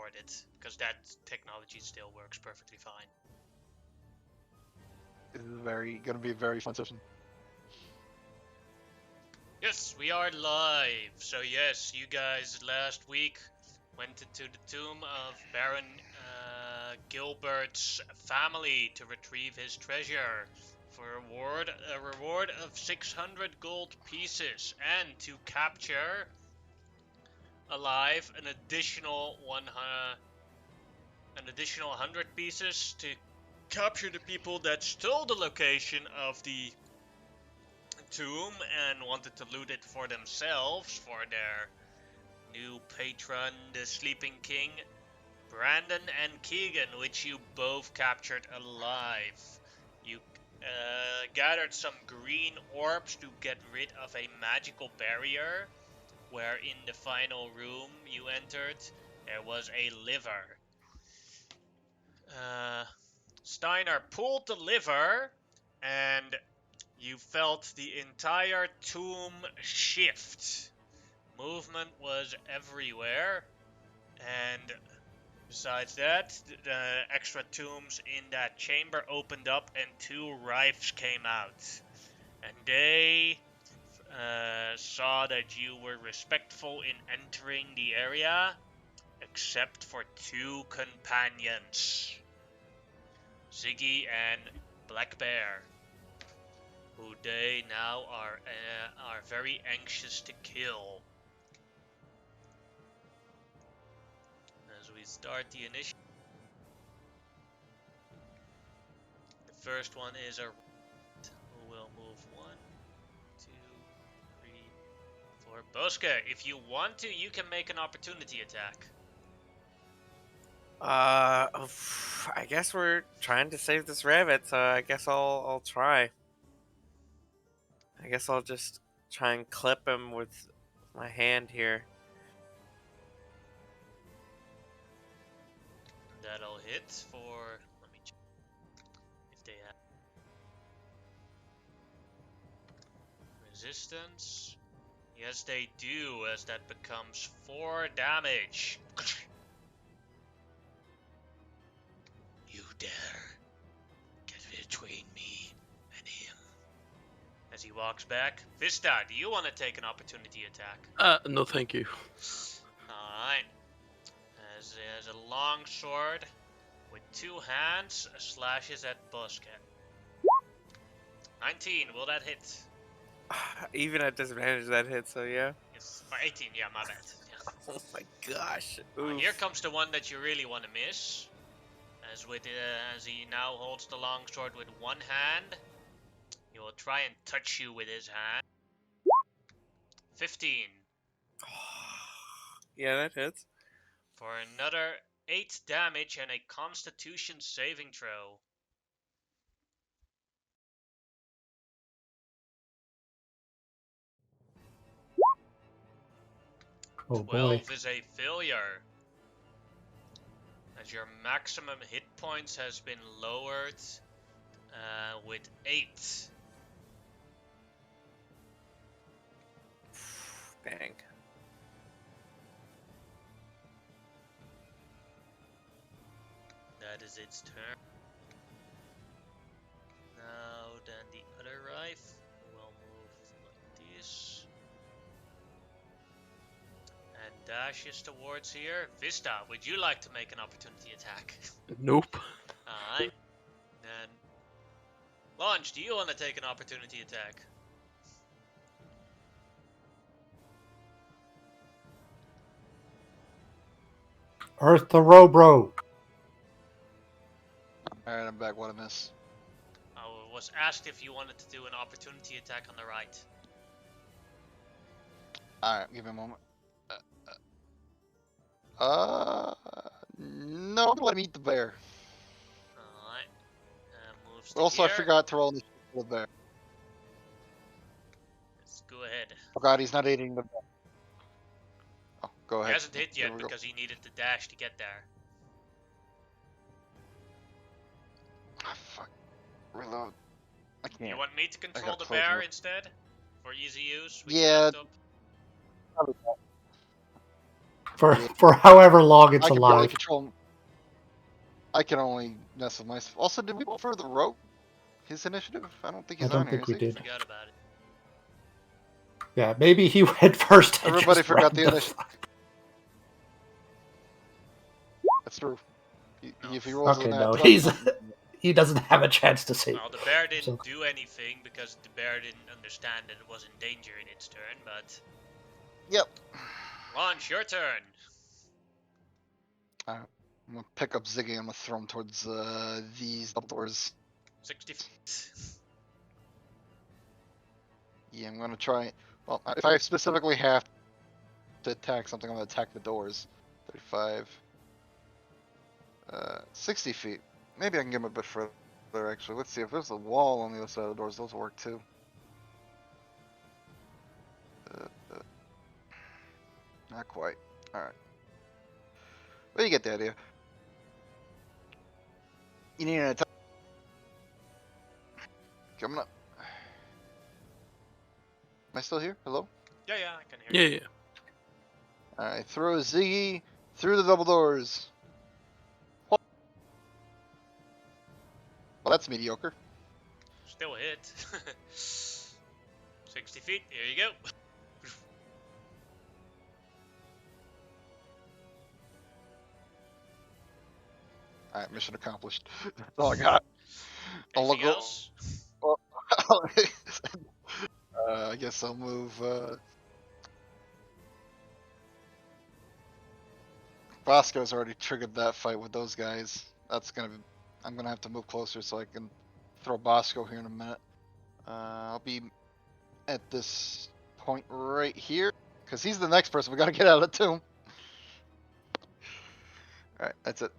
discard it, because that technology still works perfectly fine. This is gonna be a very fun session. Yes, we are live. So yes, you guys last week went into the tomb of Baron Gilbert's family to retrieve his treasure for a reward of 600 gold pieces, and to capture alive an additional 100 pieces to capture the people that stole the location of the tomb and wanted to loot it for themselves, for their new patron, the Sleeping King, Brandon and Keegan, which you both captured alive. You gathered some green orbs to get rid of a magical barrier, where in the final room you entered, there was a liver. Steiner pulled the liver, and you felt the entire tomb shift. Movement was everywhere, and besides that, the extra tombs in that chamber opened up and 2 Rifes came out. And they saw that you were respectful in entering the area, except for 2 companions, Ziggy and Black Bear, who they now are very anxious to kill. As we start the initiative, the first one is a rat, who will move 1, 2, 3, 4. Bosca, if you want to, you can make an opportunity attack. I guess we're trying to save this rabbit, so I guess I'll try. I guess I'll just try and clip him with my hand here. That'll hit for, let me check if they have resistance. Yes, they do, as that becomes 4 damage. You dare get between me and him. As he walks back, Vista, do you want to take an opportunity attack? No thank you. Alright. As he has a long sword with 2 hands, slashes at Bosca. 19, will that hit? Even at disadvantage, that hit, so yeah. Yes. Or 18, yeah, my bad. Yeah. Oh my gosh. Here comes the one that you really want to miss. As he now holds the long sword with 1 hand, he will try and touch you with his hand. 15. Yeah, that hits. For another 8 damage and a Constitution saving throw. Oh 12 boy. is a failure, as your maximum hit points has been lowered with 8. Dang. That is its turn. Now then the other Rife will move like this and dashes towards here. Vista, would you like to make an opportunity attack? Nope. Alright. Then Launch, do you want to take an opportunity attack? Earth to Robro. Alright, I'm back. What I miss? I was asked if you wanted to do an opportunity attack on the right. Alright, give me a moment. No, I'm gonna let him eat the bear. Alright. Moves to Also, here. I forgot to roll the bear. Let's go ahead. Oh god, he's not eating the bear. Oh, go He ahead. hasn't hit There yet we go. because he needed the dash to get there. Ah, fuck. Reload. I can't. You want me to control gotta the close bear it. instead? For easy use? With Yeah. your laptop? for however long it's I can barely alive. control him. I can only mess with myself. Also, did we go for the rope? His initiative? I don't think I he's don't on here, think is we he? did. Forgot about it. Yeah, maybe he went first and Everybody just forgot ran the the initiative. That's true. If he Oh. rolls Okay, an no, at he doesn't have a chance to save. Well, the bear didn't So- do anything because the bear didn't understand that it was in danger in its turn, but... Yep. Launch, your turn! I'm gonna pick up Ziggy and I'm gonna throw him towards these double doors. 60 feet. Yeah, I'm gonna try. Well, if I specifically have to attack something, I'm gonna attack the doors. 35. 60 feet. Maybe I can get him a bit further, actually. Let's see, if there's a wall on the other side of the doors, those will work too. Not quite. Alright. But you get the idea. You need an attack. Coming up. Am I still here? Hello? Yeah, I can hear you. Yeah. Alright, throw Ziggy through the double doors. Well, that's mediocre. Still hit. 60 feet, here you go. Alright, mission accomplished. That's all I got. I'll Anything look- else? I guess I'll move. Bosco's already triggered that fight with those guys. That's gonna be. I'm gonna have to move closer so I can throw Bosco here in a minute. I'll be at this point right here because he's the next person we gotta get out of the tomb. All right, that's it.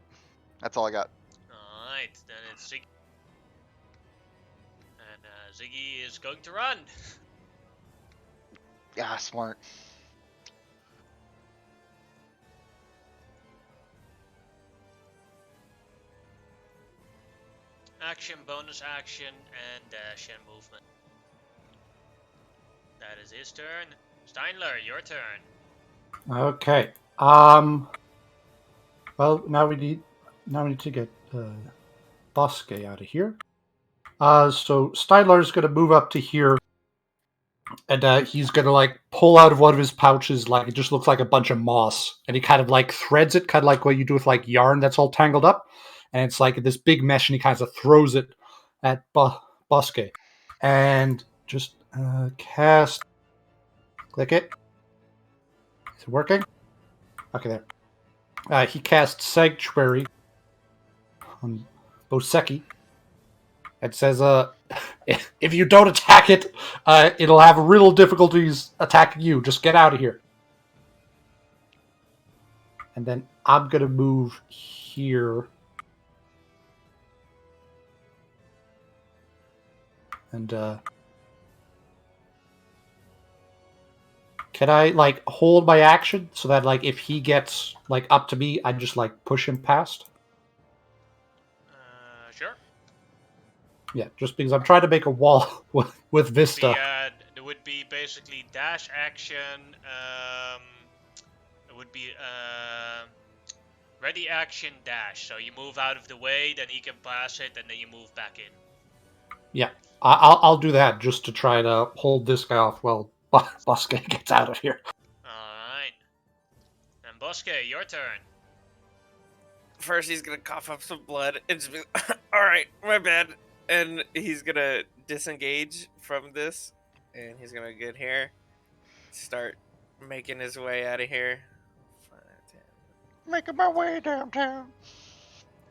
That's all I got. Alright, then it's Ziggy. And Ziggy is going to run. Yeah, smart. Action, bonus action, and dash and movement. That is his turn. Steinler, your turn. Okay. Well, now we need to get Bosque out of here. So Steinler's going to move up to here, and he's going to like pull out of one of his pouches, like it just looks like a bunch of moss, and he kind of like threads it, kind of like what you do with like yarn that's all tangled up, and it's like this big mesh, and he kind of throws it at Bosque, and just cast. Click it. Is it working? Okay, there. He casts Sanctuary on Boseki. It says, if you don't attack it, it'll have real difficulties attacking you. Just get out of here. And then I'm going to move here. And, can I, like, hold my action so that, like, if he gets, like, up to me, I just, like, push him past? Sure. Yeah, just because I'm trying to make a wall with Vista. There would be basically dash action. It would be ready action dash. So you move out of the way, then he can pass it, and then you move back in. Yeah, I'll do that just to try to hold this guy off while Bosque gets out of here. Alright. And Bosque, your turn. First, he's gonna cough up some blood and just be alright, my bad. And he's gonna disengage from this. And he's gonna get here. Start making his way out of here. 5, 10. Making my way downtown.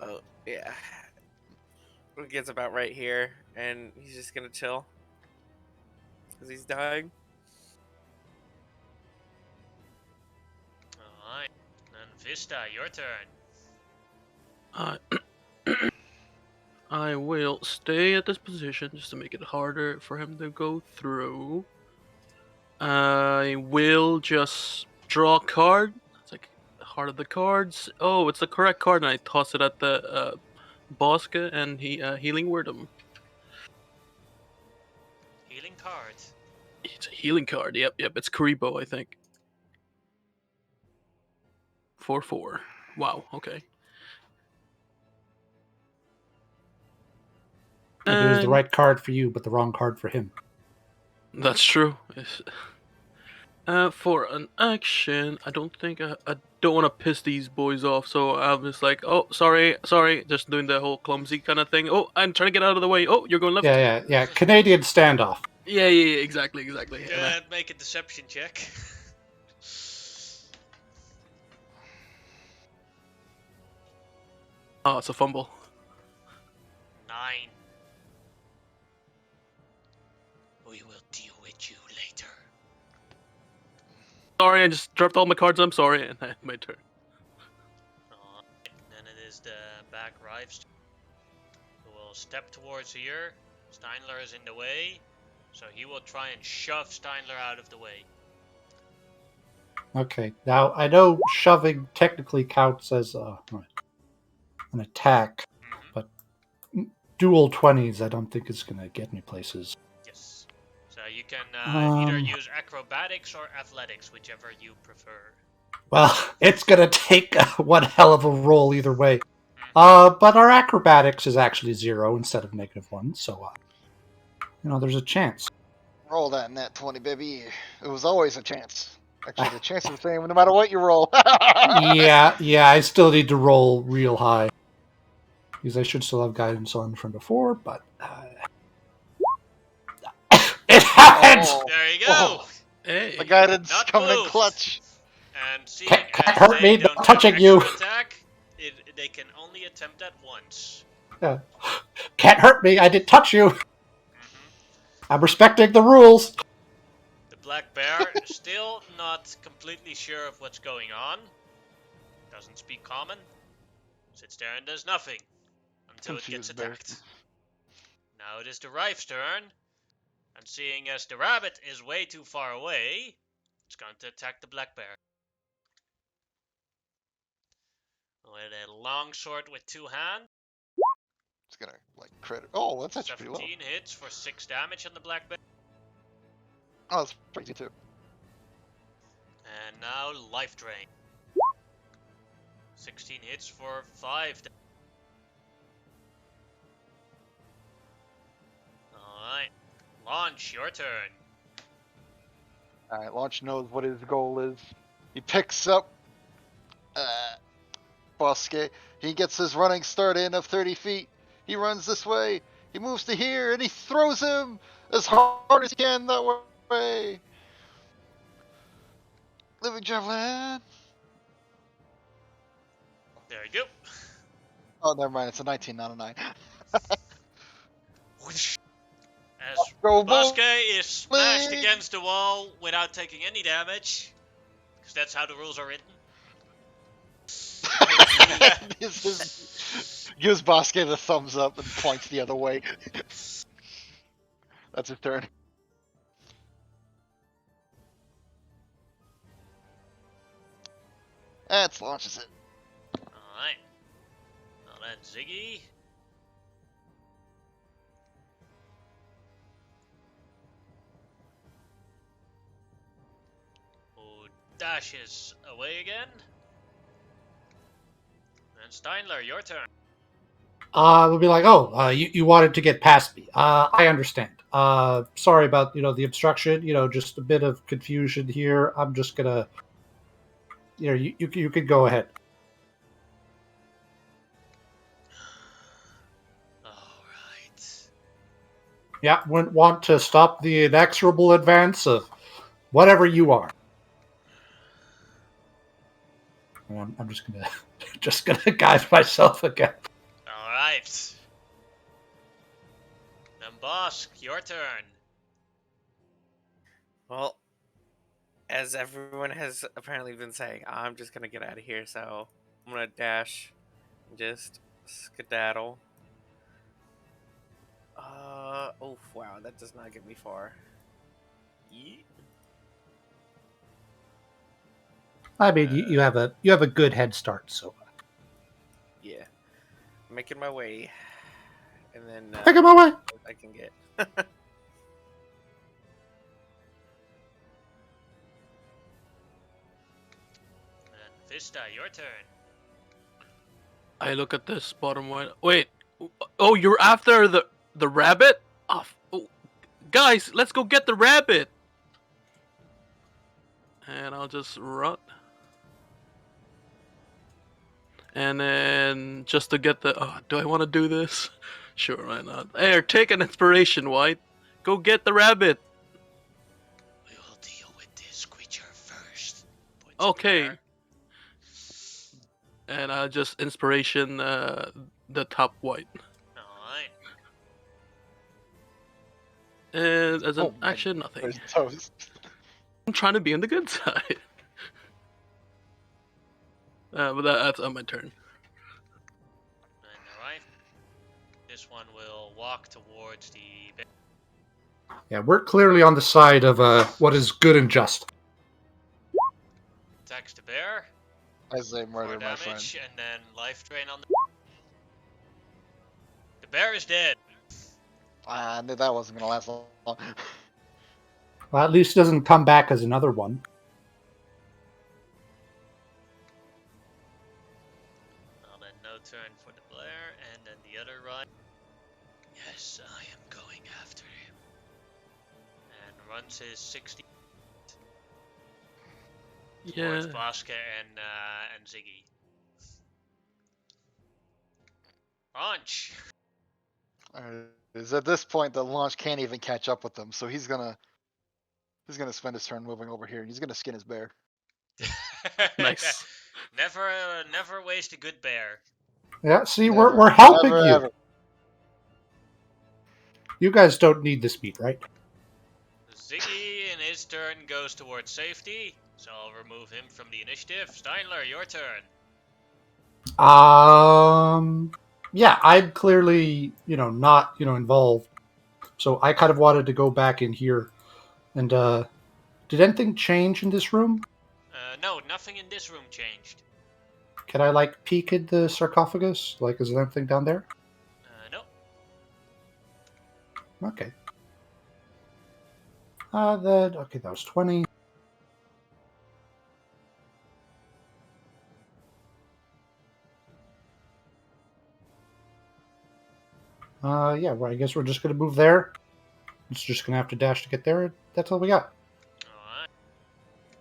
Oh, yeah. It gets about right here. And he's just gonna chill. Because he's dying. Alright. And Vista, your turn. I will stay at this position just to make it harder for him to go through. I will just draw a card. It's like heart of the cards. Oh, it's the correct card, and I toss it at the Bosque, and he healing word him. Healing cards. It's a healing card. Yep. It's Karibo, I think. 4. Wow. Okay. Maybe it was the And right card for you, but the wrong card for him. that's true. For an action, I don't think I don't want to piss these boys off, so I'm just like, oh, sorry, just doing the whole clumsy kind of thing. Oh, I'm trying to get out of the way. Oh, you're going left. Yeah. Canadian standoff. Yeah, exactly. And Good, make a deception check. oh, it's a fumble. 9. We will deal with you later. Sorry, I just dropped all my cards. I'm sorry, and I my turn. Then it is the back Rives who will step towards here. Steinler is in the way, so he will try and shove Steinler out of the way. Okay. Now I know shoving technically counts as an attack, but dual 20s I don't think is going to get me places. Yes. So you can either use acrobatics or athletics, whichever you prefer. Well, it's going to take one hell of a roll either way. But our acrobatics is actually 0 instead of -1, so there's a chance. Roll that nat 20, baby. It was always a chance. Actually, the chance is the same no matter what you roll. yeah, I still need to roll real high. Because I should still have guidance on from before, but... it happened! Oh. There you go! Oh. Hey. The guidance Not coming in moved. clutch. And seeing Can't as hurt they me, don't not have touching extra you. attack, they can only attempt that once. Yeah. Can't hurt me, I didn't touch you! I'm respecting the rules! The black bear, still not completely sure of what's going on. Doesn't speak common. Sits there and does nothing until it gets Confused bear. attacked. Now it is the Rife's turn. And seeing as the rabbit is way too far away, it's going to attack the black bear. With a long sword with 2 hands. It's gonna crit. Oh, that's actually pretty 17 low. hits for 6 damage on the black bear. Oh, that's pretty too. And now life drain. 16 hits for 5 damage. Alright. Launch, your turn. Alright, Launch knows what his goal is. He picks up Bosque. He gets his running start in of 30 feet. He runs this way. He moves to here and he throws him as hard as he can that way. Living Javelin. There you go. Oh, never mind. It's a 19, not a 9. As Go, Bosque is smashed Blade. against the wall without taking any damage. Because that's how the rules are written. Gives Bosque the thumbs up and points the other way. That's his turn. That launches it. Alright. Now then, Ziggy. Who dashes away again. And Steinler, your turn. We'll be like, you wanted to get past me. I understand. Sorry about, the obstruction, just a bit of confusion here. I'm just gonna, you could go ahead. Alright. Yeah, wouldn't want to stop the inexorable advance of whatever you are. And I'm just gonna guide myself again. Alright. Then Bosk, your turn. Well, as everyone has apparently been saying, I'm just gonna get out of here, so I'm gonna dash and just skedaddle. Oh wow, that does not get me far. Yeet. I mean, you have a good head start, so Yeah, making my way, and then take my way. I can get. And Vista, your turn. I look at this bottom one. Wait. Oh, you're after the rabbit? Oh, guys, let's go get the rabbit. And I'll just run. And then just to get the... Oh, do I want to do this? Sure, why not? Here, take an inspiration, White. Go get the rabbit. We will deal with this creature first. Points Okay. Bear. And I'll just inspiration the top White. Alright. And as an Oh my action, nothing. There's toast. I'm trying to be on the good side. But that's on my turn. Alright. This one will walk towards the bear. Yeah, we're clearly on the side of what is good and just. Attacks the bear. I say 4 murder, my friend. damage, and then life drain on the... The bear is dead. I knew that wasn't gonna last long. Well, at least it doesn't come back as another one. Well, then no turn for the Blair, and then the other right. Yes, I am going after him. And runs his 60 towards Yeah. Bosca and Ziggy. Launch! Is at this point the launch can't even catch up with them, so he's gonna spend his turn moving over here, and he's gonna skin his bear. Nice. Never waste a good bear. Yeah, see, Never, we're helping never, you. ever. You guys don't need this meat, right? Ziggy in his turn goes towards safety, so I'll remove him from the initiative. Steinler, your turn. Yeah, I'm clearly, not, involved. So I kind of wanted to go back in here. And, did anything change in this room? No, nothing in this room changed. Can I, peek at the sarcophagus? Is there anything down there? No. Okay. Okay, that was 20. Yeah, well, I guess we're just gonna move there. It's just gonna have to dash to get there. That's all we got. Alright.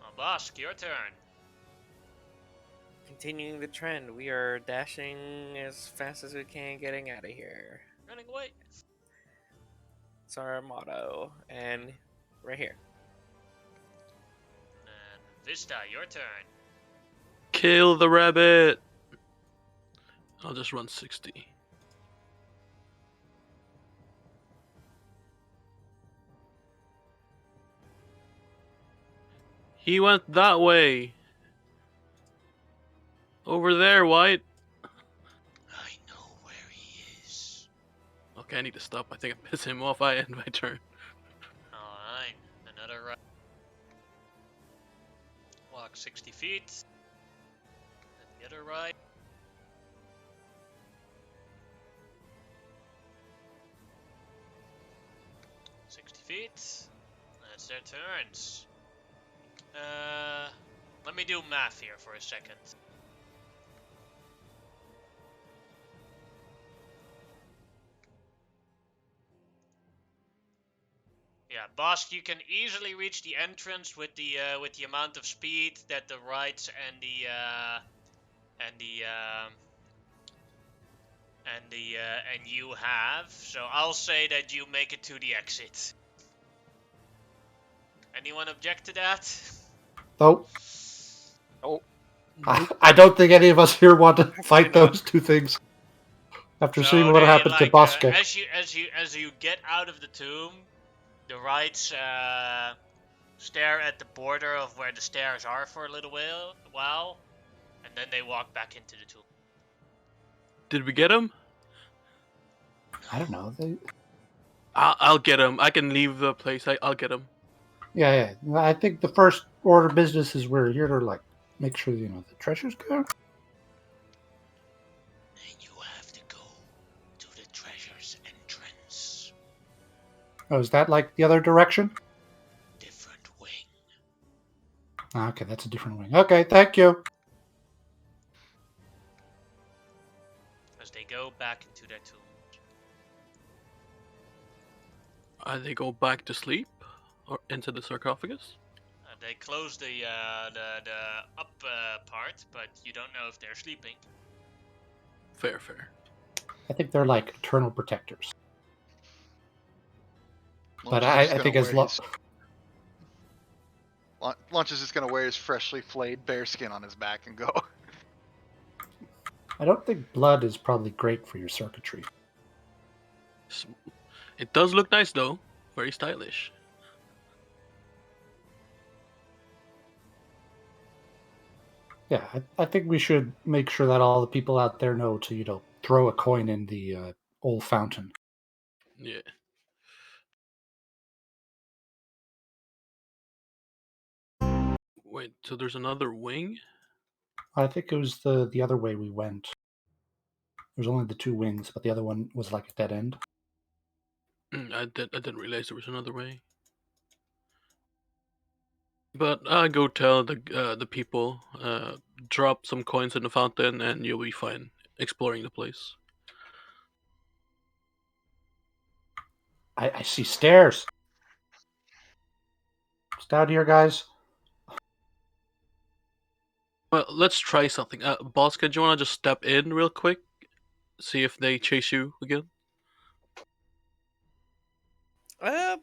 Well, Bosk, your turn. Continuing the trend, we are dashing as fast as we can, getting out of here. Running away. It's our motto. And right here. And Vista, your turn. Kill the rabbit. I'll just run 60. He went that way. Over there, White. I know where he is. Okay, I need to stop. I think I pissed him off. I end my turn. Alright. Another right. Walk 60 feet. And the other right. Feet. That's their turns. Let me do math here for a second. Yeah, Bosk, you can easily reach the entrance with the amount of speed that the rights and you have. So I'll say that you make it to the exit. Anyone object to that? Nope. Oh, I don't think any of us here want to fight not. those two things. After So seeing what they, happened to Bosca. as you get out of the tomb, the rights stare at the border of where the stairs are for a little while, and then they walk back into the tomb. Did we get him? I don't know. I'll get him. I can leave the place. I'll get him. Yeah. I think the first order of business is we're here to make sure the treasure's good. And you have to go to the treasure's entrance. Oh, is that the other direction? Different wing. Okay, that's a different wing. Okay, thank you. as they go back into their tombs. They go back to sleep or into the sarcophagus. They close the up part, but you don't know if they're sleeping. Fair, fair. I think they're like eternal protectors. But Lunch is just I gonna think as wear long. his- Lunch is just gonna wear his freshly flayed bear skin on his back and go. I don't think blood is probably great for your circuitry. It does look nice though. Very stylish. Yeah, I think we should make sure that all the people out there know to, throw a coin in the old fountain. Yeah. Wait, so there's another wing? I think it was the other way we went. There's only the two wings, but the other one was like a dead end. I didn't realize there was another way. But I go tell the people, drop some coins in the fountain, and you'll be fine exploring the place. I see stairs. It's down here, guys. Well, let's try something. Bosca, do you want to just step in real quick? See if they chase you again?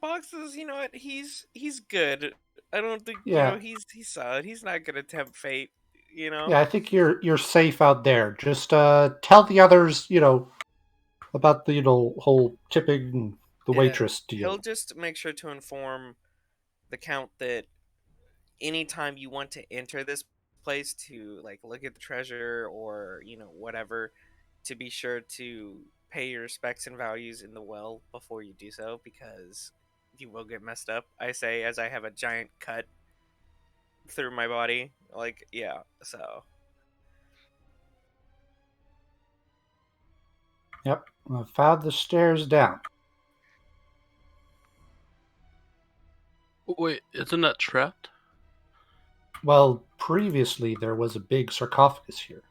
Boxes, you know what? He's good. I don't think Yeah. he's solid. He's not gonna tempt fate. Yeah, I think you're safe out there. Just tell the others, about the whole tipping and the Yeah, waitress He'll deal. just make sure to inform the count that anytime you want to enter this place to like look at the treasure or whatever, to be sure to pay your respects and values in the well before you do so, because you will get messed up. I say as I have a giant cut through my body, like, yeah, so Yep, I found the stairs down. Wait, isn't that trapped? Well, previously there was a big sarcophagus here,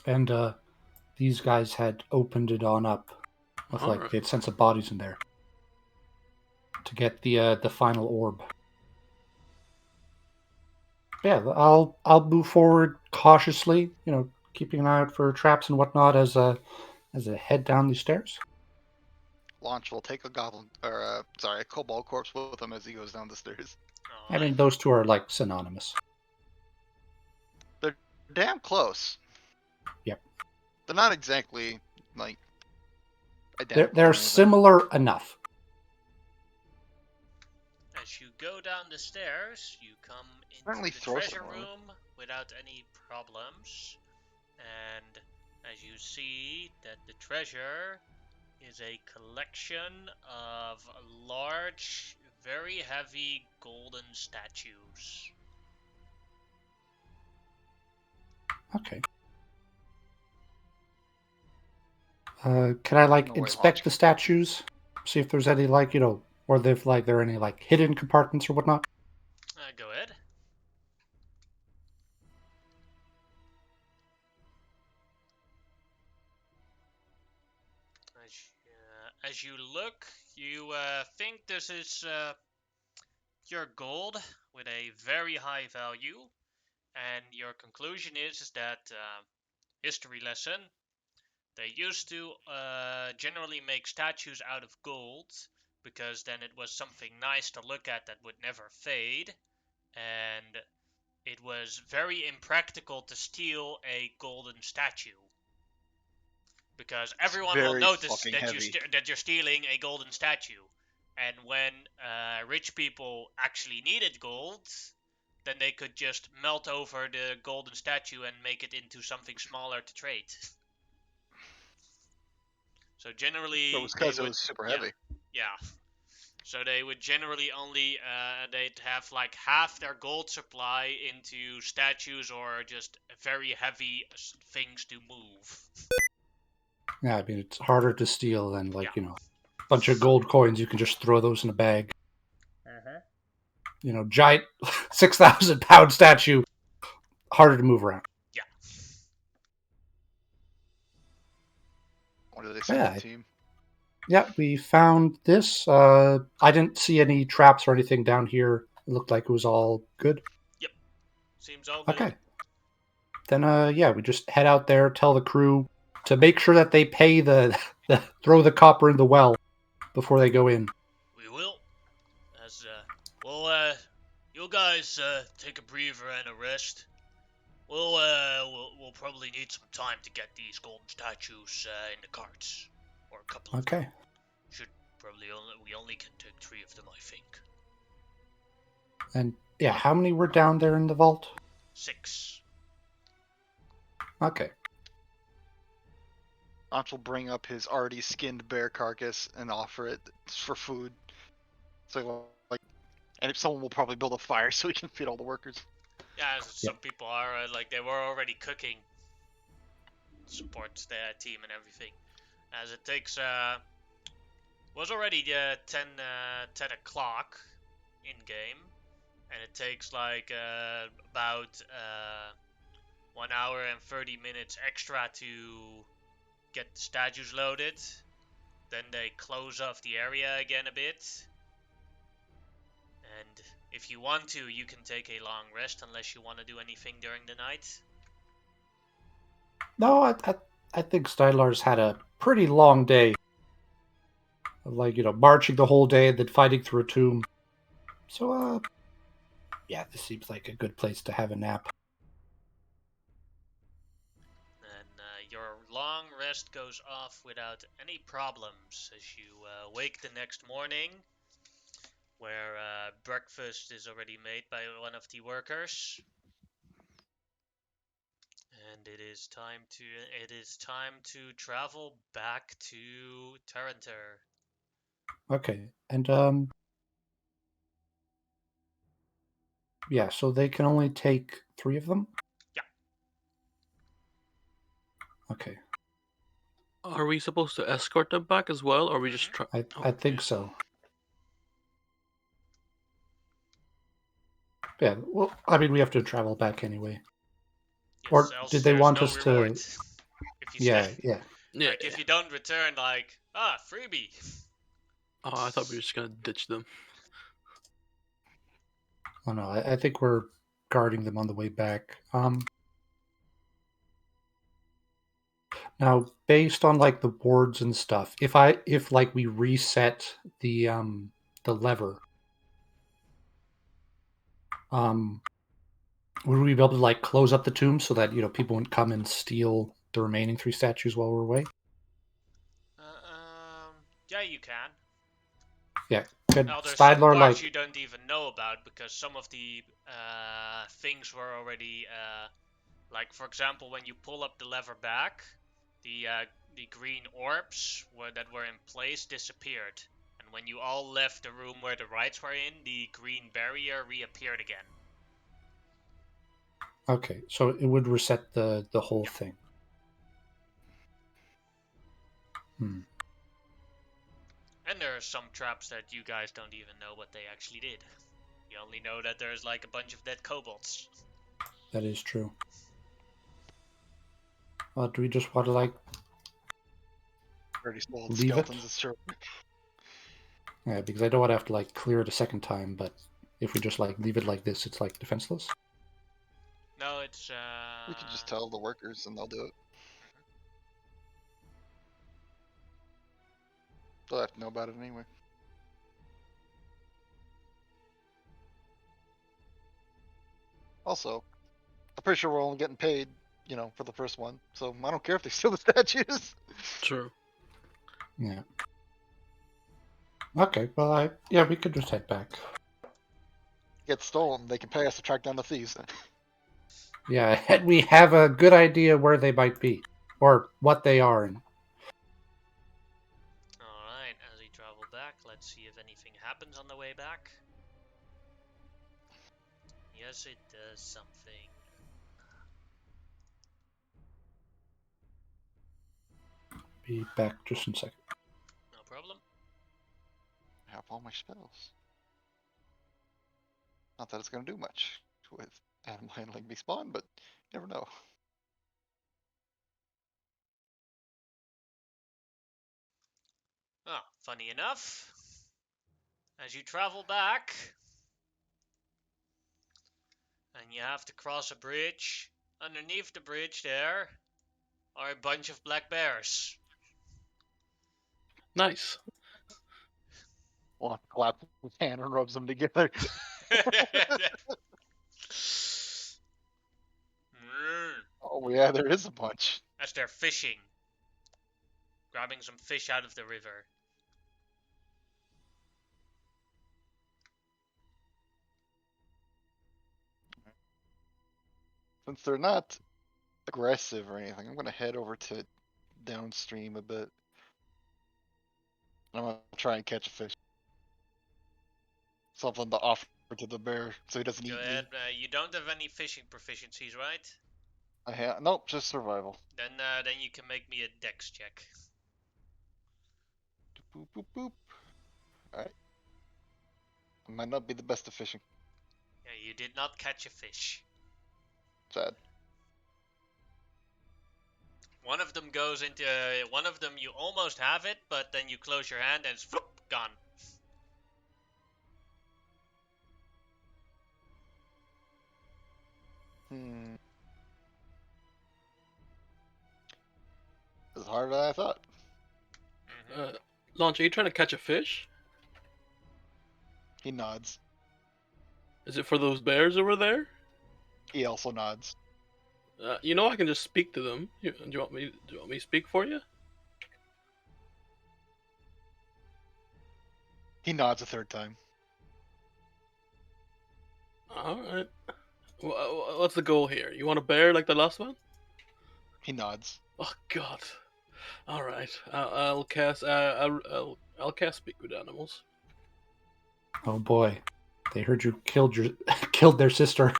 and these guys had opened it on up with Alright. they had sent some bodies in there to get the final orb. Yeah, I'll move forward cautiously, keeping an eye out for traps and whatnot as I head down these stairs. Launch will take a goblin, or a kobold corpse with him as he goes down the stairs. I mean, those two are like synonymous. They're damn close. Yep. They're not exactly like identical. They're or anything. similar enough. As you go down the stairs, you come Apparently into the throw treasure someone. room without any problems. And as you see that the treasure is a collection of large, very heavy golden statues. Okay. Can I No way, inspect Launch. the statues? See if there's any or if there are any hidden compartments or whatnot? Go ahead. As you look, you think this is pure gold with a very high value, and your conclusion is that history lesson. They used to generally make statues out of gold because then it was something nice to look at that would never fade, and it was very impractical to steal a golden statue because everyone will very notice fucking that heavy. that you're stealing a golden statue, and when rich people actually needed gold, then they could just melt over the golden statue and make it into something smaller to trade. So generally, It was they because it would, was super yeah, heavy. yeah. So they would generally only they'd have like half their gold supply into statues or just very heavy things to move. Yeah, I mean it's harder to steal than Yeah. a bunch of gold coins. You can just throw those in a bag. Uh-huh. Giant 6,000-pound statue, harder to move around. Yeah. What do they say Yeah. to the team? Yeah, we found this. I didn't see any traps or anything down here. It looked like it was all good. Yep. Seems all good. Okay. Then, yeah, we just head out there, tell the crew to make sure that they pay throw the copper in the well before they go in. We will. As you guys take a breather and a rest. We'll probably need some time to get these golden statues in the carts, or a couple of them. Okay. Should probably we only can take 3 of them, I think. And, yeah, how many were down there in the vault? 6. Okay. Anch will bring up his already skinned bear carcass and offer it for food. So, like, and if someone will probably build a fire so he can feed all the workers. Yeah, some people are like they were already cooking. Supports the team and everything. As it takes was already 10 o'clock in game, and it takes like about 1 hour and 30 minutes extra to get the statues loaded. Then they close off the area again a bit. And if you want to, you can take a long rest unless you want to do anything during the night. No, I think Steinlar's had a pretty long day. Like, marching the whole day and then fighting through a tomb. So, yeah, this seems like a good place to have a nap. And your long rest goes off without any problems as you wake the next morning, where breakfast is already made by one of the workers. And it is time to travel back to Tarenter. Okay, and yeah, so they can only take 3 of them? Yeah. Okay, Are we supposed to escort them back as well, or are we just try? I think so. Yeah, well, I mean, we have to travel back anyway. Yes, Or else did they there's want no us reward to... if you Yeah, stay. yeah. Yeah. Like if you don't return, like freebie. Oh, I thought we were just gonna ditch them. Oh no, I think we're guarding them on the way back. Now, based on like the boards and stuff, if like we reset the lever, would we be able to like close up the tomb so that people wouldn't come and steal the remaining 3 statues while we're away? Yeah, you can. Yeah, good. Now there's some Steinlar parts like you don't even know about because some of the things were already like, for example, when you pull up the lever back, the green orbs that were in place disappeared, and when you all left the room where the rights were in, the green barrier reappeared again. okay, so it would reset the whole thing. Hmm. And there are some traps that you guys don't even know what they actually did. You only know that there's like a bunch of dead kobolds. That is true. Do we just want to like Already swallowed leave it? skeletons, it's true. Yeah, because I don't want to have to like clear it a second time, but if we just like leave it like this, it's like defenseless. No, it's We can just tell the workers and they'll do it. They'll have to know about it anyway. Also, I'm pretty sure we're only getting paid, for the first one. So I don't care if they steal the statues. True. Yeah. Okay, well, yeah, we could just head back. Get stolen, they can pay us to track down the thieves. Yeah, and we have a good idea where they might be, or what they are. alright. As we travel back, let's see if anything happens on the way back. Yes, it does something. Be back just in a second. No problem. I have all my spells. Not that it's gonna do much with animal handling be spawned, but you never know. Oh, funny enough, as you travel back, and you have to cross a bridge, underneath the bridge there are a bunch of black bears. Nice. Well, clap his hand and rubs them together. Oh yeah, there is a bunch. As they're fishing, grabbing some fish out of the river. Since they're not aggressive or anything, I'm gonna head over to downstream a bit. I'm gonna try and catch a fish. Something to offer to the bear so he doesn't Go eat ahead. me. You don't have any fishing proficiencies, right? Nope, just survival. Then you can make me a dex check. Boop boop boop. Alright. Might not be the best of fishing. Yeah, you did not catch a fish. Sad. One of them goes into. One of them you almost have it, but then you close your hand and it's floop, gone. It's harder than I thought. Launch, are you trying to catch a fish? He nods. Is it for those bears over there? He also nods. You know I can just speak to them. Do you want me to speak for you? He nods a third time. All right. What's the goal here? You want a bear like the last one? He nods. Oh God. All right. I'll cast. I'll cast speak with animals. Oh boy, they heard you killed their sister.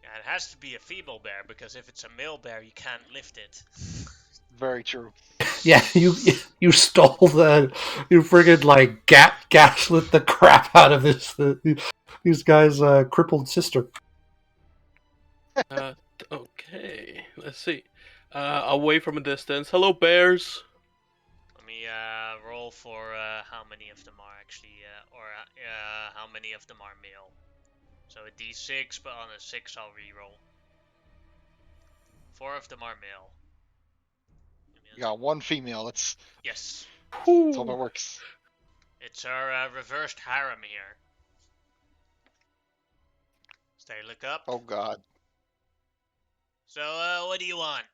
Yeah, it has to be a female bear because if it's a male bear, you can't lift it. Very true. Yeah, you stole you friggin' like gaslit the crap out of these guys' crippled sister. Okay. Let's see. Away from a distance. Hello, bears. Let me roll for how many of them are actually, or how many of them are male. So a d6, but on a 6 I'll re-roll. 4 of them are male. You got one female. That's Yes. how that works. It's our reversed harem here. Stay, look up. Oh God. So, what do you want?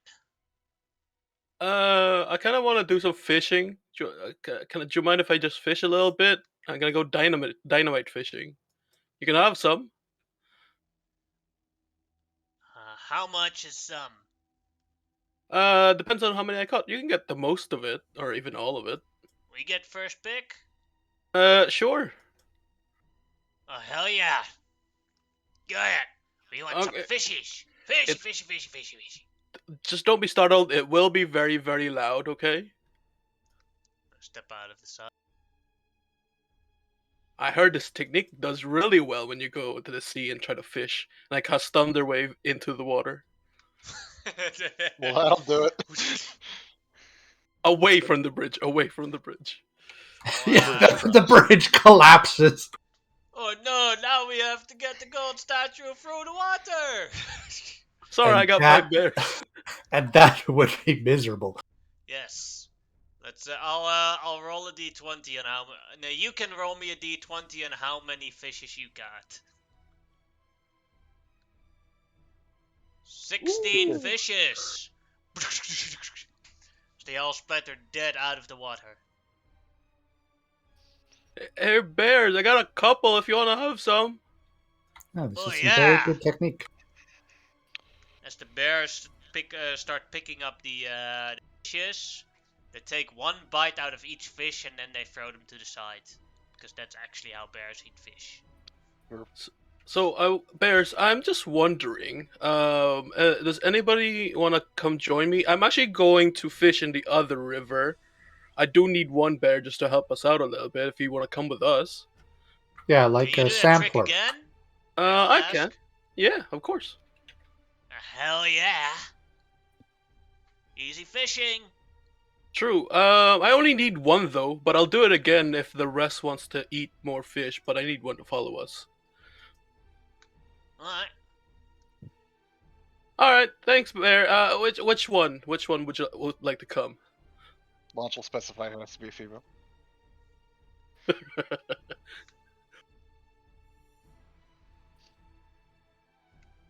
I kind of want to do some fishing. Do you mind if I just fish a little bit? I'm gonna go dynamite fishing. You can have some. How much is some? Depends on how many I caught. You can get the most of it, or even all of it. We get first pick? Sure. Oh, hell yeah. Go ahead. We want some Okay. fishies. Fishy. Just don't be startled. It will be very, very loud. Okay. Step out of the side. I heard this technique does really well when you go to the sea and try to fish, like cast thunder wave into the water, Well, that'll do it. away from the bridge. Away from the bridge. Yeah, the bridge collapses. Oh no, now we have to get the gold statue through the water! Sorry, And I got that- my bear. And that would be miserable. Yes. Let's. I'll roll a d20 on how. No, you can roll me a d20 on how many fishes you got. 16 Ooh. fishes. They all splattered dead out of the water. Hey, bears, I got a couple if you want to have some. No, this Oh, is some very yeah. good technique. As the bears start picking up the fishes, they take one bite out of each fish and then they throw them to the side. Because that's actually how bears eat fish. So, bears, I'm just wondering, does anybody want to come join me? I'm actually going to fish in the other river. I do need one bear just to help us out a little bit if you want to come with us. Yeah, Can like you a do that trick sampler. again? I ask? can. Yeah, of course. Hell yeah. Easy fishing. True. I only need one though, but I'll do it again if the rest wants to eat more fish. But I need one to follow us. Alright. All right, thanks, Bear. Which one? Which one would like to come? Launch will specify who has to be a female.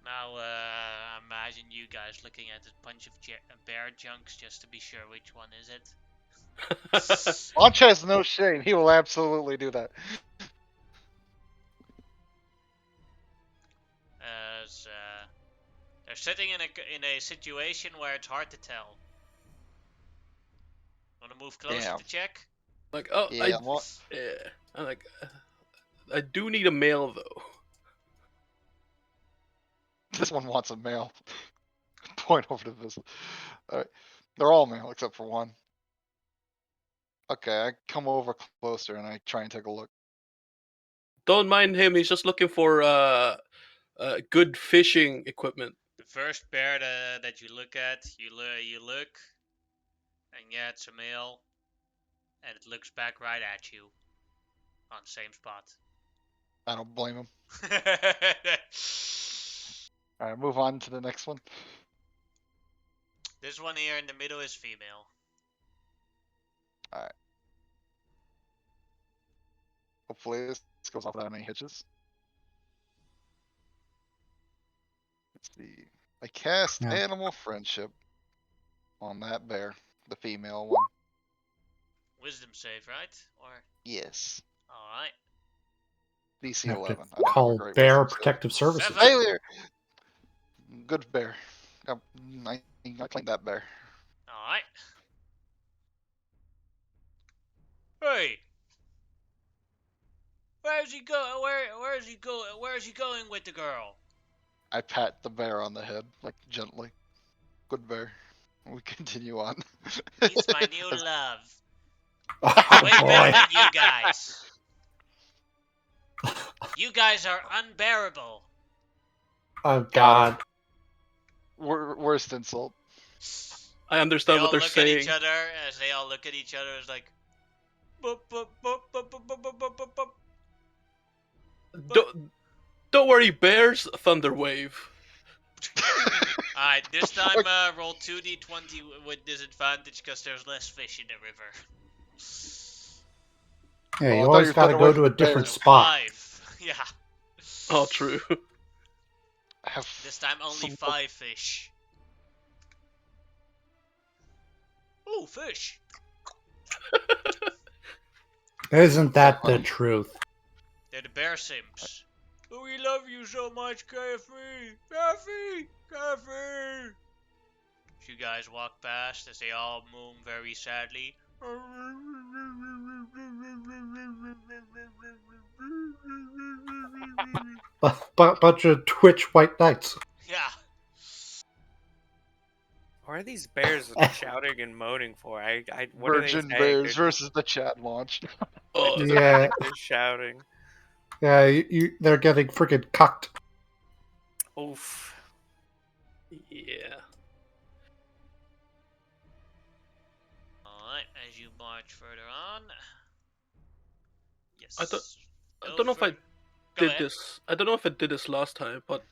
Now, imagine you guys looking at a bunch of bear junks just to be sure which one is it. Launch has no shame. He will absolutely do that. As they're sitting in a situation where it's hard to tell. Want to move closer Yeah. to check? Like, Yeah, I'm like, I do need a male though. this one wants a male. Point over to this. Alright. They're all male except for one. Okay, I come over closer and I try and take a look. Don't mind him. He's just looking for good fishing equipment. The first bear that you look at, you look, and yeah, it's a male, and it looks back right at you, on the same spot. I don't blame him. Alright, move on to the next one. This one here in the middle is female. Alright. Hopefully this goes off without any hitches. Let's see. I cast Yeah. Animal Friendship on that bear, the female one. Wisdom save, right? Or Yes. alright. DC Have to 11. I don't have a call great Bear wisdom save. Protective Services. 7. Failure! Good bear. I claimed that bear. Alright. Hey! Where is he going with the girl? I pat the bear on the head, like gently. Good bear. We continue on. He's my new love. Oh, Way better boy. than you guys. You guys are unbearable. Oh, God. Worst insult. I They understand all what they're look saying. at each other as they all look at each other. It's like, bup, bup, bup, bup, bup, bup, bup, bup, bup, bup. Don't worry, Bears. Thunder wave. Alright, this time roll 2d20 with disadvantage because there's less fish in the river. Yeah, Oh, I you thought always you were got to thunder go wave to a with different bears. spot. 5. Yeah. Oh, true. I have This time only some- 5 fish. Ooh, fish. Isn't that the truth? They're the bear simps. Oh, we love you so much, Caffey! Caffey! Caffey! You guys walk past as they all moan very sadly. Bunch of Twitch white knights. Yeah. What are these bears shouting and moaning for? What Virgin are they saying? bears They're versus the Chad launch. Oh, just Yeah. frantically shouting. Yeah, they're getting freaking cucked. Oof. yeah. Alright, as you march further on. Yes. I Go don't know if I Go did ahead. this. I don't know if I did this last time, but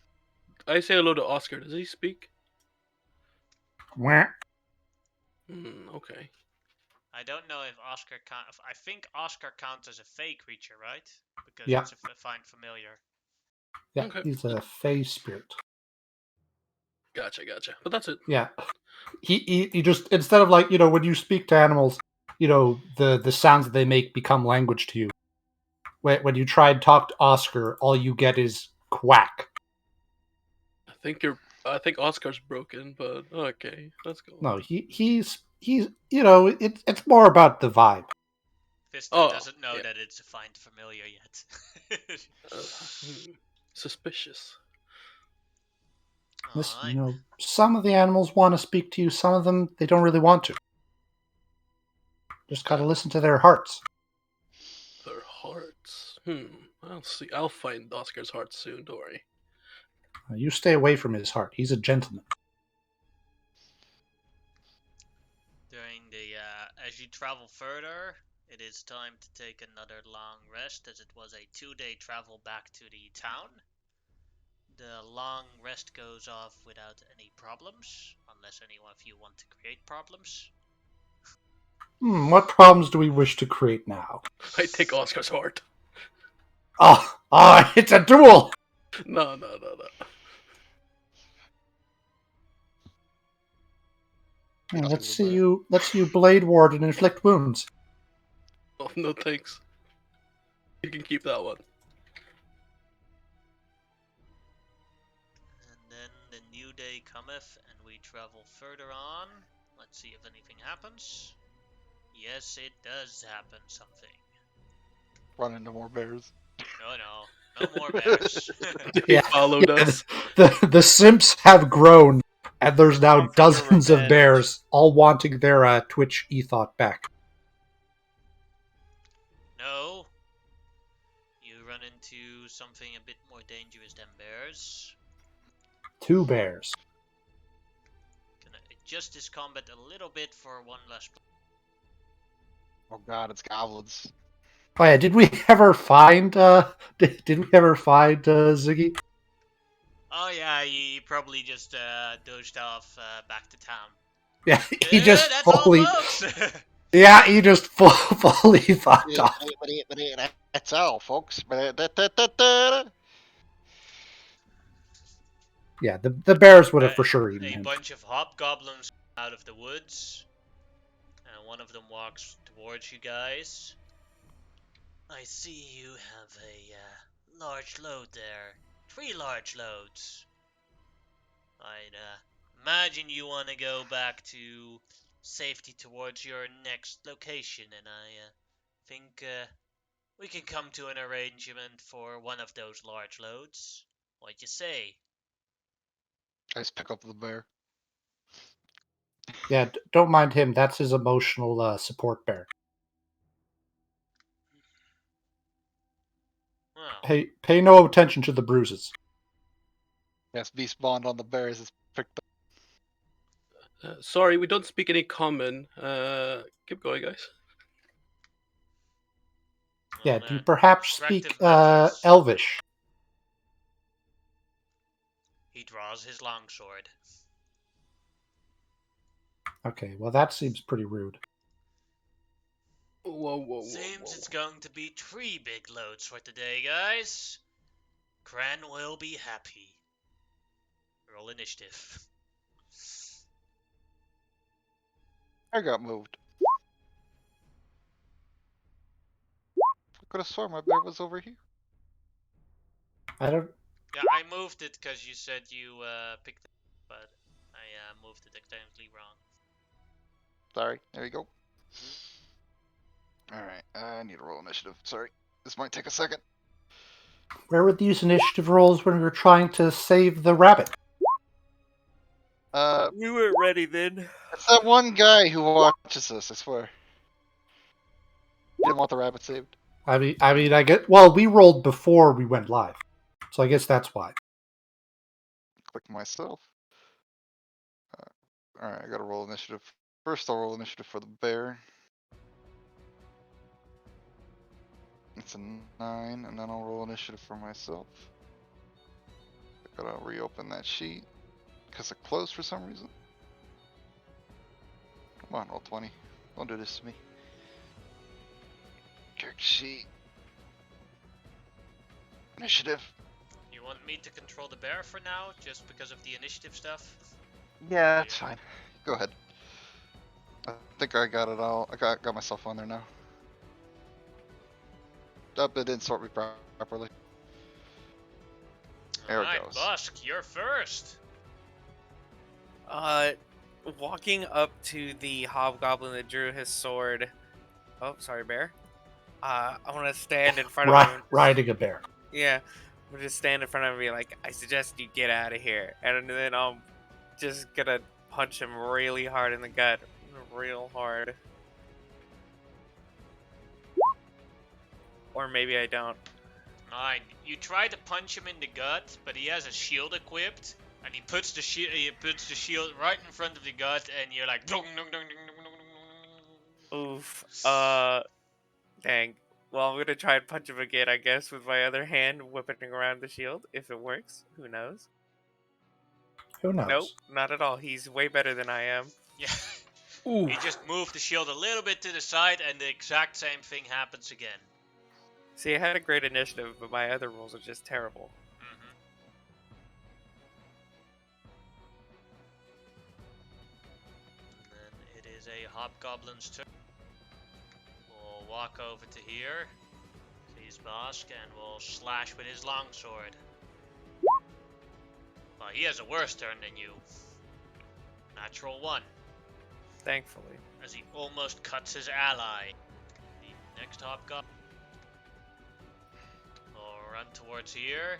I say hello to Oscar. Does he speak? Wah. Okay. I don't know if Oscar counts. I think Oscar counts as a fey creature, right? Because Yeah. it's a fine familiar. Yeah, Okay. he's a fey spirit. Gotcha. But that's it. Yeah, he just, instead of like, when you speak to animals, the sounds that they make become language to you. When you try and talk to Oscar, all you get is quack. I think Oscar's broken, but okay, let's go. No, he's it's more about the vibe. Vista Oh, doesn't know yeah. that it's a fine familiar yet. Suspicious. Listen, Alright. some of the animals want to speak to you, some of them they don't really want to. Just gotta listen to their hearts. Their hearts. I'll see. I'll find Oscar's heart soon. Don't worry. You stay away from his heart. He's a gentleman. During the as you travel further, it is time to take another long rest, as it was a 2-day travel back to the town. The long rest goes off without any problems, unless any of you want to create problems. What problems do we wish to create now? I take Oscar's heart. It's a duel! No. Beat off Let's the see bear. you. Let's see you blade ward and inflict wounds. Oh, no thanks. You can keep that one. And then the new day cometh, and we travel further on. Let's see if anything happens. Yes, it does happen something. Run into more bears. No more bears. He Yeah, followed us. The simps have grown, and there's now Time for dozens of revenge. bears, all wanting their Twitch ethot back. No. You run into something a bit more dangerous than bears. 2 bears. Gonna adjust this combat a little bit for one last. Oh god, it's goblins. Oh yeah, did we ever find did we ever find Ziggy? Oh yeah, he probably just dozed off back to town. Yeah, he just that's fully all, folks. yeah, he just fully fucked off. That's all, folks. Yeah, the bears would have for sure eaten A him. bunch of hobgoblins come out of the woods, and one of them walks towards you guys. I see you have a large load there. 3 large loads. I'd imagine you want to go back to safety towards your next location, and I think we can come to an arrangement for one of those large loads. What you say? I just pick up the bear. Yeah, don't mind him. That's his emotional support bear. Well, Pay no attention to the bruises. Yes, beast bond on the bears is picked up. Sorry, we don't speak any common. Keep going, guys. Yeah, well, do you perhaps extractive speak methods. Elvish? He draws his longsword. Okay, well that seems pretty rude. Whoa. Seems it's going to be 3 big loads for today, guys. Cran will be happy. Roll initiative. I got moved. I could have sworn my bear was over here. I don't. Yeah, I moved it because you said you picked it, but I moved it accidentally wrong. Sorry, there you go. Alright, I need to roll initiative. Sorry. This might take a second. Where were these initiative rolls when we were trying to save the rabbit? We weren't ready then. It's that one guy who watches us, I swear. Didn't want the rabbit saved. I mean, I get. Well, we rolled before we went live, so I guess that's why. Click myself. Alright, I gotta roll initiative. First I'll roll initiative for the bear. It's a 9, and then I'll roll initiative for myself. I gotta reopen that sheet, because it closed for some reason. Come on, roll 20. Don't do this to me. Character sheet. Initiative. You want me to control the bear for now, just because of the initiative stuff? Yeah, that's fine. Go ahead. I think I got it all. I got myself on there now. It didn't sort me properly. There it Alright, goes. Busk, you're first. Walking up to the hobgoblin that drew his sword. Oh, sorry, bear. I want to stand in front of him. Riding a bear. Yeah, I'm gonna just stand in front of him and be like, I suggest you get out of here. And then I'm just gonna punch him really hard in the gut. Real hard. Or maybe I don't. Alright, you try to punch him in the gut, but he has a shield equipped, and he puts the shield right in front of the gut, and you're like, dong, dong, dong, dong, dong, dong, Oof. Dang. Well, I'm gonna try and punch him again, I guess, with my other hand whipping around the shield. If it works, who knows? Who Nope, knows? not at all. He's way better than I am. Yeah. Ooh. He just moved the shield a little bit to the side, and the exact same thing happens again. See, I had a great initiative, but my other rolls are just terrible. Mm-hmm. And then it is a hobgoblin's turn. We'll walk over to here. Sees Bosk, and will slash with his longsword. Well, he has a worse turn than you. Natural 1. Thankfully. As he almost cuts his ally. The next hobgoblin will run towards here,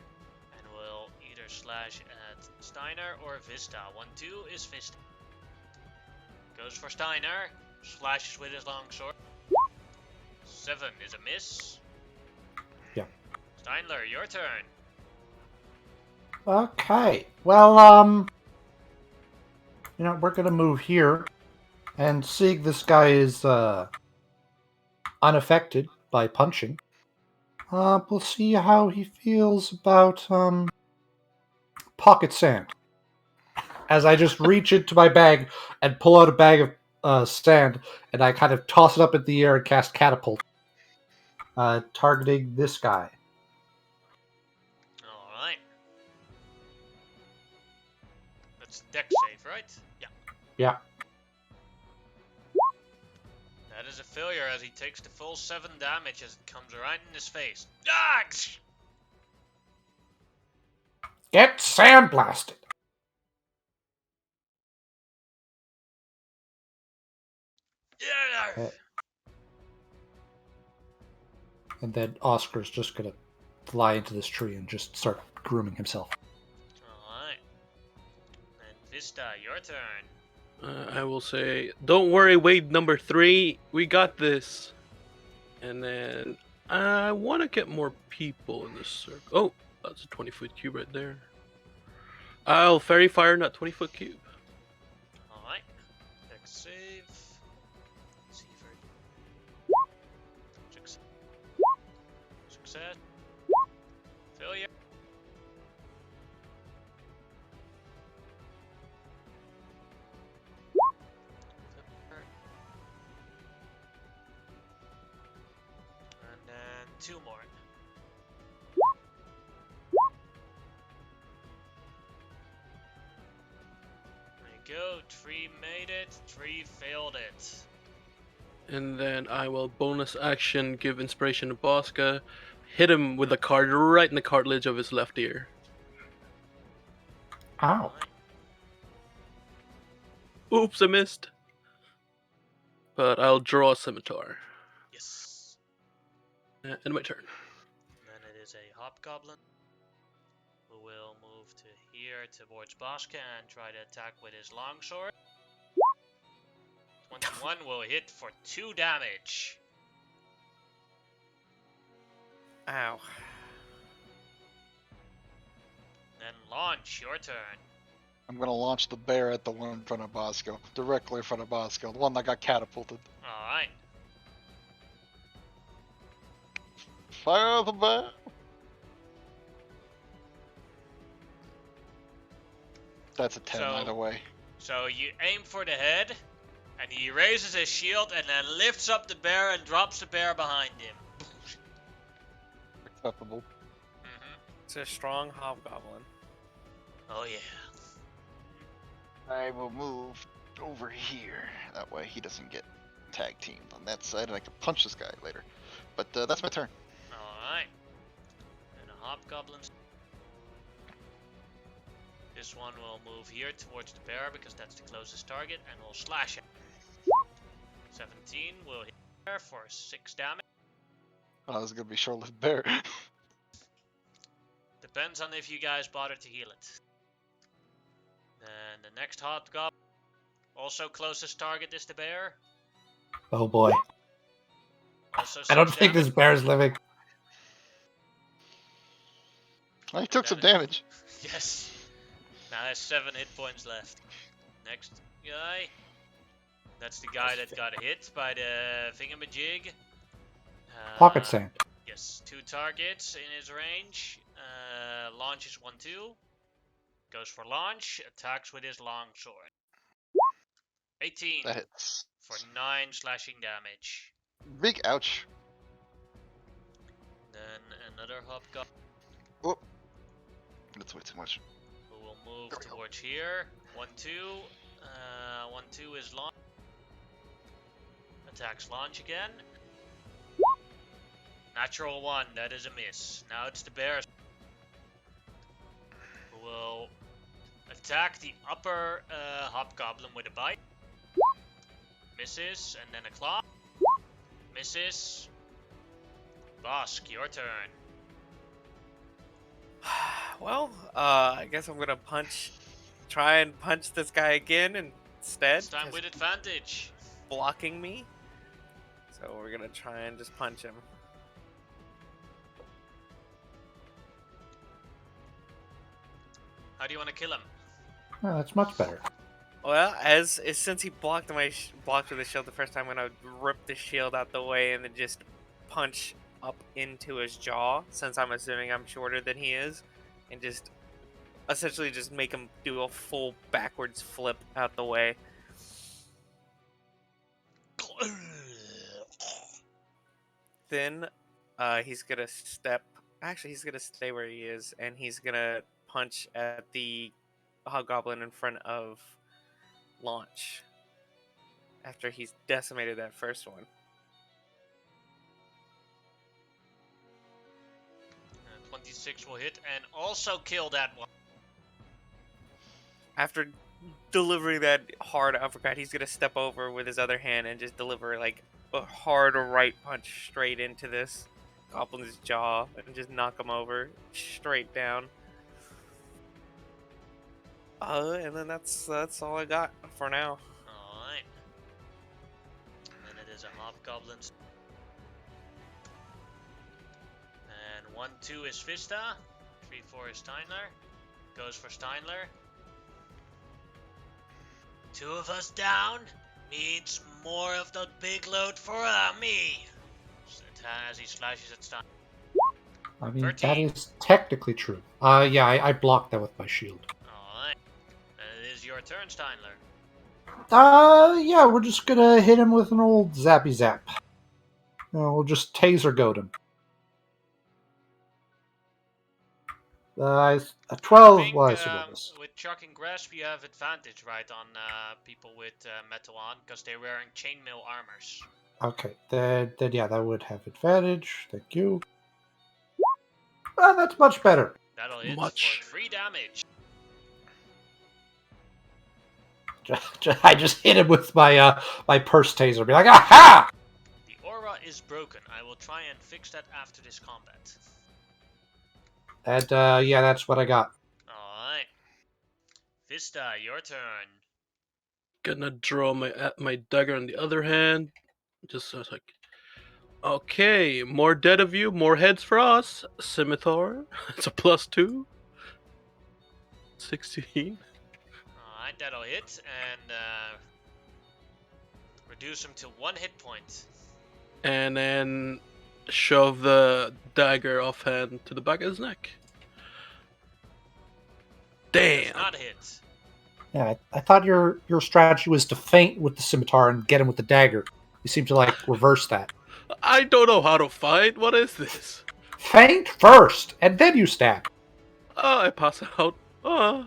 and will either slash at Steiner or Vista. 1-2 is Vista. Goes for Steiner, slashes with his longsword. 7 is a miss. Yeah. Steinler, your turn. Okay. Well, we're gonna move here, and seeing this guy is unaffected by punching, we'll see how he feels about pocket sand. As I just reach into my bag and pull out a bag of sand, and I kind of toss it up in the air and cast catapult, targeting this guy. Alright. That's a deck save, right? Yeah. Yeah. That is a failure as he takes the full 7 damage as it comes right in his face. Ah! Get sandblasted. Yeah! And then Oscar's just gonna fly into this tree and just start grooming himself. Alright. And Vista, your turn. I will say, don't worry, Wade number 3, we got this. And then I want to get more people in this circle. Oh, that's a 20-foot cube right there. I'll fairy fire that 20-foot cube. Alright. Deck save. See for success. Success. Failure. And then 2 more. There you go. 3 made it. 3 failed it. And then I will bonus action give inspiration to Bosca, hit him with a card right in the cartilage of his left ear. Ow. Alright. Oops, I missed. But I'll draw a scimitar. Yes. And my turn. And then it is a hobgoblin who will move to here towards Boska and try to attack with his longsword. 21 will hit for 2 damage. Ow. Then launch, your turn. I'm gonna launch the bear at the one in front of Bosco. Directly in front of Bosco. The one that got catapulted. Alright. Fire the bear! That's a 10 So- either way. So you aim for the head, and he raises his shield and then lifts up the bear and drops the bear behind him. Acceptable. It's a strong hobgoblin. Oh yeah. I will move over here. That way he doesn't get tag teamed on that side and I can punch this guy later. But that's my turn. Alright. And a hobgoblin. This one will move here towards the bear because that's the closest target and will slash it. 17 will hit there for 6 damage. Oh, this is gonna be short-lived bear. Depends on if you guys bother to heal it. Then the next hobgoblin, also closest target is the bear. Oh boy. Also I don't 6 think damage. this bear's living. Well, he took some damage. Yes. Now has 7 hit points left. Next guy. That's the guy that got hit by the thingamajig. Pocket sand. Yes, 2 targets in his range. Launches 1-2. Goes for launch. Attacks with his longsword. 18 That hits. for 9 slashing damage. Big ouch. Then another hobgoblin Oh, that's way too much. who will move There we go. towards here. 1-2. 1-2 is launch. Attacks launch again. Natural 1, that is a miss. Now it's the bears who will attack the upper hobgoblin with a bite. Misses, and then a claw. Misses. Bosk, your turn. Well, I guess I'm gonna try and punch this guy again instead. This time 'cause with advantage. blocking me. So we're gonna try and just punch him. How do you want to kill him? Oh, that's much better. Well, since he blocked blocked with the shield the first time, I'm gonna rip the shield out the way and then just punch up into his jaw. Since I'm assuming I'm shorter than he is, and just essentially just make him do a full backwards flip out the way. Then he's gonna step. Actually, he's gonna stay where he is, and he's gonna punch at the hobgoblin in front of launch. After he's decimated that first one. 26 will hit and also kill that one. After delivering that hard uppercut, he's gonna step over with his other hand and just deliver like a hard right punch straight into this goblin's jaw and just knock him over straight down. And then that's all I got for now. Alright. And it is a hobgoblin's. And 1-2 is Vista. 3-4 is Steinler. Goes for Steinler. 2 of us down means more of the big load for me. As he slashes at Stein. I mean, 13. that is technically true. Yeah, I blocked that with my shield. Alright. It is your turn, Steinler. Yeah, we're just gonna hit him with an old zappy zap. We'll just taser goat him. A 12 I think, was a bonus. with Chuck and Grasp, you have advantage, right, on people with metal on, because they're wearing chainmail armors. Okay, then yeah, that would have advantage. Thank you. Ah, that's much better. That'll hit Much. for 3 damage. I just hit him with my my purse taser. Be like, aha! The aura is broken. I will try and fix that after this combat. And yeah, that's what I got. Alright. Vista, your turn. Gonna draw my dagger on the other hand. Just like, okay, more dead of you, more heads for us. Scimitar. It's a +2. 16. Alright, that'll hit, and reduce him to 1 hit point. And then shove the dagger offhand to the back of his neck. Does Damn. not hit. Yeah, I thought your strategy was to feint with the scimitar and get him with the dagger. You seem to like reverse that. I don't know how to fight. What is this? Feint first, and then you stab. Oh, I pass out. But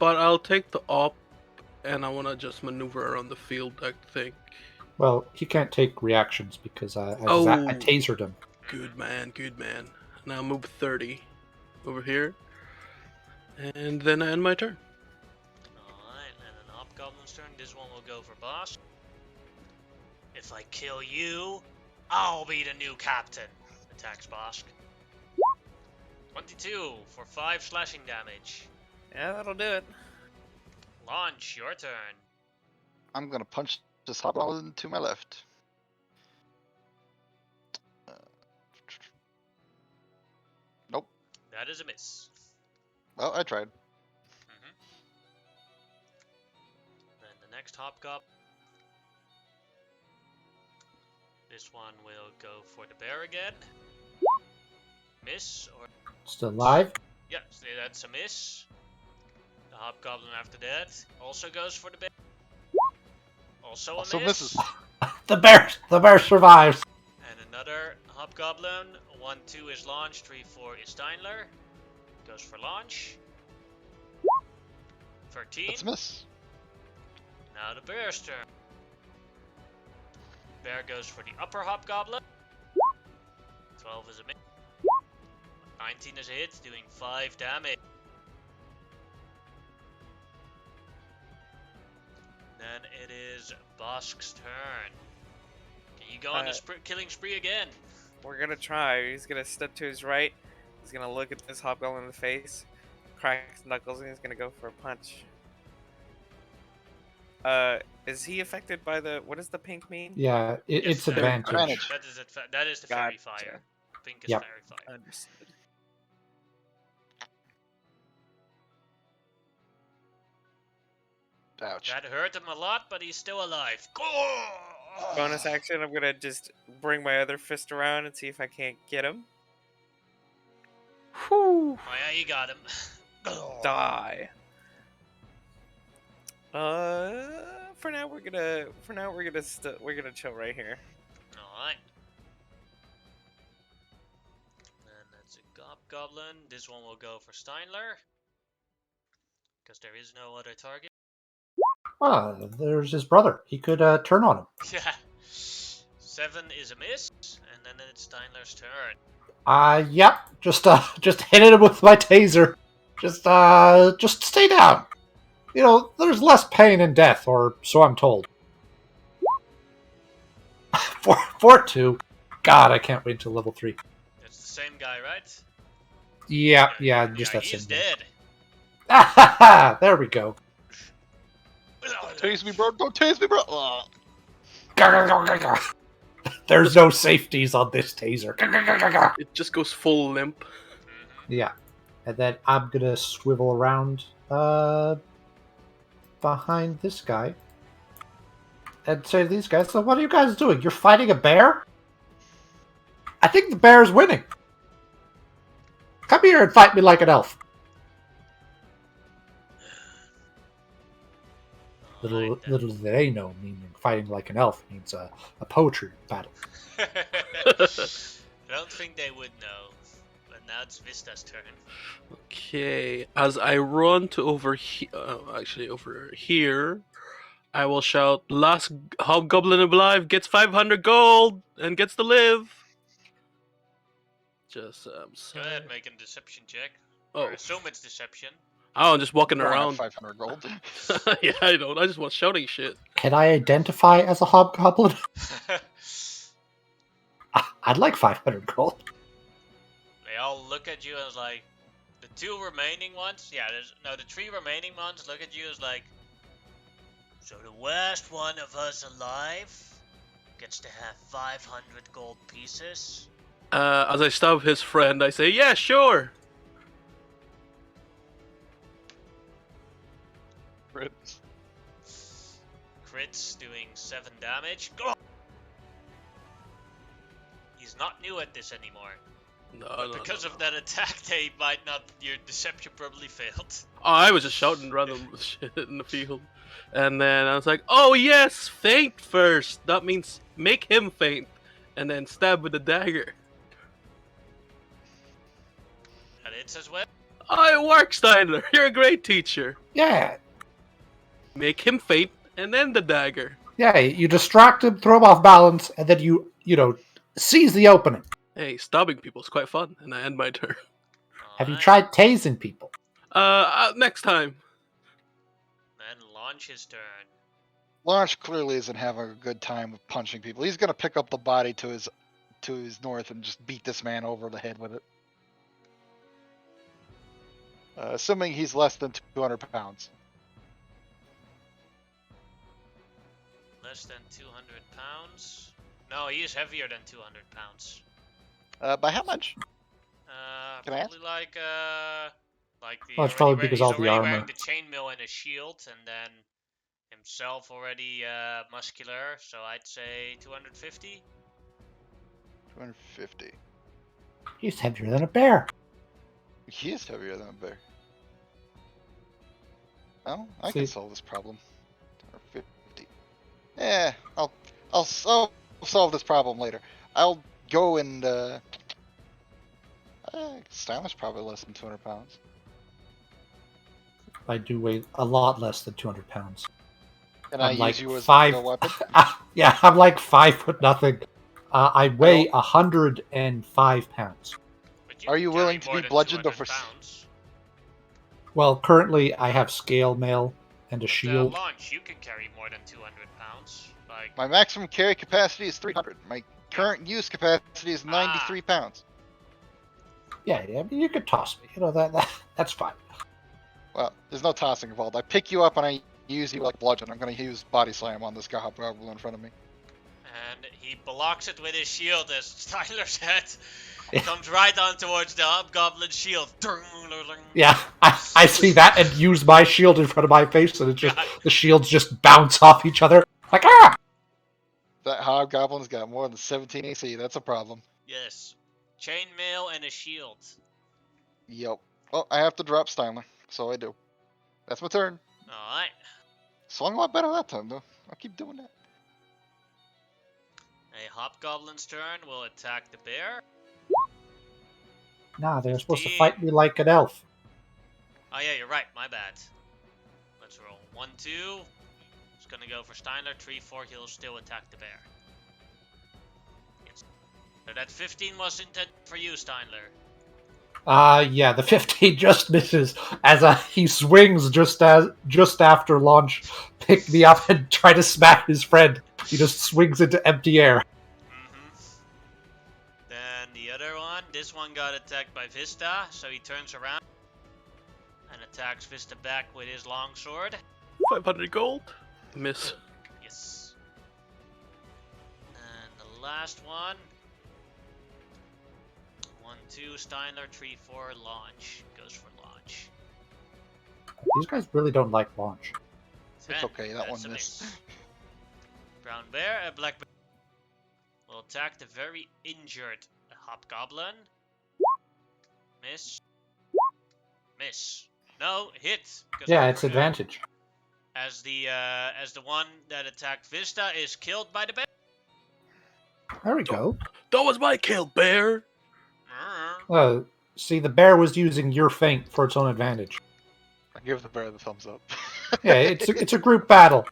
I'll take the op, and I want to just maneuver around the field, I think. Well, he can't take reactions because I tasered him. Good man, good man. Now move 30 over here. And then I end my turn. Alright, and an hobgoblin's turn. This one will go for boss. If I kill you, I'll be the new captain. Attacks Bosk. 22 for 5 slashing damage. Yeah, that'll do it. Launch, your turn. I'm gonna punch this hobgoblin to my left. Nope. That is a miss. Well, I tried. next hobgoblin. This one will go for the bear again. Miss or Still alive. yeah, so that's a miss. The hobgoblin after that also goes for the bear. Also a Also miss. misses. The bear survives. And another hobgoblin. 1-2 is launch. 3-4 is Steinler. Goes for launch. 13. That's a miss. Now the bear's turn. Bear goes for the upper hobgoblin. 12 is a miss. 19 is a hit, doing 5 damage. Then it is Bosk's turn. Can you go on the killing spree again? We're gonna try. He's gonna step to his right. He's gonna look at this hobgoblin in the face, crack his knuckles, and he's gonna go for a punch. Is he affected by the? What does the pink mean? Yeah, it's that- advantage. That is the fairy Gotcha. fire. Pink is Yep. fairy fire. Understood. Ouch. That hurt him a lot, but he's still alive. Bonus action. I'm gonna just bring my other fist around and see if I can't get him. Whew. Oh yeah, you got him. Die. For now we're gonna chill right here. Alright. And that's a goblin. This one will go for Steinler. Because there is no other target. Ah, there's his brother. He could turn on him. Yeah. 7 is a miss, and then it's Steinler's turn. Yep. Just hit him with my taser. Just stay down. You know, there's less pain in death, or so I'm told. 4-2. God, I can't wait until level 3. It's the same guy, right? Yeah, just that he's same dead. guy. There we go. Tase me, bro. Don't tase me, bro. There's no safeties on this taser. It just goes full limp. Yeah. And then I'm gonna swivel around behind this guy and say to these guys, so what are you guys doing? You're fighting a bear? I think the bear's winning. Come here and fight me like an elf. Little do they know, meaning fighting like an elf means a poetry battle. I don't think they would know. But now it's Vista's turn. Okay, as I run to over here, I will shout, "Last hobgoblin alive gets 500 gold and gets to live." Just Go ahead, make a deception check. Oh, Or assume it's deception. I'm just walking I don't have around. 500 gold. Yeah, I don't. I just was shouting shit. Can I identify as a hobgoblin? I'd like 500 gold. They all look at you as like, the 2 remaining ones, the 3 remaining ones look at you as like, so the last one of us alive gets to have 500 gold pieces? As I stab his friend, I say, "Yeah, sure." Crits doing 7 damage. Oh! He's not new at this anymore. No, Because of that attack, they might not. Your deception probably failed. Oh, I was just shouting random shit in the field. And then I was like, "Oh yes, faint first. That means make him faint. And then stab with the dagger." And it's as well. Oh, it works, Steiner. You're a great teacher. Yeah. Make him faint, and then the dagger. Yeah, you distract him, throw him off balance, and then you seize the opening. Hey, stabbing people is quite fun, and I end my turn. Have you Alright. tried tasing people? Next time. Then launch his turn. Launch clearly isn't having a good time with punching people. He's gonna pick up the body to his north and just beat this man over the head with it. Assuming he's less than 200 pounds. Less than 200 pounds. No, he is heavier than 200 pounds. By how much? Can I ask? Probably like the. Well, it's probably because he's all the already wearing armor. the chainmail and a shield, and then himself already muscular, so I'd say 250. 250. He's heavier than a bear. He is heavier than a bear. Oh, I See- can solve this problem. 250. Yeah, I'll solve this problem later. I'll go and Stylish probably less than 200 pounds. I do weigh a lot less than 200 pounds. Can I'm I like use you as five. a weapon? Yeah, I'm like 5 foot nothing. I weigh don't- 105 pounds. But Are can you carry willing to more be than bludgeoned 200 over? pounds. Well, currently I have scale mail and a With shield. launch, you can carry more than 200 pounds. Like, My maximum carry capacity is 300. My current use capacity is 93 pounds. Yeah, I mean, you could toss me. You know that's fine. Well, there's no tossing involved. I pick you up and I use you like bludgeon. I'm gonna use body slam on this goblin in front of me. and he blocks it with his shield as Tyler's head Yeah. comes right on towards the hobgoblin's shield. Yeah, I see that and use my shield in front of my face, and it just God. the shields just bounce off each other like ah. That hobgoblin's got more than 17 AC. That's a problem. Yes. Chainmail and a shield. Yep. Well, I have to drop Steinler, so I do. That's my turn. Alright. Swung a lot better that time, though. I'll keep doing that. A hobgoblin's turn will attack the bear. Nah, they're supposed to 15. fight me like an elf. Oh yeah, you're right. My bad. Let's roll. 1, 2. It's gonna go for Steiner. 3, 4. He'll still attack the bear. Yes. So that 15 was intended for you, Steinler. Yeah, the 15 just misses as he swings just after launch, pick me up and try to smack his friend. He just swings into empty air. Then the other one, this one got attacked by Vista, so he turns around and attacks Vista back with his longsword. 500 gold. Miss. Yes. And the last one. 1, 2, Steiner, 3, 4, launch. Goes for launch. These guys really don't like launch. It's okay, that That's one a missed. miss. Brown bear and black bear will attack the very injured hobgoblin. Miss. Miss. No, hit. 'cause Yeah, I'm it's good. advantage. As the one that attacked Vista is killed by the bear. There we go. That was my kill, bear. See, the bear was using your feint for its own advantage. I give the bear the thumbs up. Yeah, it's a group battle.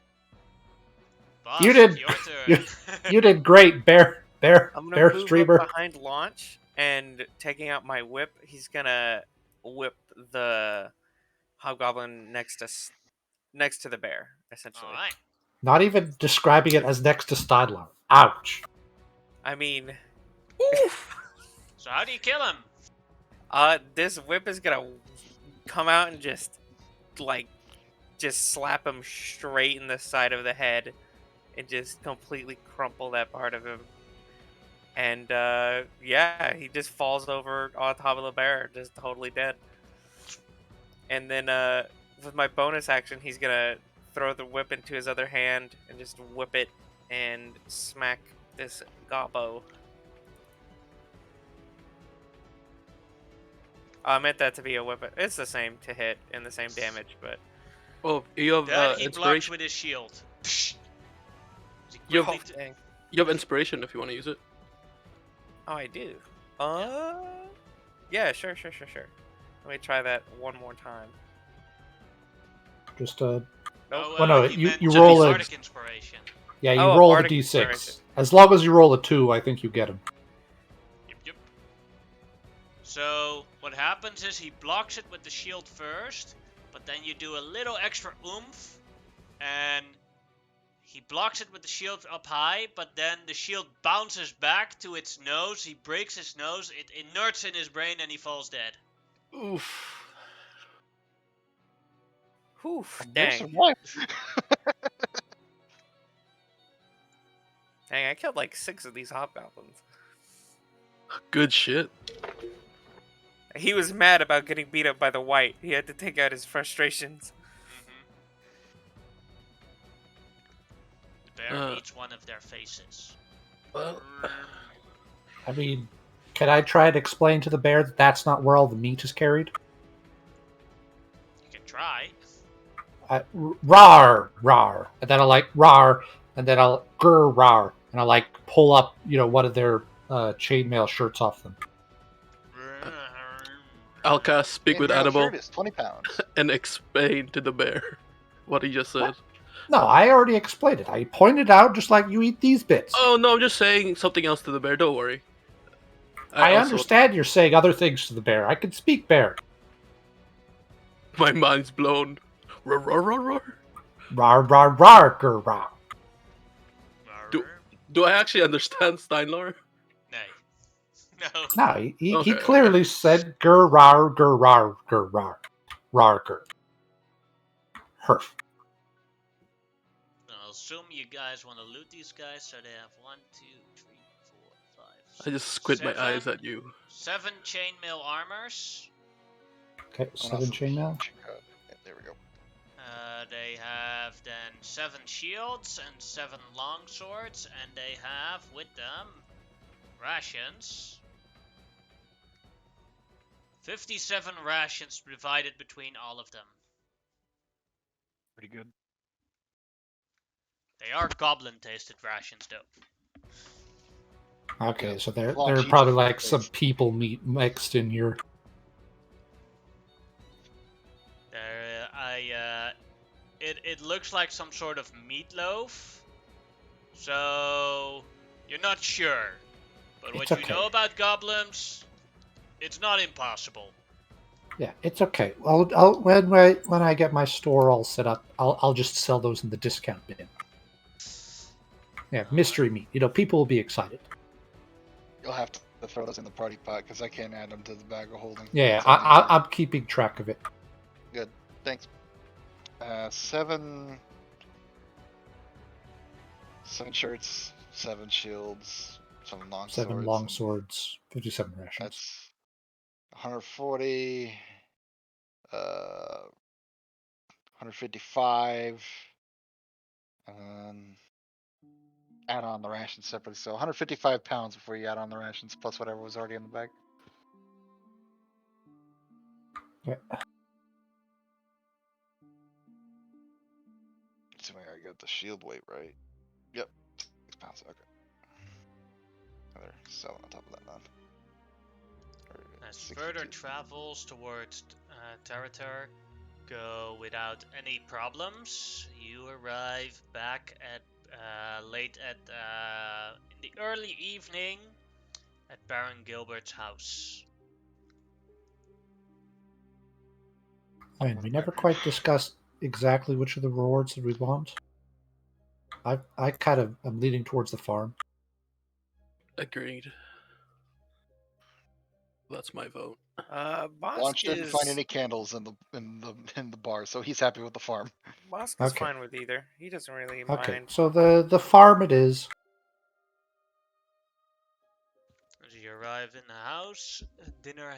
Boss, You did- Your turn. You did great, bear I'm gonna bear move streamer. up behind launch and taking out my whip. He's gonna whip the hobgoblin next to the bear, essentially. All right. Not even describing it as next to Stadler. Ouch. I mean, So how do you kill him? this whip is gonna come out and just slap him straight in the side of the head and just completely crumple that part of him. And yeah, he just falls over on top of the bear, just totally dead. And then with my bonus action, he's gonna throw the whip into his other hand and just whip it and smack this gobbo. I meant that to be a whip. It's the same to hit and the same damage, but Oh, you have That he blocks inspiration. with his shield. You oh, have, dang. you have inspiration if you want to use it. Oh, I do. Yeah, sure. Let me try that one more time. Just Nope. Well, no, he you- meant you to be roll a- bardic inspiration. yeah, you Oh, a roll the bardic d6. inspiration. As long as you roll a 2, I think you get him. Yep. So what happens is he blocks it with the shield first, but then you do a little extra oomph, and he blocks it with the shield up high, but then the shield bounces back to its nose. He breaks his nose, it inerts in his brain, and he falls dead. Oof. Oof, Bear dang. survived. Dang, I killed like 6 of these hobgoblins. Good shit. He was mad about getting beat up by the white. He had to take out his frustrations. bear meets one of their faces. Well, I mean, can I try and explain to the bear that that's not where all the meat is carried? You can try. Rar, rar, and then I'll like rar, and then I'll grr rar, and I'll like pull up, one of their chainmail shirts off them. I'll cast Speak with Chainmail Animal shirt is 20 pounds. and explain to the bear what he just said. What? No, I already explained it. I pointed out just like you eat these bits. Oh no, I'm just saying something else to the bear. Don't worry. I also- understand you're saying other things to the bear. I can speak bear. My mind's blown. Roar, roar, roar, roar. Rar, rar, rar, grr, rar. Do I actually understand Steinlore? Nay. No. No, he Okay, clearly said grr, rar, grr, rar, grr, rar. Rar, grr. Herf. I'll assume you guys want to loot these guys, so they have 1, 2, 3, 4, 5. I just squint my 7 eyes at you. 7 chainmail armors. Okay, 7 chainmail. Yeah, there we go. They have then 7 shields and 7 longswords, and they have with them rations. 57 rations divided between all of them. Pretty good. They are goblin tasted rations though. Okay, so there Long are cheese probably and like some face. people meat mixed in here. It looks like some sort of meatloaf. So you're not sure. But It's what you okay. know about goblins, it's not impossible. Yeah, it's okay. When I get my store all set up, I'll just sell those in the discount bin. Yeah, mystery meat. People will be excited. You'll have to throw those in the party pot because I can't add them to the bag of holding. Yeah, It's only here. I'm keeping track of it. Good. Thanks. 7 shirts, 7 shields, 7 long 7 swords. long and swords, 57 rations. That's 140. 155. And then add on the rations separately. So 155 pounds before you add on the rations plus whatever was already in the bag. Yeah. Assuming I got the shield weight right. Yep. 6 pounds. Okay. Another 7 on top of that now. As further travels towards Taratar go without any problems, you arrive back at late at in the early evening at Baron Gilbert's house. And we never quite discussed exactly which of the rewards that we want. I kind of am leaning towards the farm. Agreed. That's my vote. Launch didn't find Bosk any candles in the bar, so he's happy with the farm. is Okay. fine with either. He doesn't really Okay, mind. so the farm it is. As you arrive in the house, dinner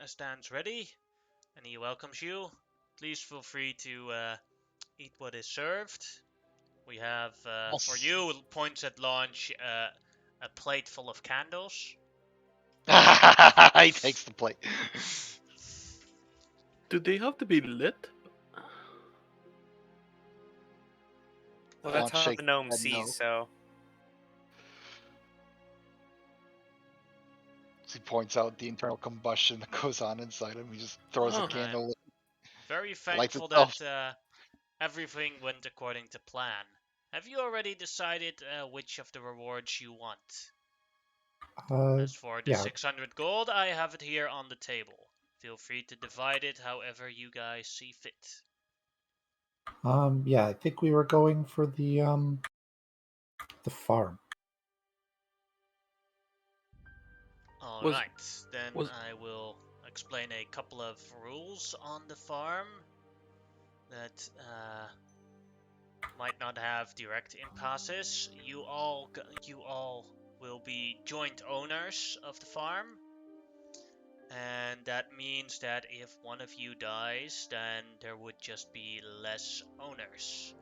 stands ready, and he welcomes you. Please feel free to eat what is served. We have for you, points at launch, a plate full of candles. He takes the plate. Do they have to be lit? Well, that's Launch how shake the gnome head sees, no. so. He points out the internal combustion that goes on inside him. He just throws a Oh. candle. Very Lights thankful itself. that everything went according to plan. Have you already decided which of the rewards you want? As for the Yeah. 600 gold, I have it here on the table. Feel free to divide it however you guys see fit. Yeah, I think we were going for the farm. Alright, then was- I will explain a couple of rules on the farm that might not have direct impasses. You all will be joint owners of the farm, and that means that if one of you dies, then there would just be less owners.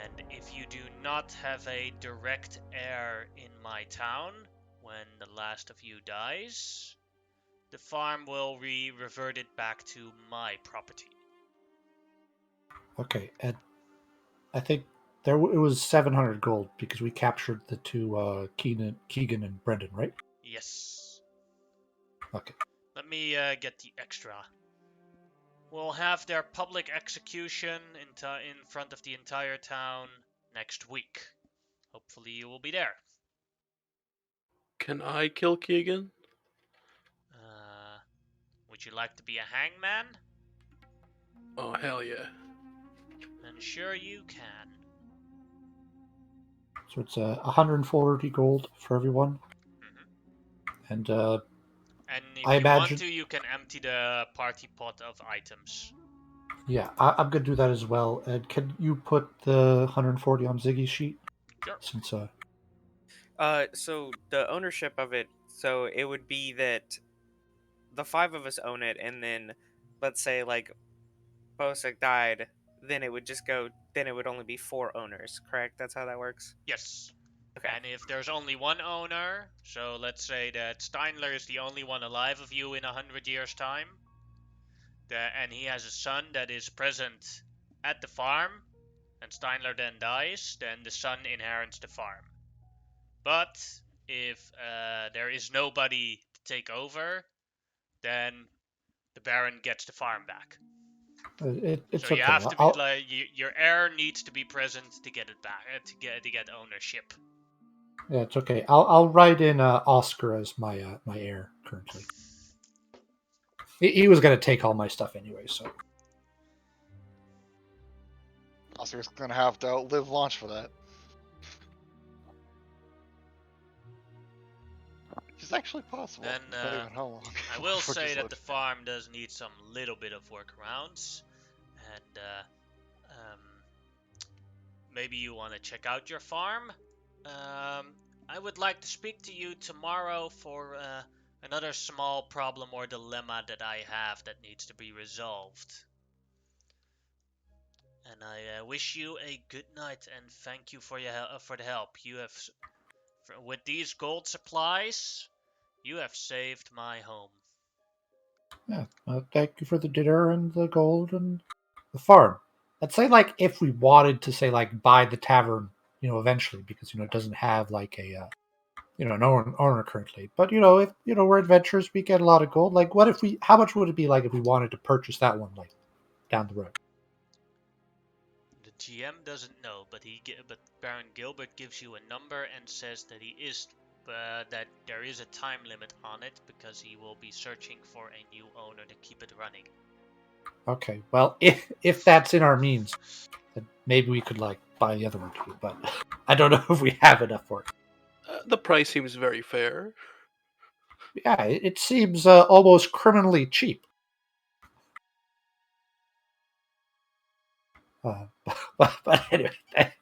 And if you do not have a direct heir in my town when the last of you dies, the farm will be reverted back to my property. Okay, and I think it was 700 gold because we captured the two Keegan and Brendan, right? Yes. Okay. Let me get the extra. We'll have their public execution in front of the entire town next week. Hopefully you will be there. Can I kill Keegan? Would you like to be a hangman? Oh, hell yeah. Then sure you can. So it's 140 gold for everyone. Mm-hmm. And And I if you want imagine, to, you can empty the party pot of items. yeah, I'm gonna do that as well. And can you put the 140 on Ziggy's sheet? Sure. Since So the ownership of it, so it would be that the five of us own it, and then let's say like Bosik died, then it would just go. Then it would only be four owners, correct? That's how that works. Yes. Okay. And if there's only one owner, so let's say that Steinler is the only one alive of you in 100 years' time, and he has a son that is present at the farm, and Steinler then dies, then the son inherits the farm. But if there is nobody to take over, then the Baron gets the farm back. it's So you okay. have to be like your heir needs to be present to get it back, to get ownership. Yeah, it's okay. I'll write in Oscar as my heir currently. He was gonna take all my stuff anyway, so Oscar's gonna have to outlive launch for that. Which is actually possible, Then depending on how long. I will before say just that like- the farm does need some little bit of workarounds, and maybe you want to check out your farm. I would like to speak to you tomorrow for another small problem or dilemma that I have that needs to be resolved. And I wish you a good night and thank you for for the help. You have, with these gold supplies, you have saved my home. yeah. Thank you for the dinner and the gold and the farm. Let's say like if we wanted to say like buy the tavern, eventually because it doesn't have like a an owner currently. But if we're adventurers, we get a lot of gold. Like, what if we? How much would it be like if we wanted to purchase that one like down the road? The GM doesn't know, but Baron Gilbert gives you a number and says that that there is a time limit on it because he will be searching for a new owner to keep it running. Okay, well, if that's in our means, then maybe we could like buy the other one too. But I don't know if we have enough for it. The price seems very fair. Yeah, it seems almost criminally cheap. Uh, but anyway,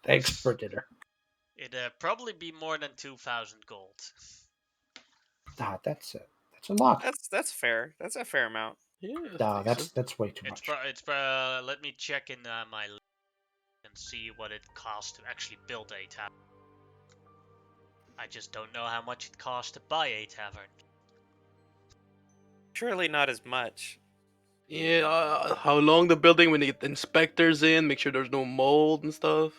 thanks for dinner. It'd probably be more than 2,000 gold. Ah, that's a lot. That's fair. That's a fair amount. Yeah, No, decent. that's way too much. Let me check in my list and see what it costs to actually build a tavern. I just don't know how much it costs to buy a tavern. Surely not as much. Yeah, how long the building when they get the inspectors in, make sure there's no mold and stuff.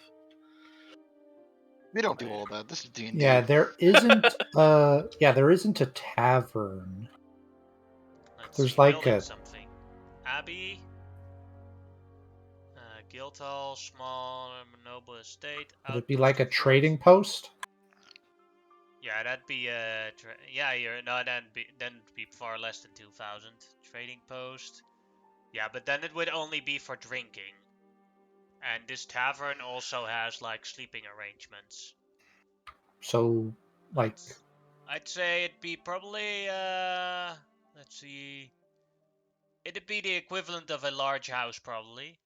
We don't do all that. This is D&D. Yeah, there isn't. There isn't a tavern. There's See, like building a something. Abbey, Guildhall, small noble estate. Would it be Outpost like a of Fort. trading post? Yeah, that'd be yeah, that'd be far less than 2,000 trading post. Yeah, but then it would only be for drinking. And this tavern also has like sleeping arrangements. So, like, I'd say it'd be probably let's see. It'd be the equivalent of a large house probably.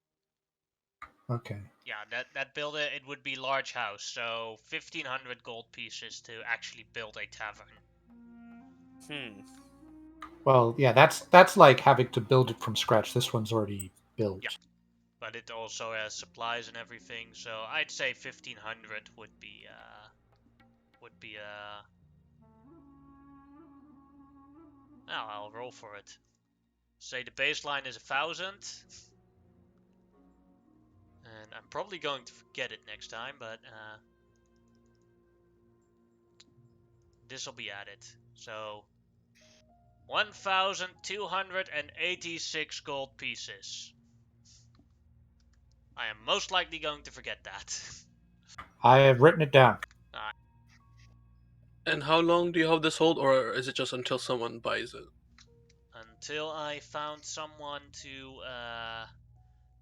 okay. Yeah, that build it would be large house. So 1,500 gold pieces to actually build a tavern. Well, yeah, that's like having to build it from scratch. This one's already built. Yeah. but it also has supplies and everything. So I'd say 1500 would be oh, I'll roll for it. Say the baseline is 1000, and I'm probably going to forget it next time, but this will be added. So 1286 gold pieces. I am most likely going to forget that. I have written it down. And how long do you have this hold, or is it just until someone buys it? Until I found someone to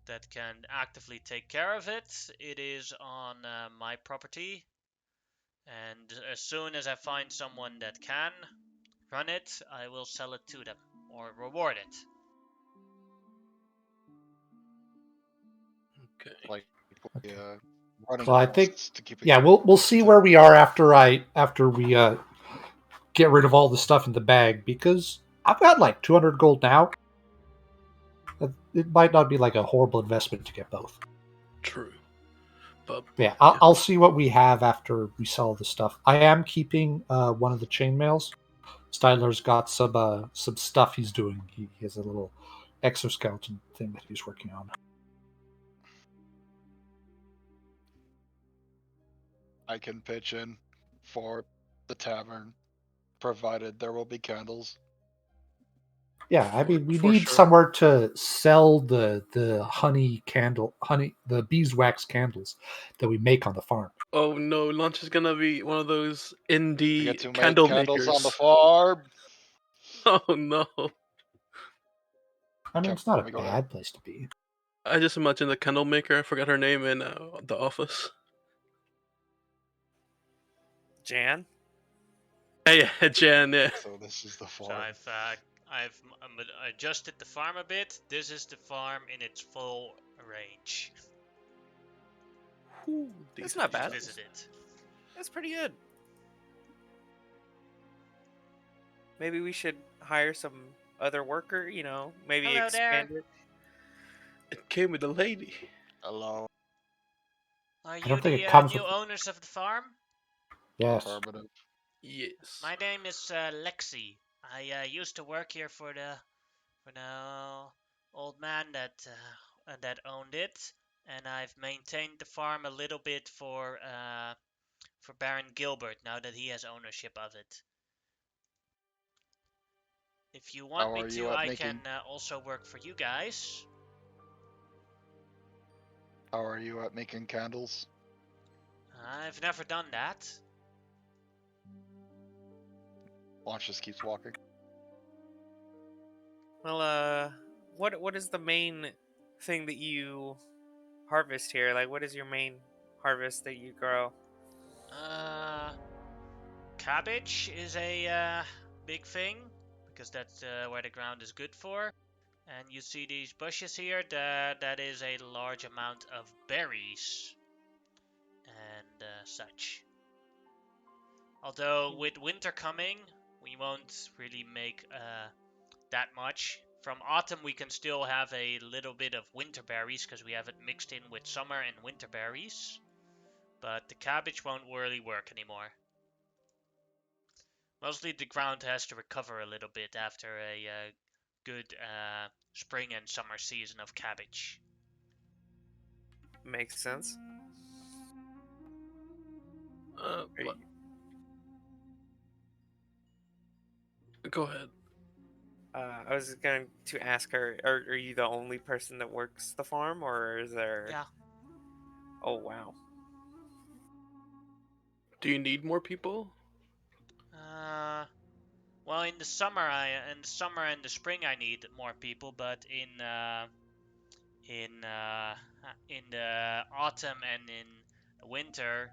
that can actively take care of it. It is on my property, and as soon as I find someone that can run it, I will sell it to them or reward it. Okay. Like running So I think, costs to keep it. yeah, we'll see where we are after we get rid of all the stuff in the bag, because I've got like 200 gold now. It might not be like a horrible investment to get both. True. But Yeah, I'll see what we have after we sell the stuff. I am keeping one of the chainmails. Styler's got some stuff he's doing. He has a little exoskeleton thing that he's working on. I can pitch in for the tavern, provided there will be candles. Yeah, I mean, we for need sure. somewhere to sell the the beeswax candles that we make on the farm. Oh no, lunch is gonna be one of those We indie get to make candle candles on the makers. farm. Oh no. I mean, Come, it's not let a me go ahead. bad place to be. I just imagine the candle maker. I forgot her name in The Office. Jan? Hey, Jan. Yeah. So this is the So farm. I've adjusted the farm a bit. This is the farm in its full range. Whew, That's these not You should bad. visit it. That's pretty good. Maybe we should hire some other worker, maybe Hello there. expand it. It came with a lady. Hello. Are I you don't think the it comes new with. owners of the farm? Yes. Affirmative. Yes. My name is Lexi. I used to work here for the old man that owned it, and I've maintained the farm a little bit for Baron Gilbert now that he has ownership of it. If you want How me are you to, at I can making? also work for you guys. How are you at making candles? I've never done that. Launch just keeps walking. Well, what is the main thing that you harvest here? Like, what is your main harvest that you grow? Cabbage is a big thing because that's where the ground is good for. And you see these bushes here, that is a large amount of berries and such. Although with winter coming, we won't really make that much. From autumn we can still have a little bit of winter berries because we have it mixed in with summer and winter berries. But the cabbage won't really work anymore. Mostly the ground has to recover a little bit after a good spring and summer season of cabbage. Makes sense. Are But you- go ahead. I was going to ask her, are you the only person that works the farm, or is there? Yeah. Oh wow. Do you need more people? Well, in the summer, and the spring, I need more people, but in the autumn and in the winter,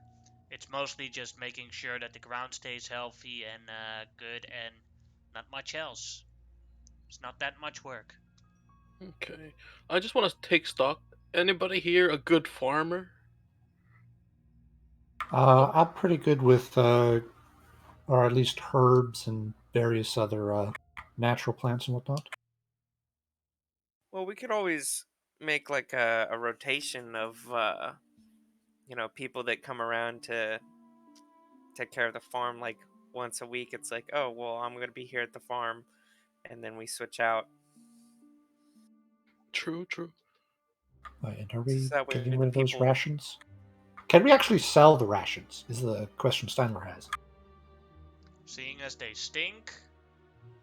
it's mostly just making sure that the ground stays healthy and good, and not much else. It's not that much work. Okay. I just want to take stock. Anybody here a good farmer? I'm pretty good with, or at least herbs and various other natural plants and whatnot. Well, we could always make like a rotation of people that come around to take care of the farm, like once a week. It's like, oh well, I'm gonna be here at the farm, and then we switch out. True, true. And are So we that way getting the rid of those people. rations? Can we actually sell the rations? Is the question Steinler has. Seeing as they stink,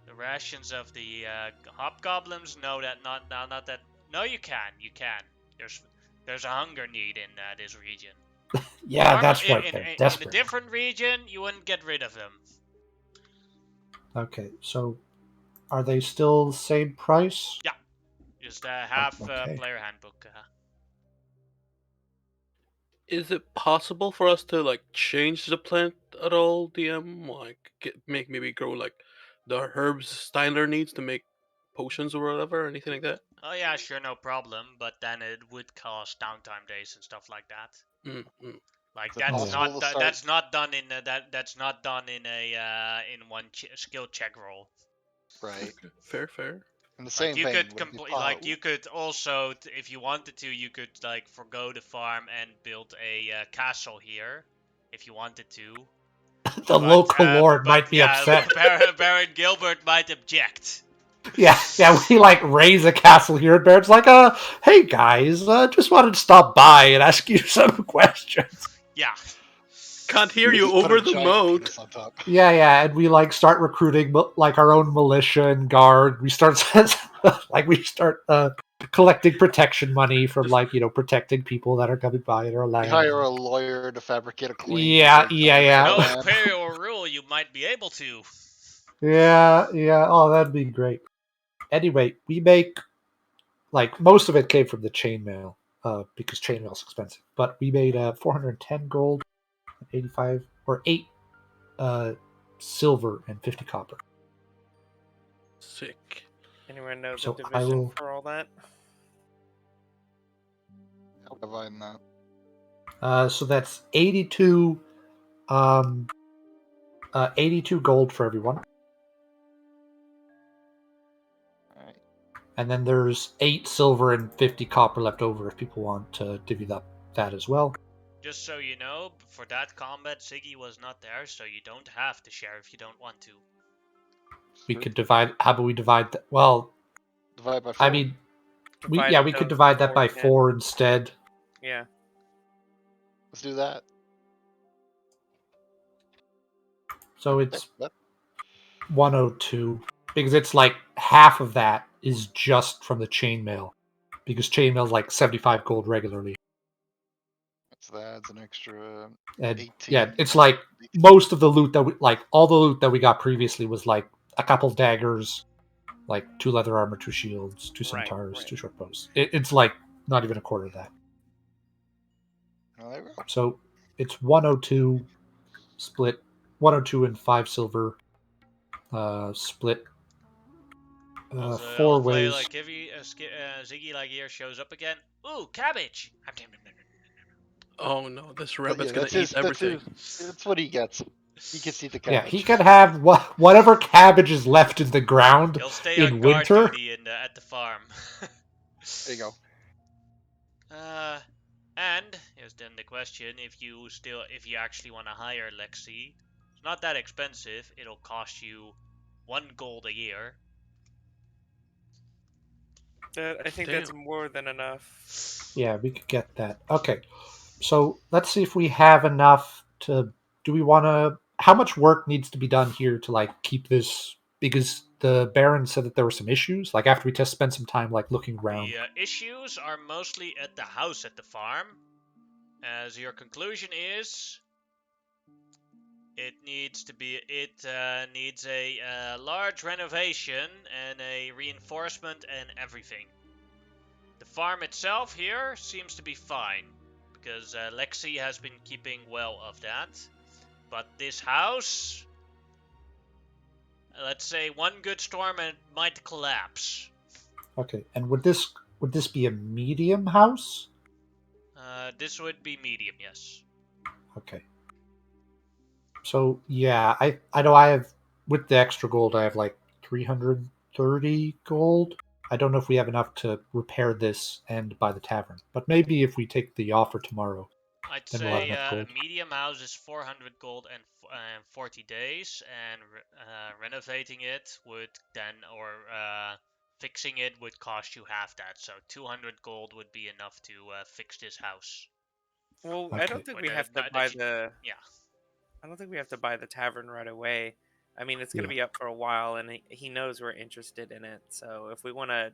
the rations of the hobgoblins. No, not that. No, you can. There's a hunger need in this region. Yeah, that's in, right. in, They're in a desperate. different region, you wouldn't get rid of them. Okay, so are they still the same price? Yeah, just half Okay. player handbook. Is it possible for us to like change the plant at all, DM? Like make maybe grow like the herbs Steiner needs to make potions or whatever, or anything like that? Oh yeah, sure, no problem. But then it would cost downtime days and stuff like that. Mm-hmm. Like Is it possible to start? that's not done in that's not done in a in one skill check roll. Right. Okay, fair. In the Like same you vein, could would it be like you could also if you wanted to you could like forgo the farm and build a castle here if you wanted to. The local lord But might be yeah, upset. Baron Gilbert might object. Yeah, we like raise a castle here, and Barrett's like, hey guys, just wanted to stop by and ask you some questions. Yeah. Can't hear We you just put over a the giant moat. penis on top. Yeah, and we like start recruiting like our own militia and guard. We start collecting protection money from protecting people that are coming by their We land. hire a lawyer to fabricate a claim. Yeah. With no imperial rule, you might be able to. Yeah. Oh, that'd be great. Anyway, we make most of it came from the chainmail, because chainmail's expensive. But we made 410 gold, 85 or 8 silver, and 50 copper. Sick. Anyone know So the I division will- for all that? How divine that? So that's 82, 82 gold for everyone. Alright. And then there's 8 silver and 50 copper left over if people want to divvy up that as well. Just so you know, for that combat, Ziggy was not there, so you don't have to share if you don't want to. We could divide. How about we divide that? Well, divide by 4. I mean, we Divide could those divide that by yeah. 4 instead. Yeah. Let's do that. So it's Yep. 102 because it's like half of that is just from the chainmail, because chainmail's like 75 gold regularly. So that's an extra And 18. yeah, it's like most of the loot that all the loot that we got previously was like a couple daggers, like 2 leather armor, 2 shields, 2 scimitars, right. 2 short bows. It's like not even a quarter of that. Oh, there we go. So it's 102 split, 102 and 5 silver, split Also, 4 I'll play ways. like if Ziggy like here shows up again. Ooh, cabbage! Oh no, this rabbit's Yeah, gonna eat everything. That's what he gets. He gets to eat the Yeah, cabbage. he can have whatever cabbage is left in the ground He'll stay in on guard winter. duty at the farm. There you go. And here's then the question: if you actually want to hire Lexi, it's not that expensive. It'll cost you 1 gold a year. I think that's more than enough. Yeah, we could get that. Okay, so let's see if we have enough to. Do we want to? How much work needs to be done here to like keep this? Because the Baron said that there were some issues. Like after we just spent some time like looking around. The issues are mostly at the house at the farm. As your conclusion is, it needs a large renovation and a reinforcement and everything. The farm itself here seems to be fine, because Lexi has been keeping well of that. But this house, let's say one good storm and it might collapse. Okay, and would this be a medium house? This would be medium, yes. Okay. So yeah, I know I have, with the extra gold I have like 330 gold. I don't know if we have enough to repair this and buy the tavern. But maybe if we take the offer tomorrow, I'd then we'll have say enough a gold. medium house is 400 gold and 40 days, and renovating it would then, or fixing it would cost you half that. So 200 gold would be enough to fix this house. Well, I Okay. don't think Or we the, have to not buy that you, the. yeah. I don't think we have to buy the tavern right away. I mean, it's gonna Yeah. be up for a while, and he knows we're interested in it. So if we want to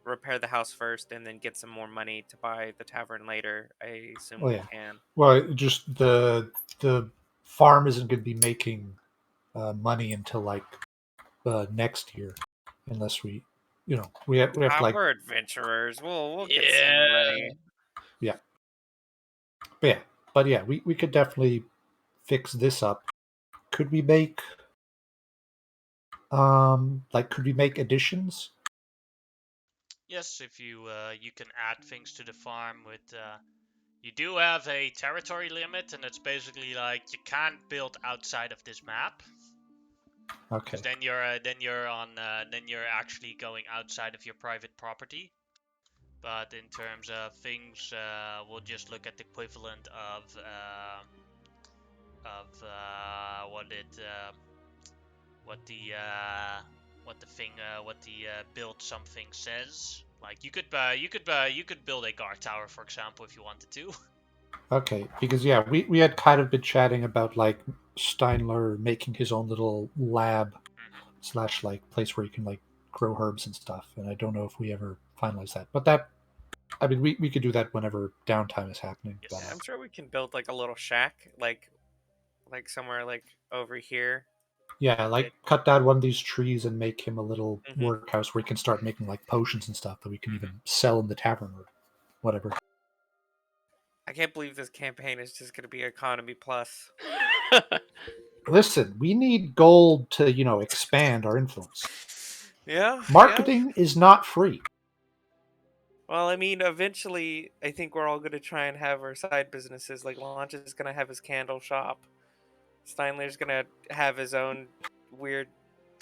repair the house first and then get some more money to buy the tavern later, I assume Oh we yeah. can. Well, just the farm isn't going to be making money until like next year, unless we have to like We're adventurers. We'll get Yeah. some money. yeah. But yeah, we could definitely fix this up. Could we make could we make additions? Yes, if you can add things to the farm with you do have a territory limit, and it's basically like you can't build outside of this map, Okay. because then you're actually going outside of your private property. But in terms of things, we'll just look at the equivalent of what the build something says. Like you could build a guard tower, for example, if you wanted to. Okay, because yeah, we had kind of been chatting about like Steinler making his own little lab slash like place where you can like grow herbs and stuff, and I don't know if we ever finalized that. But that, I mean, we could do that whenever downtime is happening. Yes. But, Yeah, I'm sure we can build like a little shack, like somewhere like over here. yeah, like cut down one of these trees and make him a little Mhm. workhouse where he can start making like potions and stuff that we can Mhm. even sell in the tavern or whatever. I can't believe this campaign is just going to be economy plus. Listen, we need gold to expand our influence. Yeah. Marketing is not free. Well, I mean, eventually, I think we're all going to try and have our side businesses. Like, Launch is going to have his candle shop. Steinler's going to have his own weird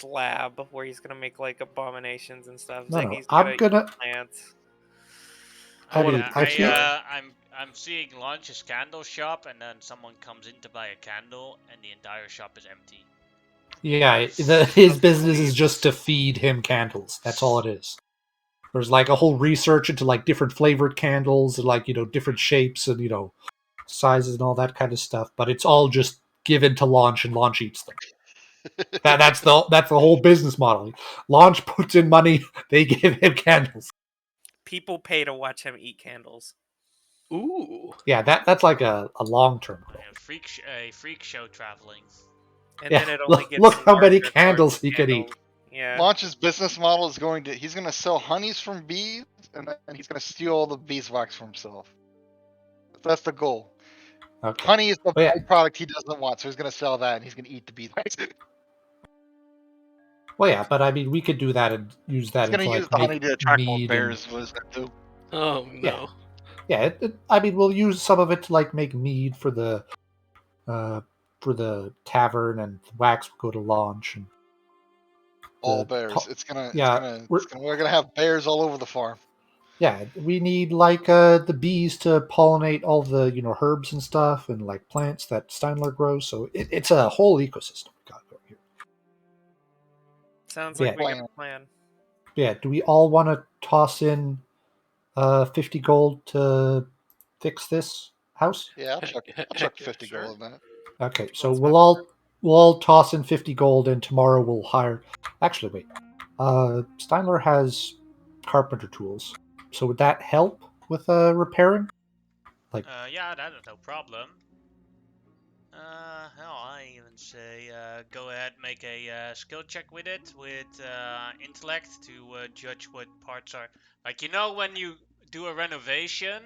lab where he's going to make, like, abominations and stuff. No, Ziggy's I'm going to gonna. eat plants. I Oh mean, yeah, I feel I'm seeing Launch's candle shop, and then someone comes in to buy a candle, and the entire shop is empty. yeah, his business is Please. just to feed him candles. That's all it is. There's like a whole research into like different flavored candles and like different shapes and sizes and all that kind of stuff. But it's all just given to Launch and Launch eats them. That's the whole business model. Launch puts in money, they give him candles. People pay to watch him eat candles. Ooh. Yeah, that's like a long term goal. A freak show traveling. And Yeah, then it only gets look how many larger and candles larger he could eat. candles. Yeah. Launch's business model is he's gonna sell honeys from bees, and then he's gonna steal all the beeswax for himself. That's the goal. Okay. Honey is the But yeah, byproduct he doesn't want, so he's gonna sell that, and he's gonna eat the beeswax. well, yeah, but I mean, we could do that and use that He's gonna into use like the make honey to attract more mead and bears. What does that do? Oh Yeah. no. yeah. I mean, we'll use some of it to like make mead for the tavern, and wax will go to Launch and All the bears. yeah, We're gonna have bears all over the farm. yeah, we need like the bees to pollinate all the herbs and stuff and like plants that Steinler grows. So it's a whole ecosystem we got going here. Sounds Yeah. like we got a plan. Yeah, do we all want to toss in 50 gold to fix this house? Yeah, I'll chuck yeah, 50 sure. gold in that. Okay, so Let's we'll all toss in 50 gold, and tomorrow we'll hire. Actually, wait. Steinler has carpenter tools, so would that help with repairing? Yeah, that is no problem. Hell, I even say go ahead, make a skill check with it, with intellect to judge what parts are. Like, when you do a renovation,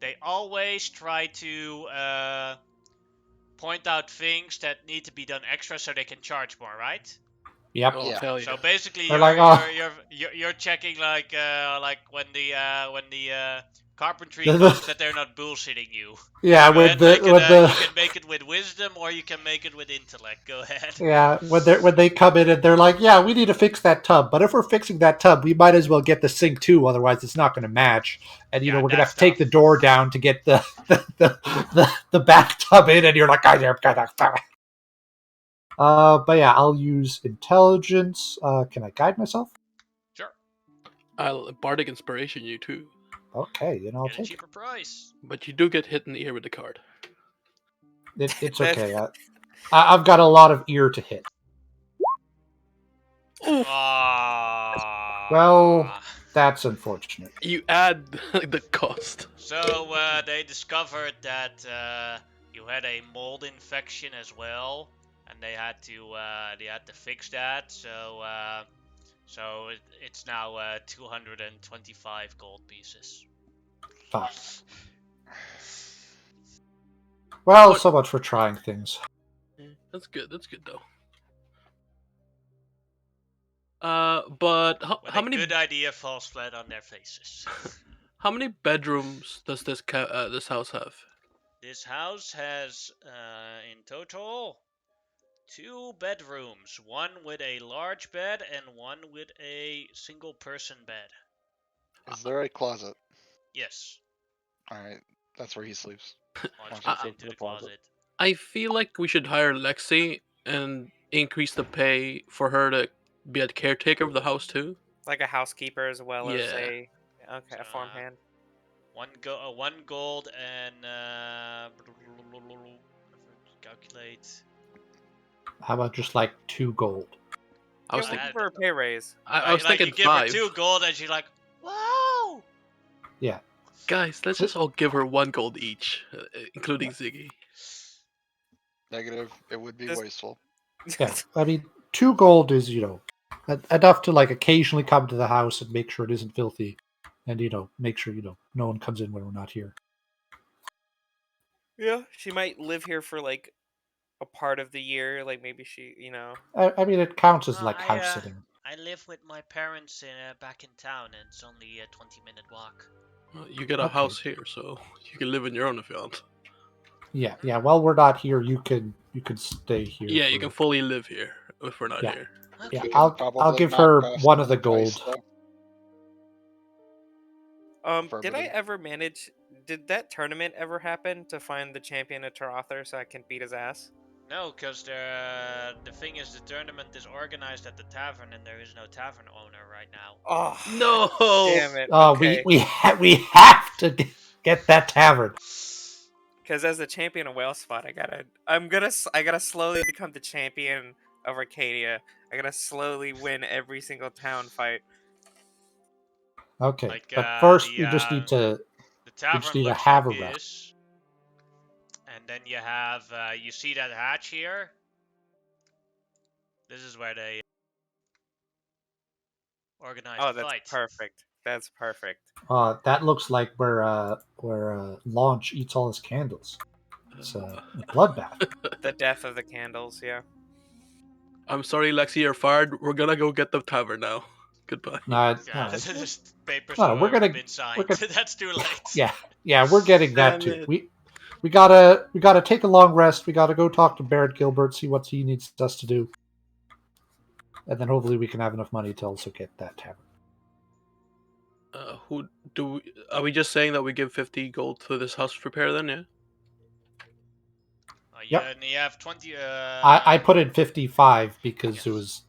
they always try to point out things that need to be done extra so they can charge more, right? Yep. Oh Yeah. hell yeah. So basically, They're like, oh. you're checking like when the Carpentry The- comes that they're not bullshitting you. Yeah, Go when ahead, make it, when the you can make it with wisdom or you can make it with intellect. Go ahead. yeah when they come in and they're like, yeah, we need to fix that tub, but if we're fixing that tub, we might as well get the sink too, otherwise it's not going to match. And Yeah, we're gonna have that's to take the tough. door down to get the bathtub in, and you're like, I don't gonna. But yeah, I'll use intelligence. Can I guide myself? Sure. I'll bardic inspiration you too, Okay, then I'll Get a take cheaper price. but you do get hit in the ear with the card. it. It's That- okay. I've got a lot of ear to hit. Oof! Ah. Well, that's unfortunate. You add the cost. So they discovered that you had a mold infection as well, and they had to fix that. So it's now 225 gold pieces. Fuck. Well, What? so much for trying things. That's good. That's good though. But When how a many good idea falls flat on their faces. how many bedrooms does this house have? This house has in total 2 bedrooms, one with a large bed and one with a single person bed. Is there a closet? Yes. Alright, that's where he sleeps. Launch I- goes into the closet. I feel like we should hire Lexi and increase the pay for her to be a caretaker of the house too. like a housekeeper as well as Yeah. a So, a farmhand. One gold and calculate. How about just like 2 gold? I was We'll thinking. give her a pay raise. I was like thinking you give her 5. 2 gold and she's like, "Whoa!" Yeah. Guys, let's just all give her 1 gold each, including Ziggy. Negative, it would be This- wasteful. Yeah. I mean, 2 gold is, enough to like occasionally come to the house and make sure it isn't filthy, and make sure no one comes in when we're not here. Yeah, she might live here for like a part of the year. Like maybe I mean, it counts as Well, like house sitting. I live with my parents back in town, and it's only a 20-minute walk. Well, you get a Okay. house here, so you can live on your own if you want. Yeah. While we're not here, you can stay here. Yeah, you for- can fully live here if we're not Yeah. here. Yeah, Okay. We can I'll probably give knock her off 1 of the price, gold. though. Did I Affirmative. ever manage? Did that tournament ever happen to find the champion of Tarather so I can beat his ass? No, because the thing is, the tournament is organized at the tavern, and there is no tavern owner right now. Oh No! damn it! Oh, Okay. we have to get that tavern. Because as the champion of Whale Spot, I gotta slowly become the champion of Arcadia. I gotta slowly win every single town fight. Okay, Like, but first we just the need to tavern need to looks have like a rep. this, and then you have you see that hatch here. This is where they organize Oh, the that's fight. perfect. That's perfect. That looks like where Launch eats all his candles. It's a bloodbath. The death of the candles. Yeah. I'm sorry, Lexi, you're fired. We're gonna go get the tavern now. Goodbye. No, Yeah, no, this papers no, have we're gonna- been signed. we're gonna- That's too late. yeah, we're getting that Damn too. it. We gotta take a long rest. We gotta go talk to Barrett Gilbert, see what he needs us to do, and then hopefully we can have enough money to also get that tavern. Who do? Are we just saying that we give 50 gold to this house repair then? Yeah. Yeah, Yep. and you have 20. I put in 55 because Yes. it was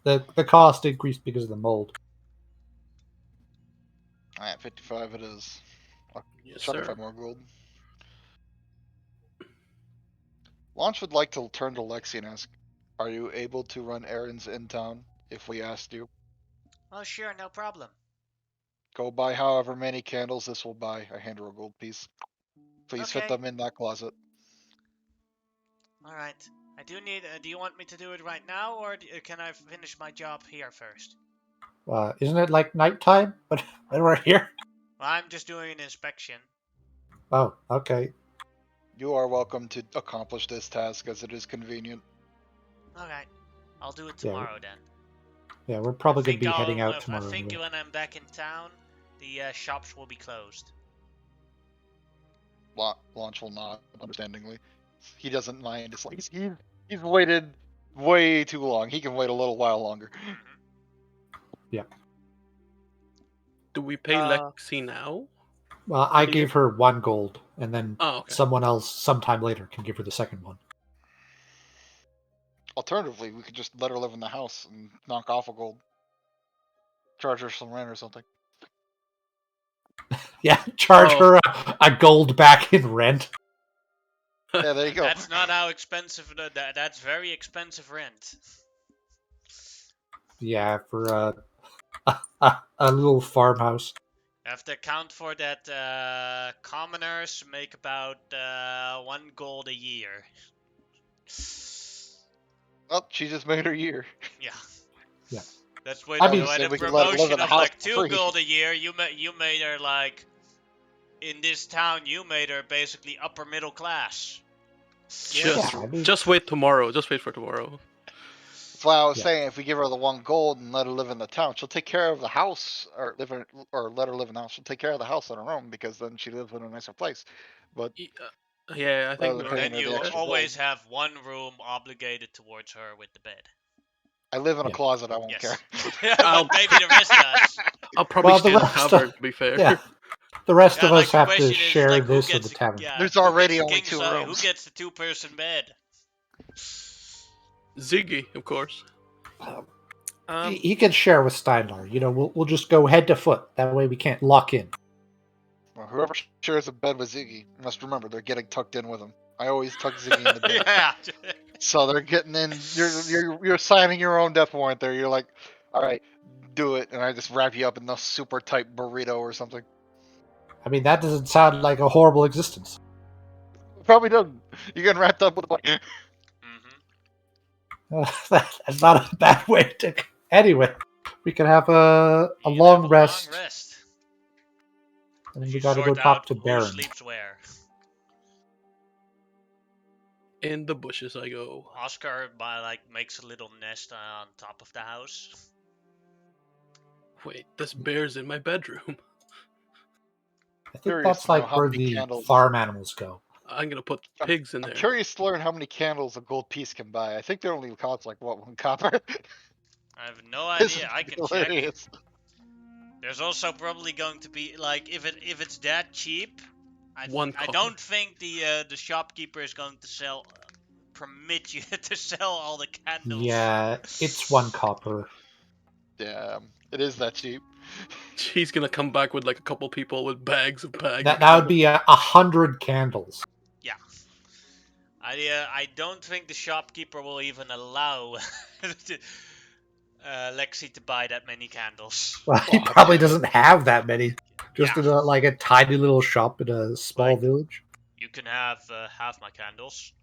the cost increased because of the mold. Alright, 55 it is. Yes, Try to sir. find more gold. Launch would like to turn to Lexi and ask, are you able to run errands in town if we asked you? Oh, sure, no problem. Go buy however many candles this will buy. I hand her a gold piece. Please fit Okay. them in that closet. All right. I do need. Do you want me to do it right now, or can I finish my job here first? Isn't it like nighttime? But when we're here. Well, I'm just doing an inspection. Oh, okay. You are welcome to accomplish this task as it is convenient. All right. I'll do it Yeah, tomorrow then. Yeah, we're probably I gonna think be heading I'll- out tomorrow. I think anyway. when I'm back in town, the shops will be closed. Launch will nod understandingly. He doesn't mind. It's like he's waited way too long. He can wait a little while longer. Do we pay Lexi now? Well, I gave her 1 gold, and then Oh, okay. someone else sometime later can give her the second one. Alternatively, we could just let her live in the house and knock off a gold. Charge her some rent or something. Yeah, charge Oh. her a gold back in rent. Yeah, there you go. That's not how expensive. That's very expensive rent. Yeah, for a little farmhouse. You have to account for that commoners make about 1 gold a year. Well, she just made her year. Yeah. Yeah. That's with, I mean- with Say a we could let her live promotion in a of house like for 2 free. gold a year. You made her like in this town. You made her basically upper middle class. Just, Yeah, I mean- just wait tomorrow. Just wait for tomorrow. That's why I was Yeah. saying if we give her the 1 gold and let her live in the town, she'll take care of the house, or let her live in the house. She'll take care of the house on her own because then she lives in a nicer place. But Yeah, I think Rather than we're paying Then her the you extra always gold. have 1 room obligated towards her with the bed. I live in a Yeah. closet. I won't Yes. care. But maybe the rest does. I'll probably Well, the stay in the rest tavern, of- to be fair. Yeah, the rest Yeah, of like us the have to question is share like who this or gets the tavern. yeah, There's who already gets the only king 2 size- Who rooms. gets the 2-person bed? Ziggy, of course. He can share with Steinlar. You know, we'll just go head to foot. That way we can't lock in. Well, whoever shares a bed with Ziggy, you must remember they're getting tucked in with him. I always tuck Ziggy in the bed. Yeah. So they're getting in. You're signing your own death warrant there. You're like, all right, do it, and I just wrap you up in the super tight burrito or something. I mean, that doesn't sound like a horrible existence. Probably doesn't. You're getting wrapped up with a blanket. That's not a bad way to. Anyway, we can have a You can long have a rest, long rest. and then As we you got to go sort talk out to who Baron. sleeps where. In the bushes I go. Oscar makes a little nest on top of the house. Wait, this bear's in my bedroom. I think Curious that's to know like how where many the candles. farm animals go. I'm gonna put pigs in I'm there. curious to learn how many candles a gold piece can buy. I think they only cost like what, 1 copper. I have no This idea. is I can check. hilarious. There's also probably going to be like if it's that cheap, I One I copper. don't think the shopkeeper is going to permit you to sell all the candles. Yeah, it's 1 copper. Yeah, it is that cheap. He's gonna come back with like a couple people with bags of bags. That would be 100 candles. Yeah. I don't think the shopkeeper will even allow Lexi to buy that many candles. Well, he Oh, probably yeah. doesn't have that many. Just Yeah. in a tiny little shop in a small Like- village. You can have half my candles.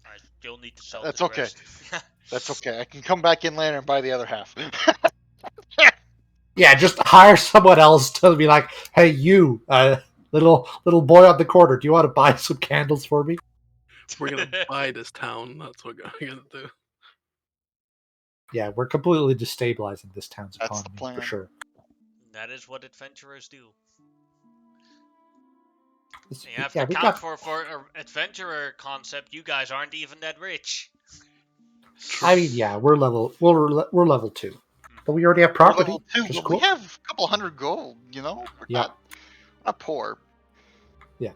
I still need to sell That's to the okay. rest. That's okay. I can come back in later and buy the other half. Yeah, just hire someone else to be like, "Hey, you, little boy on the corner, do you want to buy some candles for me?" We're gonna buy this town. That's what we're gonna do. Yeah, we're completely destabilizing this town's That's the economy for plan. sure. That is what adventurers do. You have Yeah, to we account got. for an adventurer concept. You guys aren't even that rich. I mean, yeah, we're level 2, but we already have We're property, level 2, which is but cool. we have a couple hundred gold. You know, we're Yeah. not poor. Yeah,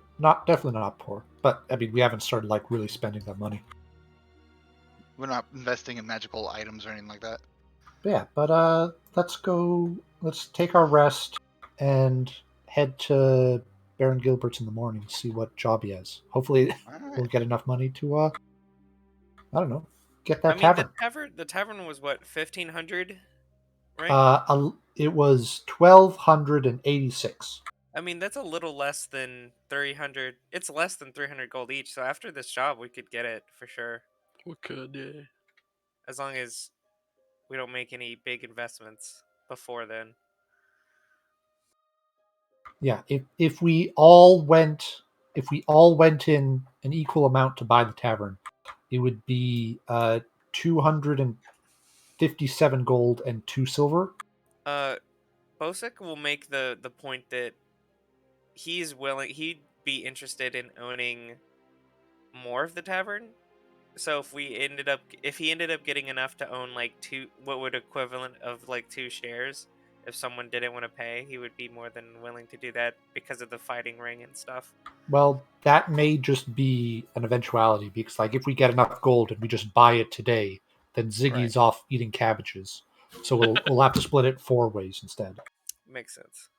definitely not poor, but I mean, we haven't started really spending that money. We're not investing in magical items or anything like that. But yeah, but let's go. Let's take our rest and head to Baron Gilbert's in the morning. See what job he has. Hopefully, All we'll right. get enough money to I don't know, get that I mean, tavern. the tavern was what, 1,500, right? It was 1,286. I mean, that's a little less than 300. It's less than 300 gold each. So after this job, we could get it for sure, We could, yeah. as long as we don't make any big investments before then. Yeah, if we all went in an equal amount to buy the tavern, it would be 257 gold and 2 silver. But Bosek will make the point that he'd be interested in owning more of the tavern. So if he ended up getting enough to own like what would equivalent of like 2 shares, if someone didn't want to pay, he would be more than willing to do that because of the fighting ring and stuff. Well, that may just be an eventuality because, like, if we get enough gold and we just buy it today, then Ziggy's Right. off eating cabbages. So we'll have to split it 4 ways instead. Makes sense.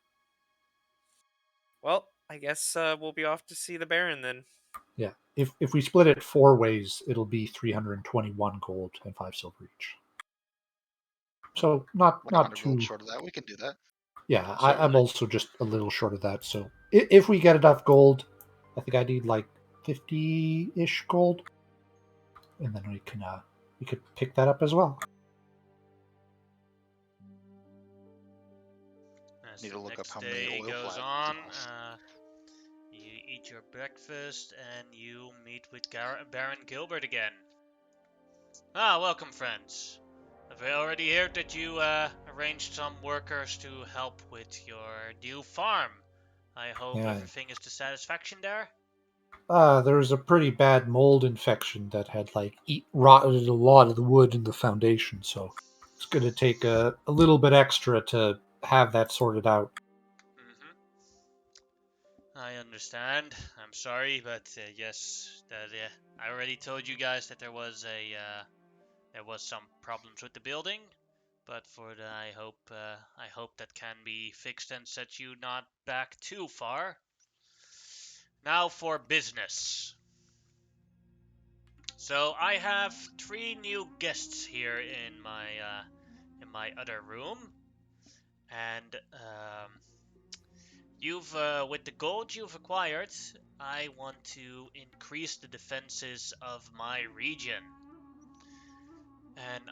Well, I guess we'll be off to see the Baron then. Yeah, if we split it 4 ways, it'll be 321 gold and 5 silver each. So not 100 gold too. short of that. We can do that. Yeah, I'm Certainly. also just a little short of that. So if we get enough gold, I think I need like 50-ish gold, and then we could pick that up as well. As Need the to look up next how many day oil goes flags on, it costs. you eat your breakfast and you meet with Baron Gilbert again. Ah, welcome, friends. I've already heard that you arranged some workers to help with your new farm. I hope Yeah. everything is to satisfaction there. There was a pretty bad mold infection that had like rotted a lot of the wood in the foundation, so it's going to take a little bit extra to have that sorted out. Mm-hmm. I understand. I'm sorry, but yes, that I already told you guys that there was some problems with the building, but I hope that can be fixed and set you not back too far. Now for business. So I have 3 new guests here in my other room, and you've with the gold you've acquired, I want to increase the defenses of my region. And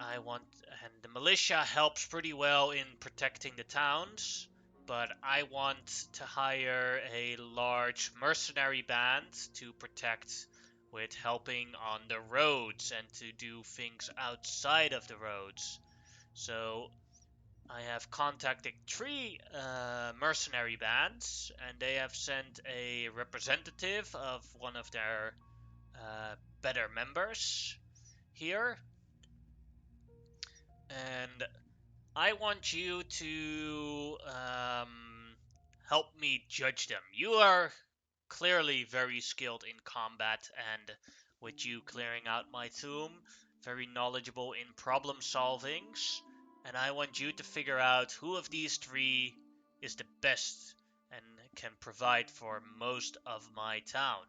the militia helps pretty well in protecting the towns, but I want to hire a large mercenary band to protect with helping on the roads and to do things outside of the roads. So I have contacted 3 mercenary bands, and they have sent a representative of one of their better members here. And I want you to help me judge them. You are clearly very skilled in combat, and with you clearing out my tomb, very knowledgeable in problem solvings. And I want you to figure out who of these 3 is the best and can provide for most of my town.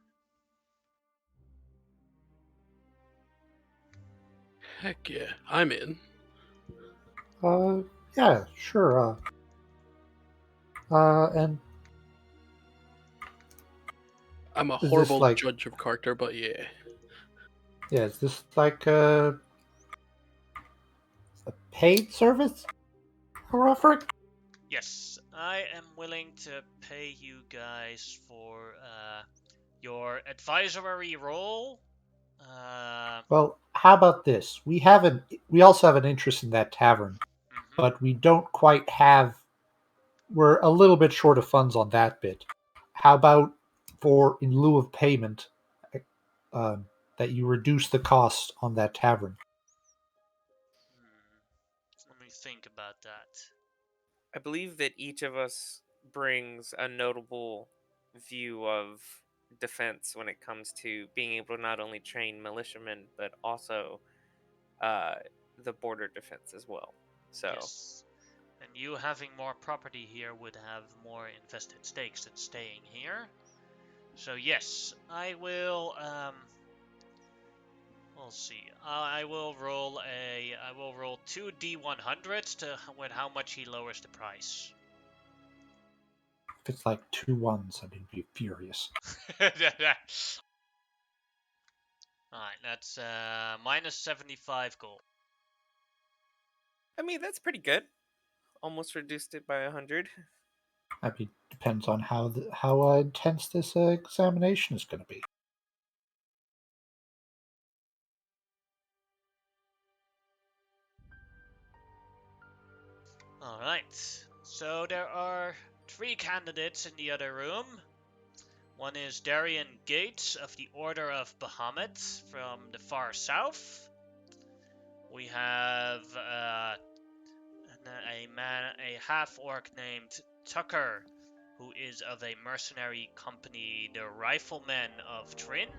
Heck yeah, I'm in. Yeah, sure. And I'm a is this horrible like, judge of character, but yeah. yeah, is this like a paid service we're offering? Yes, I am willing to pay you guys for your advisory role. Well, how about this? We also have an interest in that tavern, Mhm. but we don't quite have. We're a little bit short of funds on that bit. How about for in lieu of payment, that you reduce the cost on that tavern? Let me think about that. I believe that each of us brings a notable view of defense when it comes to being able to not only train militiamen but also uh, the border defense as well. So Yes. And you having more property here would have more invested stakes than staying here. So yes, I will. We'll see. I will roll 2d100s to with how much he lowers the price. If it's like 2 1s, I'd be furious. Alright, that's minus 75 gold. I mean that's pretty good. Almost reduced it by 100. I mean, depends on how intense this examination is going to be. Alright, So there are 3 candidates in the other room. One is Darian Gates of the Order of Bahamut from the far south. We have a half-orc named Tucker, who is of a mercenary company, the Riflemen of Trin.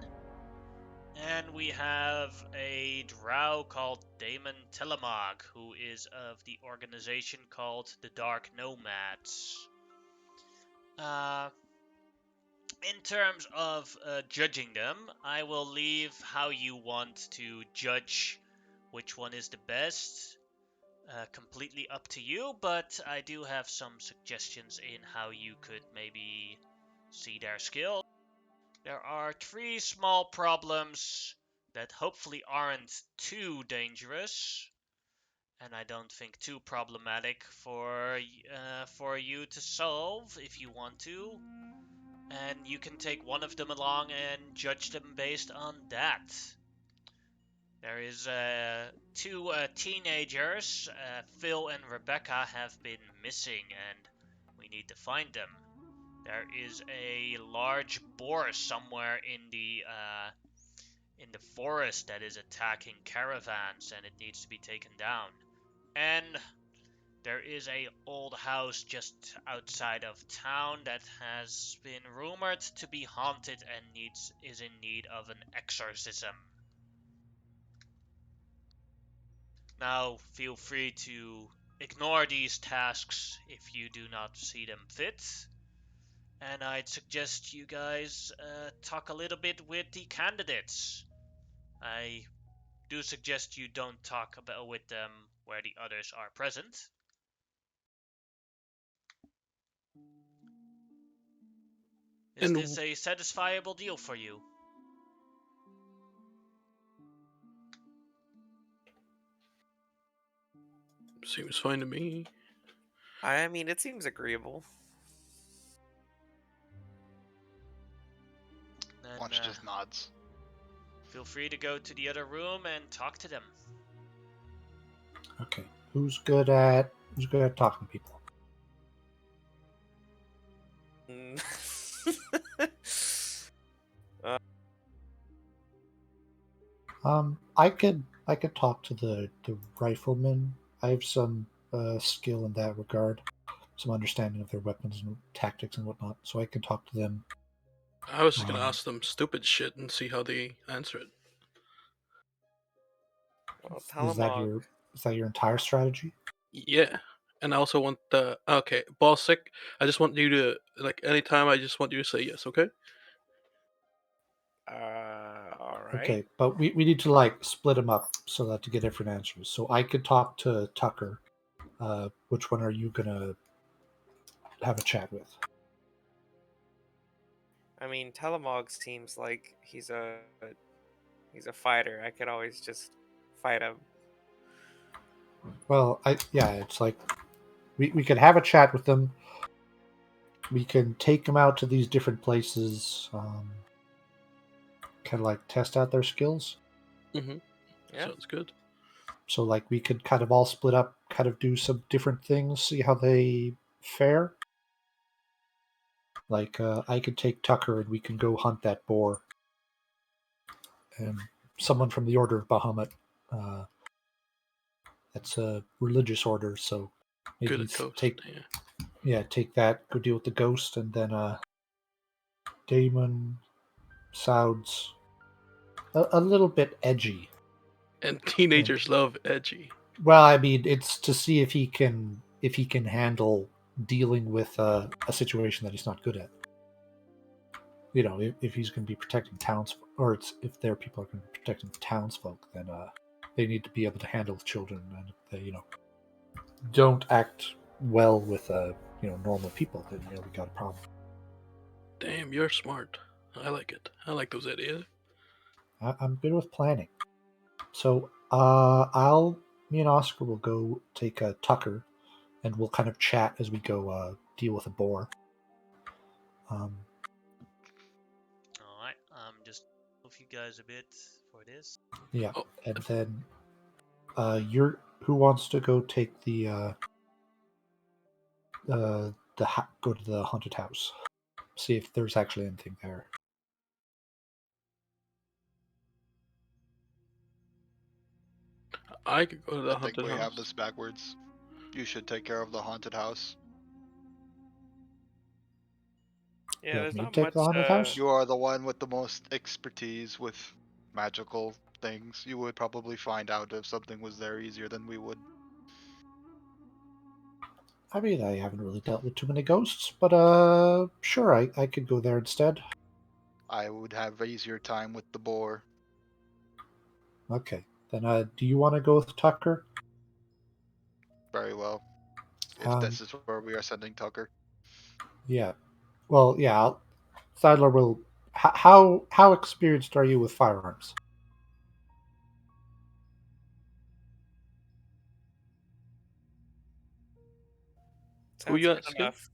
And we have a drow called Damon Telemog, who is of the organization called the Dark Nomads. In terms of judging them, I will leave how you want to judge which one is the best completely up to you, but I do have some suggestions in how you could maybe see their skill. There are 3 small problems that hopefully aren't too dangerous, and I don't think too problematic for you to solve if you want to. And you can take one of them along and judge them based on that. There is 2 teenagers, Phil and Rebecca, have been missing, and we need to find them. There is a large boar somewhere in the forest that is attacking caravans, and it needs to be taken down. And there is a old house just outside of town that has been rumored to be haunted and is in need of an exorcism. Now, feel free to ignore these tasks if you do not see them fit. And I'd suggest you guys talk a little bit with the candidates. I do suggest you don't talk about with them where the others are present. Is And this a satisfiable deal for you? seems fine to me. I mean, it seems agreeable. Then Lunch just nods. feel free to go to the other room and talk to them. Okay. Who's good at talking to people? Mm. I could talk to the riflemen. I have some skill in that regard, some understanding of their weapons and tactics and whatnot, so I can talk to them. I was just gonna Um, ask them stupid shit and see how they answer it. Well, Is that Talamog. your entire strategy? Yeah. And I also want the okay, boss sick. I just want you to like anytime. I just want you to say yes. Okay. All right. Okay, but we need to like split them up so that to get different answers. So I could talk to Tucker. Which one are you gonna have a chat with? I mean, Talamog seems like he's a fighter. I could always just fight him. Well, it's like we could have a chat with them. We can take them out to these different places, kind of like test out their skills. Mm-hmm. Yeah. Sounds good. So like we could kind of all split up, kind of do some different things, see how they fare. Like I could take Tucker and we can go hunt that boar. And someone from the Order of Bahamut. Uh, that's a religious order, so Good maybe at ghost. take that, go deal with the ghost, and then Damon sounds a little bit edgy. And teenagers love edgy. Well, I mean, it's to see if he can handle dealing with a situation that he's not good at. You know, if he's going to be protecting towns, or if their people are going to be protecting townsfolk, then they need to be able to handle children, and if they don't act well with normal people, then we got a problem. Damn, you're smart. I like it. I like those ideas. I'm good with planning, so me and Oscar will go take a Tucker, and we'll kind of chat as we go deal with a boar. Um, Alright, just move you guys a bit for this. yeah, Oh, and then who wants to go take the go to the haunted house, see if there's actually anything there. I could go to the I think haunted we house. have this backwards. You should take care of the haunted house. Yeah, You there's want me to not take much. the haunted house? You are the one with the most expertise with magical things. You would probably find out if something was there easier than we would. I mean, I haven't really dealt with too many ghosts, but sure, I could go there instead. I would have easier time with the boar. Okay, then do you want to go with Tucker? Very well. If Um, this is where we are sending Tucker. yeah. Well, yeah. Sadler will. How experienced are you with firearms? Who Sounds you good asking? enough.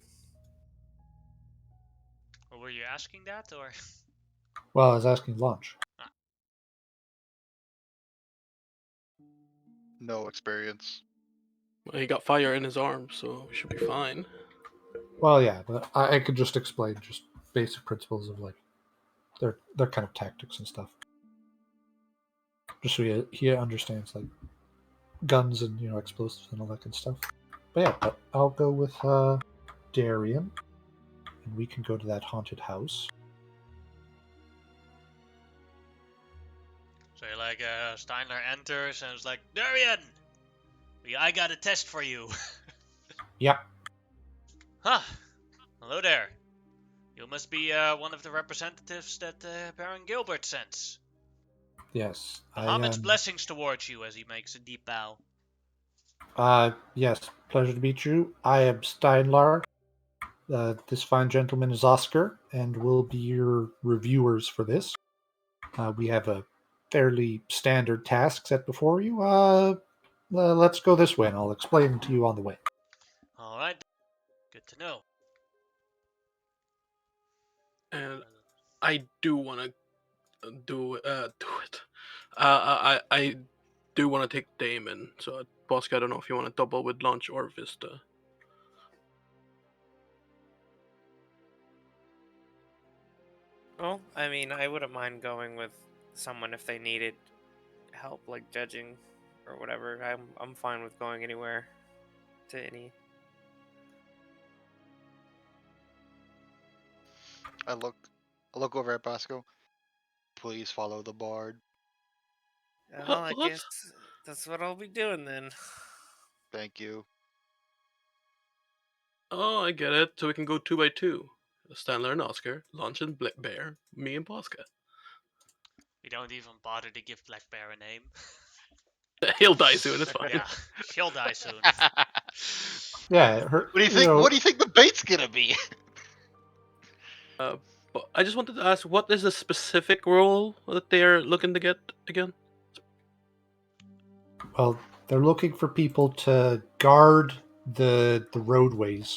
Or were you asking that, or? Well, I was asking Launch. No experience. Well, he got fire in his arm, so he should be fine. Well, yeah, but I could just explain just basic principles of like their kind of tactics and stuff, just so he understands like guns and explosives and all that good stuff. But yeah, but I'll go with Darian, and we can go to that haunted house. So like Steinler enters and is like, Darian, I got a test for you. Yep. Huh. Hello there. You must be one of the representatives that Baron Gilbert sends. Yes. Bahamut's blessings towards you as he makes a deep bow. Yes. Pleasure to meet you. I am Steinlar. This fine gentleman is Oscar, and we'll be your reviewers for this. We have a fairly standard task set before you. Let's go this way, and I'll explain to you on the way. Alright. Good to know. And I do want to do it. I do want to take Damon. So, Bosque, I don't know if you want to double with Launch or Vista. Well, I mean, I wouldn't mind going with someone if they needed help, like judging or whatever. I'm fine with going anywhere to any. I look over at Bosco. Please follow the bard. Well, I What? guess that's what I'll be doing then. Thank you. Oh, I get it. So we can go 2 by 2. Stanler and Oscar, Launch and Bear, me and Bosque. We don't even bother to give Black Bear a name. He'll die soon. It's fine. Yeah, she'll die soon. Yeah, her. What do you think? What do you think the bait's gonna be? But I just wanted to ask, what is the specific role that they're looking to get again? Well, they're looking for people to guard the roadways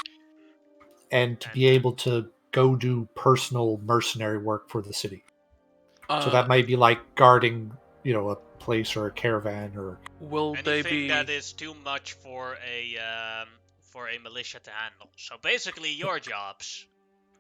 and to be able to go do personal mercenary work for the city. So that might be like guarding, a place or a caravan or. Will they Anything be? that is too much for a militia to handle. So basically, your jobs.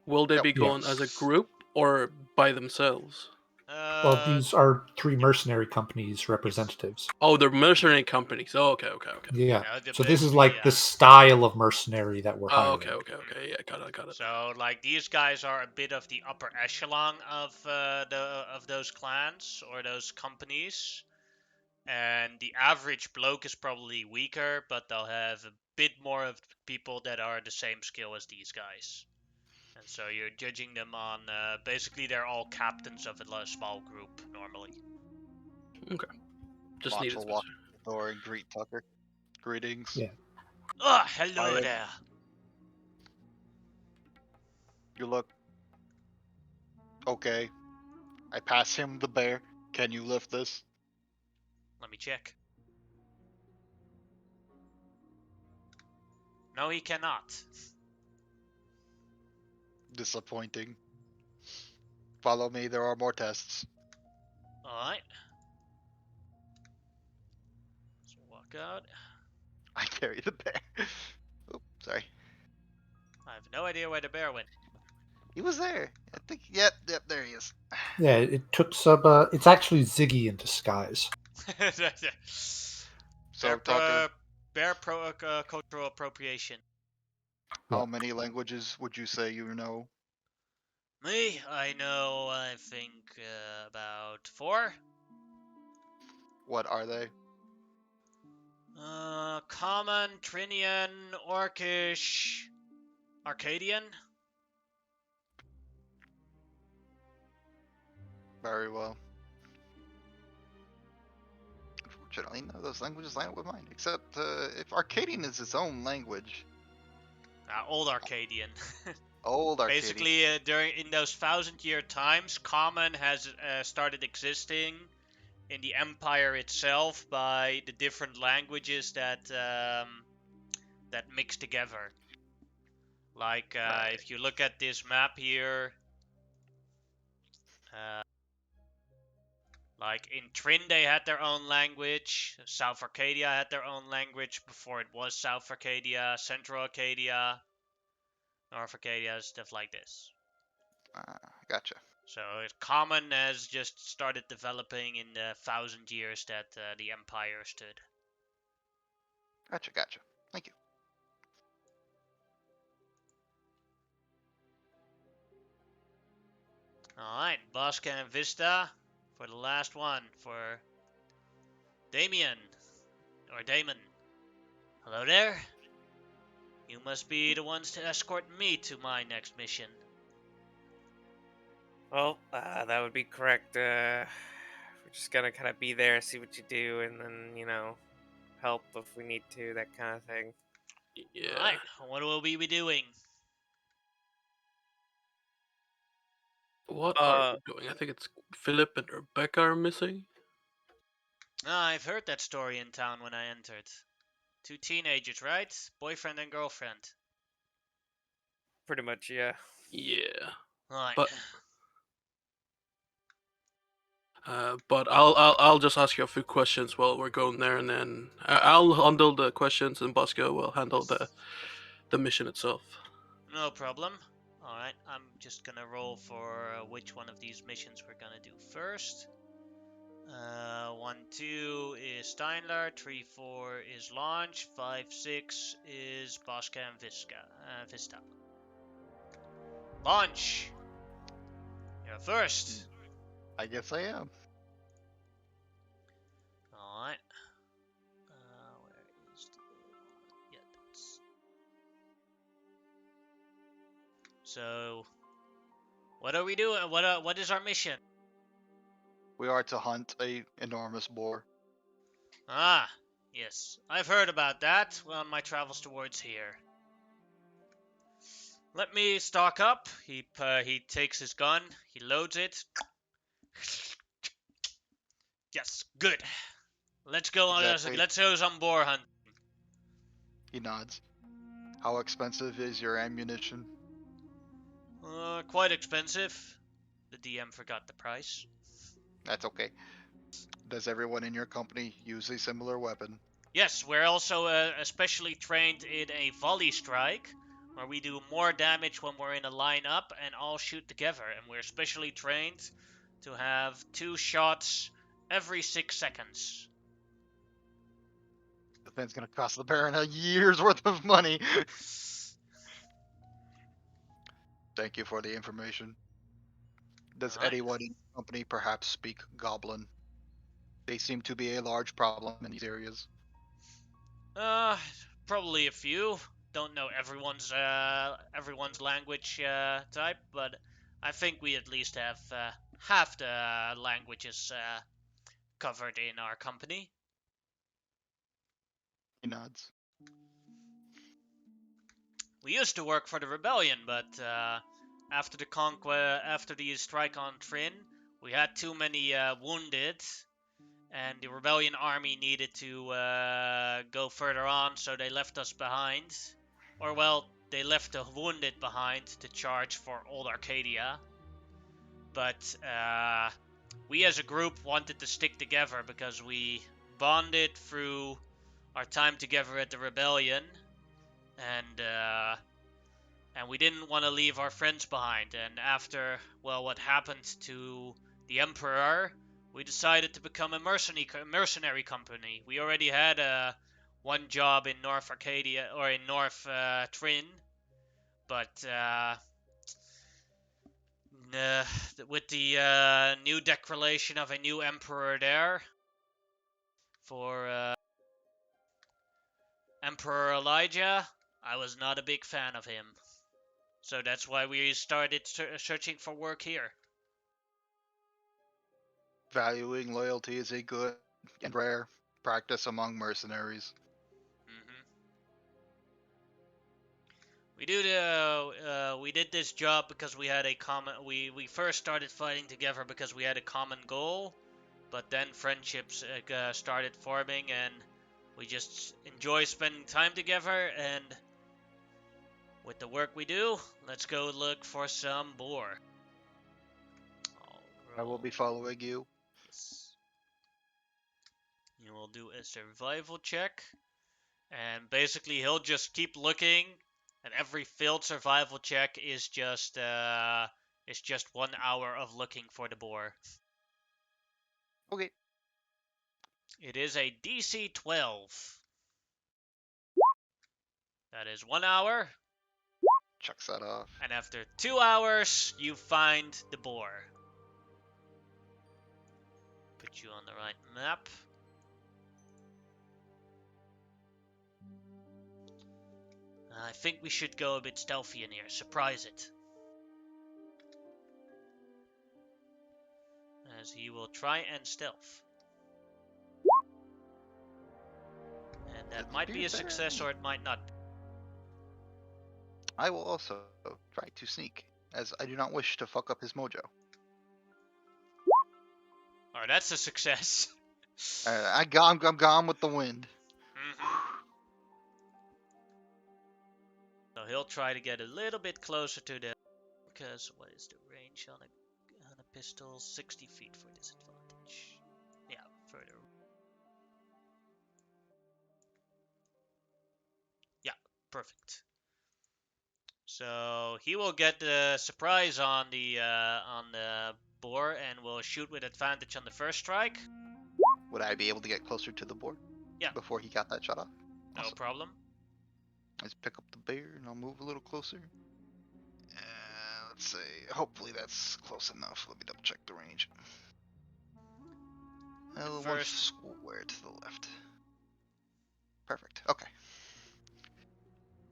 Will they Yep. be going as a group or by themselves? Well, these are 3 mercenary companies' representatives. Oh, they're mercenary companies. Oh, okay. Yeah. So this is basically, like the style of mercenary that we're Oh, hiring. okay. Yeah, got it. So like these guys are a bit of the upper echelon of those clans or those companies, and the average bloke is probably weaker, but they'll have a bit more of people that are the same skill as these guys. And so you're judging them on basically they're all captains of a small group normally. Okay. Just Launch needed will to walk to the door and greet Tucker. Greetings. Yeah. Ah, hello I am- there. You look okay. I pass him the bear. Can you lift this? Let me check. No, he cannot. Disappointing. Follow me. There are more tests. Alright. So walk out. I carry the bear. Oops, sorry. I have no idea where the bear went. He was there. I think. Yep, there he is. Yeah, it took some. It's actually Ziggy in disguise. So talking. Cultural appropriation. How many languages would you say you know? Me, I know. I think about 4. What are they? Common, Trinian, Orcish, Arcadian. Very well. Unfortunately, none of those languages line up with mine, except if Arcadian is its own language. Old Arcadian. Old Arcadian. Basically, in those 1,000-year times, Common has started existing in the Empire itself by the different languages that mix together. Like Right. if you look at this map here, like in Trin they had their own language. South Arcadia had their own language before it was South Arcadia. Central Arcadia, North Arcadia, stuff like this. Gotcha. So Common has just started developing in the 1,000 years that the Empire stood. Gotcha. Thank you. Alright, Bosca and Vista for the last one for Damien. Or Damon. Hello there. You must be the ones to escort me to my next mission. Well, that would be correct. We're just gonna kind of be there, see what you do, and then, help if we need to, that kind of thing. Yeah. Alright, what will we be doing? What are we doing? I think it's Philip and Rebecca are missing. I've heard that story in town when I entered. 2 teenagers, right? Boyfriend and girlfriend. Pretty much, yeah. Yeah. Right. But I'll just ask you a few questions while we're going there, and then I'll handle the questions, and Bosco will handle the mission itself. No problem. Alright, I'm just gonna roll for which one of these missions we're gonna do first. 1, 2 is Steinler, 3, 4 is Launch, 5, 6 is Bosca and Vista. Launch! You're first! I guess I am. Alright. Where is the... Yeah, that's... So... What are we doing? What is our mission? We are to hunt a enormous boar. Ah, yes. I've heard about that on my travels towards here. Let me stock up. He takes his gun. He loads it. Yes, good. Let's go. Exactly. Let's go some boar hunt. He nods. How expensive is your ammunition? Quite expensive. The DM forgot the price. That's okay. Does everyone in your company use a similar weapon? Yes, we're also especially trained in a volley strike, where we do more damage when we're in a lineup and all shoot together. And we're specially trained to have 2 shots every 6 seconds. The thing's gonna cost the Baron a year's worth of money. Thank you for the information. Does Alright. anyone in your company perhaps speak Goblin? They seem to be a large problem in these areas. Probably a few. Don't know everyone's language type, but I think we at least have half the languages covered in our company. He nods. We used to work for the rebellion, but after the strike on Trin, we had too many wounded, and the rebellion army needed to go further on, so they left us behind. Or well, they left the wounded behind to charge for Old Arcadia. But we as a group wanted to stick together because we bonded through our time together at the rebellion, and And we didn't want to leave our friends behind. And after, well, what happened to the Emperor, we decided to become a mercenary company. We already had one job in North Arcadia, or in North Trin, but with the new declaration of a new emperor there, for Emperor Elijah, I was not a big fan of him. So that's why we started searching for work here. Valuing loyalty is a good and rare practice among mercenaries. Hmm. We did this job because we had a common. We first started fighting together because we had a common goal, but then friendships started forming, and we just enjoy spending time together. And with the work we do, let's go look for some boar. I will be following you. Yes. You will do a survival check, and basically he'll just keep looking, and every failed survival check is just 1 hour of looking for the boar. Okay. It is a DC 12. That is 1 hour, Checks that off. and after 2 hours, you find the boar. Put you on the right map. I think we should go a bit stealthy in here. Surprise it. As he will try and stealth. And that might be a success or it might not. I will also try to sneak, as I do not wish to fuck up his mojo. Oh, that's a success. I'm gone with the wind. So he'll try to get a little bit closer to the... Because what is the range on a pistol? 60 feet for disadvantage. Yeah, further. Yeah, perfect. So he will get the surprise on the boar and will shoot with advantage on the first strike. Would I be able to get closer to the board? Yeah. Before he got that shot off? No Awesome. problem. Let's pick up the bear and I'll move a little closer. Let's see. Hopefully that's close enough. Let me double check the range. One First- square to the left. Perfect. Okay.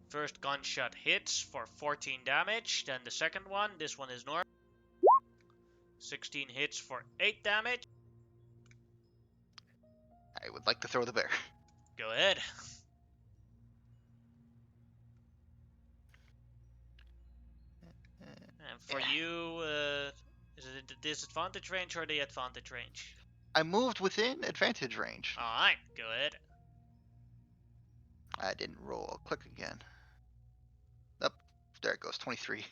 First gunshot hits for 14 damage. Then the second one, this one is normal. 16 hits for 8 damage. I would like to throw the bear. Go ahead. And for you, is it the disadvantage range or the advantage range? I moved within advantage range. Alright, go ahead. I didn't roll. I'll click again. Up. There it goes. 23.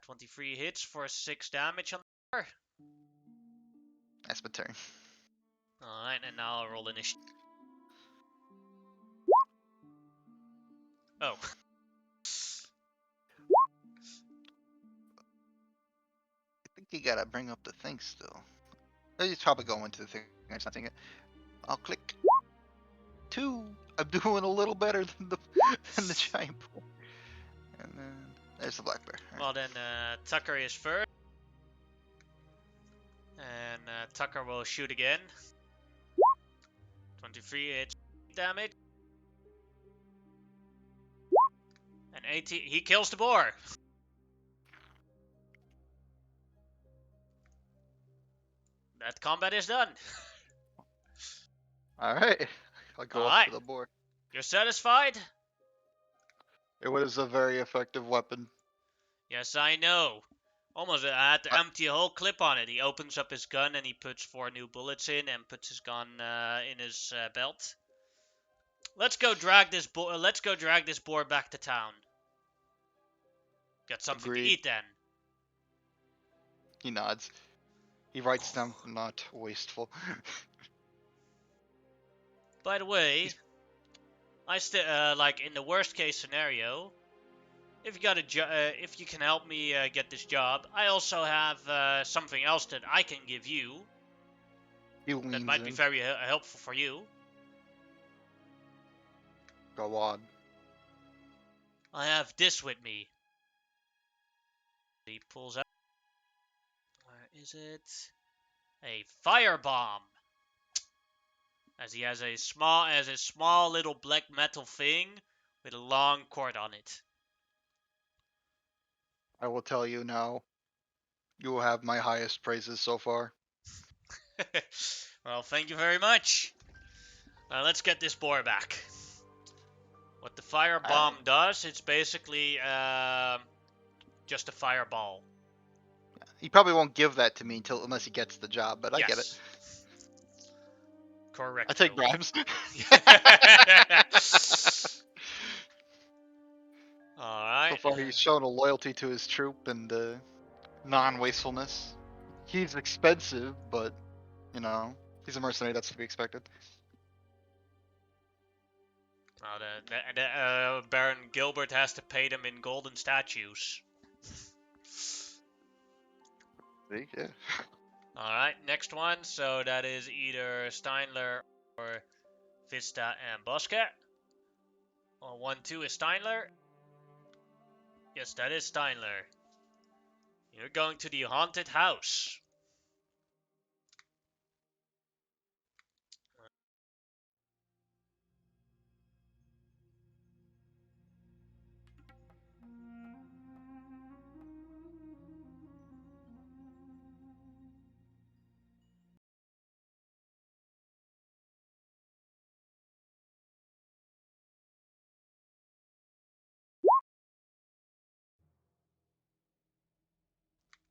23 hits for 6 damage on the bar. That's my turn. Alright, and now I'll roll initiative. Oh. I think you gotta bring up the thing still. He's probably going to the thing. I'm not seeing it. I'll click. 2. I'm doing a little better than the giant bull. And then there's the black bear. All right. Well then, Tucker is first. And Tucker will shoot again. 23 hits damage. And 18, he kills the boar. That combat is done. All right. I'll go up Alright. to the board. You're satisfied? It was a very effective weapon. Yes, I know. Almost, I had to empty a whole clip on it. He opens up his gun and he puts 4 new bullets in and puts his gun in his belt. Let's go drag this boar back to town. Got something Agreed. to eat then. He nods. He writes down not wasteful. By the way, I still like in the worst case scenario, if you got if you can help me get this job, I also have something else that I can give you He that leans might be in. very helpful for you. Go on. I have this with me. He pulls out. Where is it? A firebomb. As he has a small little black metal thing with a long cord on it. I will tell you now. You will have my highest praises so far. Well, thank you very much. Let's get this boar back. What the firebomb does, it's basically just a fireball. He probably won't give that to me unless he gets the job, but I get it. Yes. Correct. I take bribes. Alright. So far, he's shown a loyalty to his troop and non-wastefulness. He's expensive, but, you know, he's a mercenary, that's to be expected. Baron Gilbert has to pay them in golden statues. See? Yeah. Alright, next one. So that is either Steinler or Vista and Bosque. Well, 1-2 is Steinler. Yes, that is Steinler. You're going to the haunted house.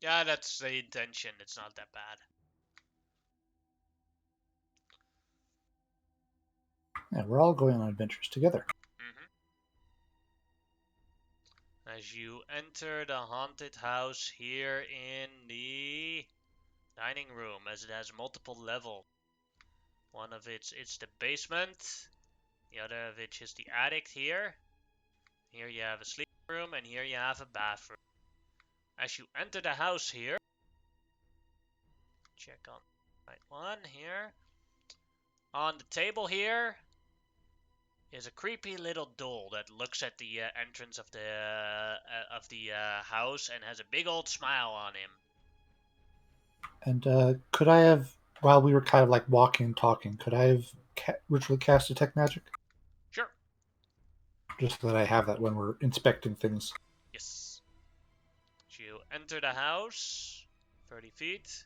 Yeah, that's the intention. It's not that bad. Yeah, we're all going on adventures together. As you enter the haunted house here in the dining room, as it has multiple levels. One of it's the basement. The other of which is the attic here. Here you have a sleeping room, and here you have a bathroom. As you enter the house here, check on the right one here. On the table here is a creepy little doll that looks at the entrance of the house and has a big old smile on him. And could I have, while we were kind of like walking and talking, could I have ritually cast Detect Magic? Sure. Just so that I have that when we're inspecting things. Yes. So you enter the house, 30 feet.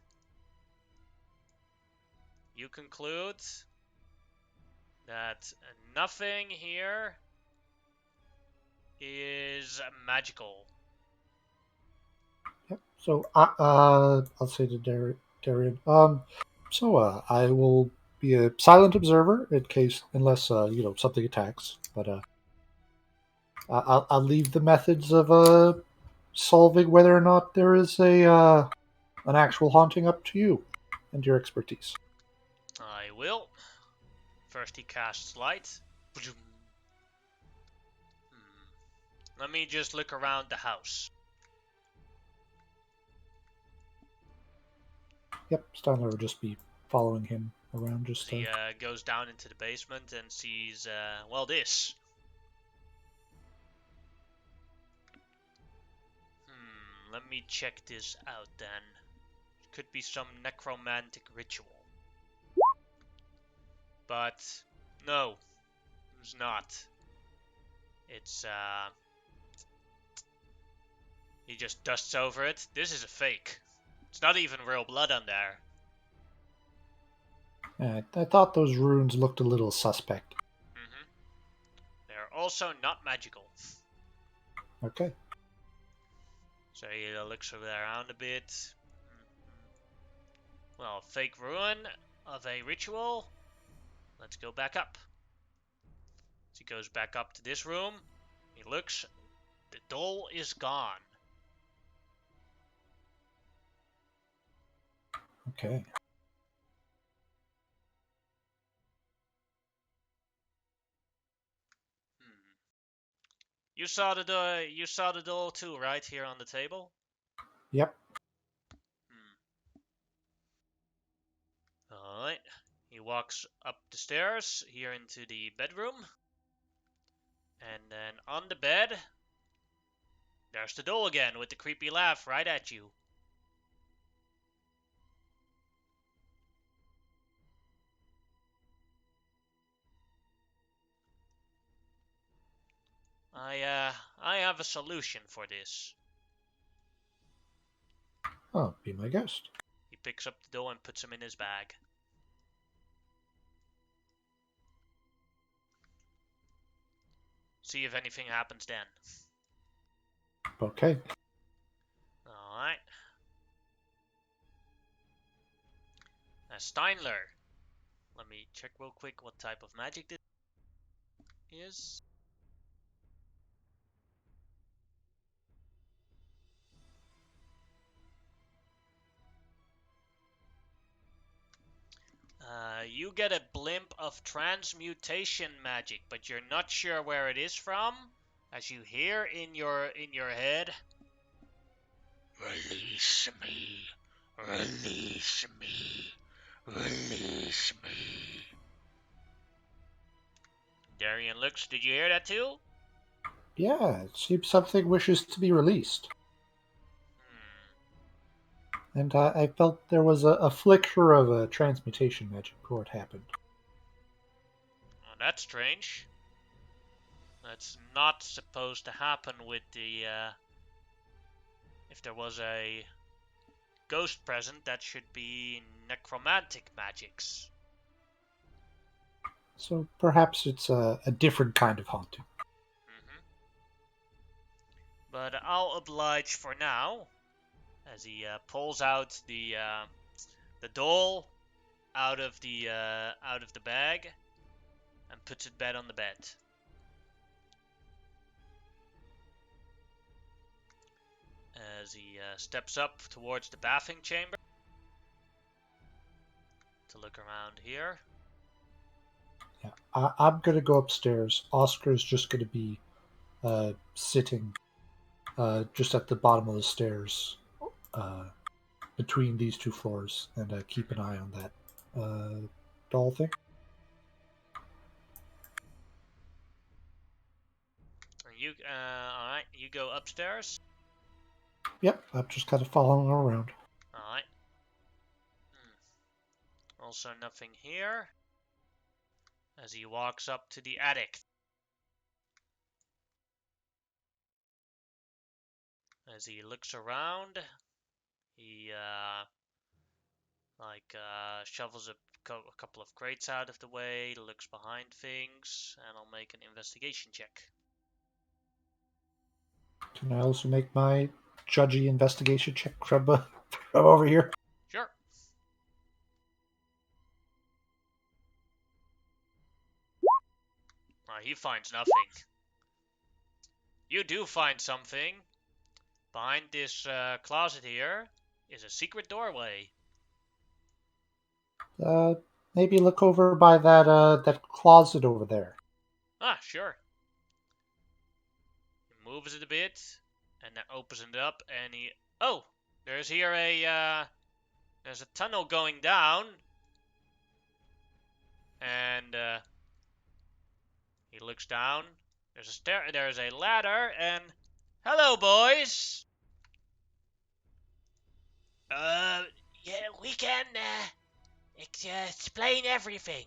You conclude that nothing here is magical. Yep. So I'll say to Darian. I will be a silent observer in case, unless something attacks. But I'll leave the methods of solving whether or not there is an actual haunting up to you and your expertise. I will. First he casts light. Let me just look around the house. Yep, Steinler will just be following him around. Just He goes down into the basement and sees, well, this. Let me check this out then. It could be some necromantic ritual. But, no, it's not. It's, he just dusts over it. This is a fake. It's not even real blood on there. I thought those runes looked a little suspect. They're also not magical. Okay. So he looks around a bit. Well, fake ruin of a ritual. Let's go back up. So he goes back up to this room. He looks. The doll is gone. Okay. You saw the door. You saw the doll too, right here on the table. Yep. All right. He walks up the stairs here into the bedroom, and then on the bed, there's the doll again with the creepy laugh right at you. I have a solution for this. Oh, be my guest. He picks up the doll and puts him in his bag. See if anything happens then. Okay. Alright. Steinler. Let me check real quick what type of magic this is. You get a blimp of transmutation magic, but you're not sure where it is from, as you hear in your head. Release me. Release me. Release me. Darian looks. Did you hear that too? Yeah, it seems something wishes to be released. And I felt there was a flicker of a transmutation magic before it happened. Oh, that's strange. That's not supposed to happen with the, if there was a ghost present, that should be necromantic magics. So perhaps it's a different kind of haunting. But I'll oblige for now, as he pulls out the doll out of the bag and puts it back on the bed. As he steps up towards the bathing chamber to look around here. Yeah, I'm going to go upstairs. Oscar's just going to be sitting just at the bottom of the stairs between these two floors and keep an eye on that doll thing. You, alright, you go upstairs. Yep, I'm just kind of following around. Alright. Also nothing here. As he walks up to the attic. As he looks around, he shovels a couple of crates out of the way, looks behind things, and I'll make an investigation check. Can I also make my judgy investigation check from over here? Sure. He finds nothing. You do find something. Behind this closet here is a secret doorway. Maybe look over by that closet over there. Ah, sure. He moves it a bit, and then opens it up, and he... Oh! There's here there's a tunnel going down. And, he looks down. There's a ladder, and... Hello, boys! Yeah, we can, explain everything.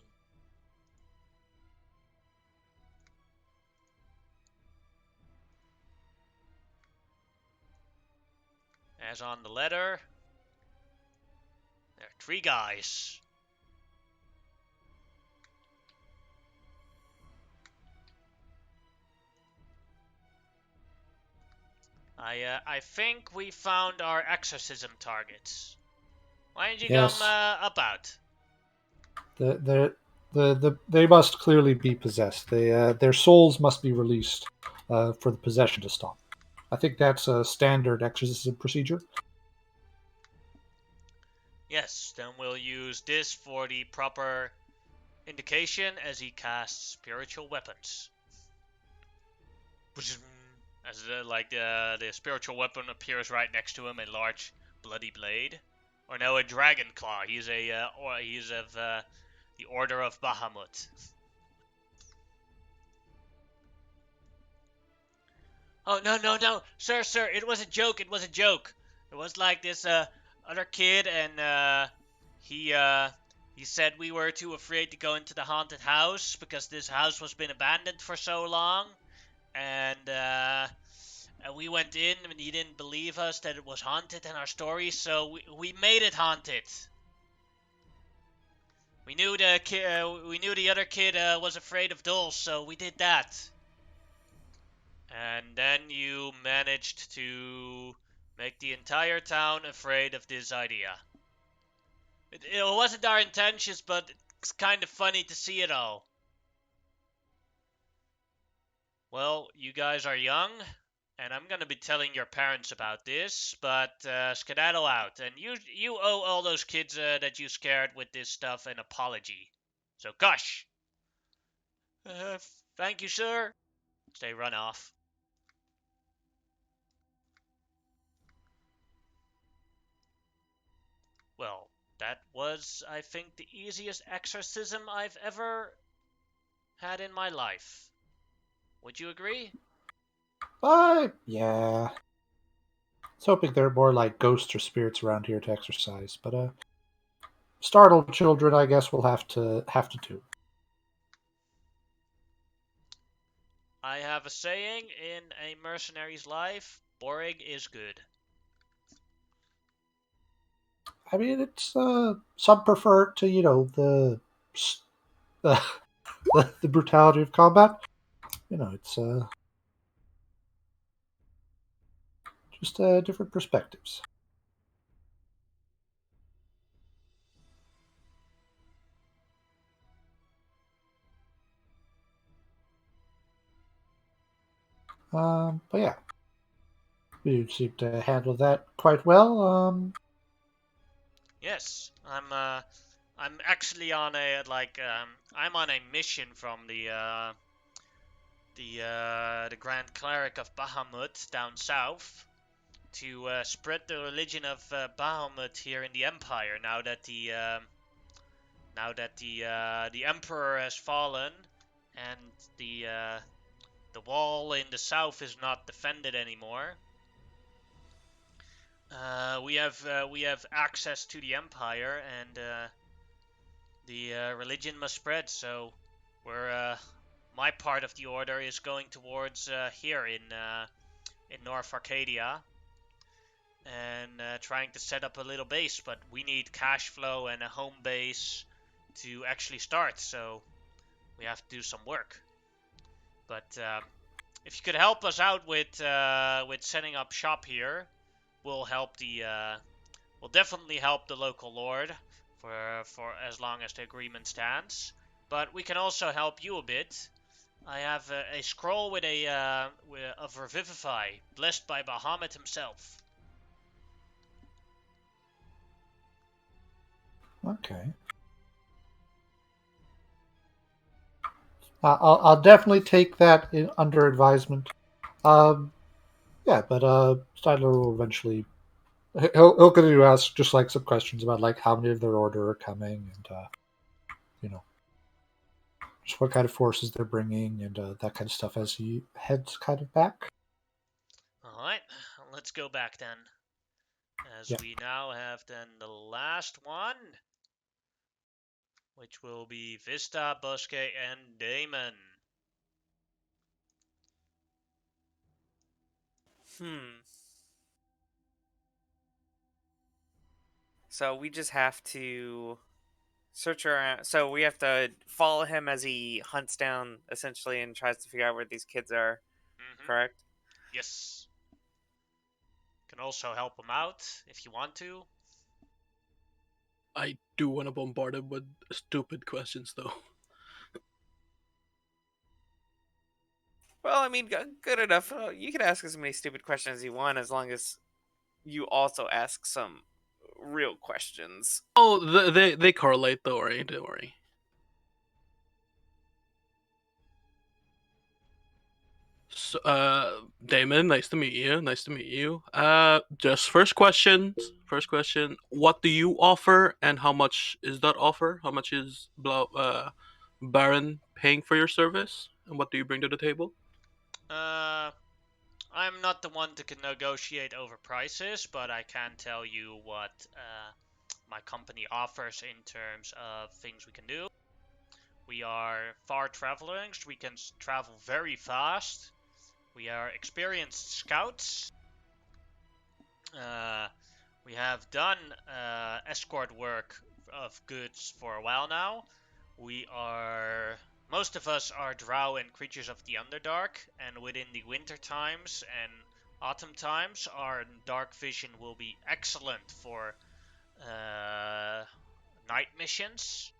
As on the letter, there are 3 guys. I think we found our exorcism targets. Why didn't you Yes. come up out? They must clearly be possessed. Their souls must be released for the possession to stop. I think that's a standard exorcism procedure. Yes, then we'll use this for the proper indication as he casts spiritual weapons. As the spiritual weapon appears right next to him, a large bloody blade. Or no, a dragon claw. He's of the Order of Bahamut. Oh no no no, sir, it was a joke. It was a joke. It was like this other kid, and he said we were too afraid to go into the haunted house because this house was been abandoned for so long, and we went in and he didn't believe us that it was haunted in our story, so we made it haunted. We knew the other kid was afraid of dolls, so we did that. And then you managed to make the entire town afraid of this idea. It wasn't our intentions, but it's kind of funny to see it all. Well, you guys are young, and I'm gonna be telling your parents about this, but skedaddle out. And you owe all those kids that you scared with this stuff an apology. So, gosh. Uh, Thank you, sir. They run off. Well, that was, I think, the easiest exorcism I've ever had in my life. Would you agree? Yeah. I was hoping there are more like ghosts or spirits around here to exercise, but startled children, I guess, will have to do. I have a saying in a mercenary's life, boring is good. I mean, it's some prefer it to the the brutality of combat. It's just different perspectives. But yeah, you seem to handle that quite well. Yes, I'm actually on I'm on a mission from the Grand Cleric of Bahamut down south to spread the religion of Bahamut here in the Empire. Now that the Emperor has fallen and the wall in the south is not defended anymore, we have access to the Empire, and the religion must spread. So we're my part of the order is going towards here in North Arcadia and trying to set up a little base, but we need cash flow and a home base to actually start. So we have to do some work. But if you could help us out with setting up shop here, we'll help we'll definitely help the local lord for as long as the agreement stands. But we can also help you a bit. I have a scroll with of Revivify, blessed by Bahamut himself. Okay. I'll definitely take that under advisement. Um, yeah, but Stidler will eventually he'll continue to ask just like some questions about like how many of their order are coming and you know just what kind of forces they're bringing and that kind of stuff as he heads kind of back. Alright, let's go back then. As Yeah. we now have then the last one, which will be Vista, Bosque, and Damon. So we just have to search around. So we have to follow him as he hunts down, essentially, and tries to figure out where these kids are. Correct? Yes. Can also help him out if you want to. I do want to bombard him with stupid questions, though. Well, I mean, good enough. You can ask as many stupid questions as you want, as long as you also ask some real questions. Oh, they correlate. Don't worry. Don't worry. So, Damon, nice to meet you. Nice to meet you. Just first question. First question. What do you offer, and how much is that offer? How much is Baron paying for your service, and what do you bring to the table? Uh, I'm not the one to negotiate over prices, but I can tell you what my company offers in terms of things we can do. We are far travelers. We can travel very fast. We are experienced scouts. Uh, we have done escort work of goods for a while now. Most of us are drow and creatures of the Underdark, and within the winter times and autumn times, our dark vision will be excellent for night missions.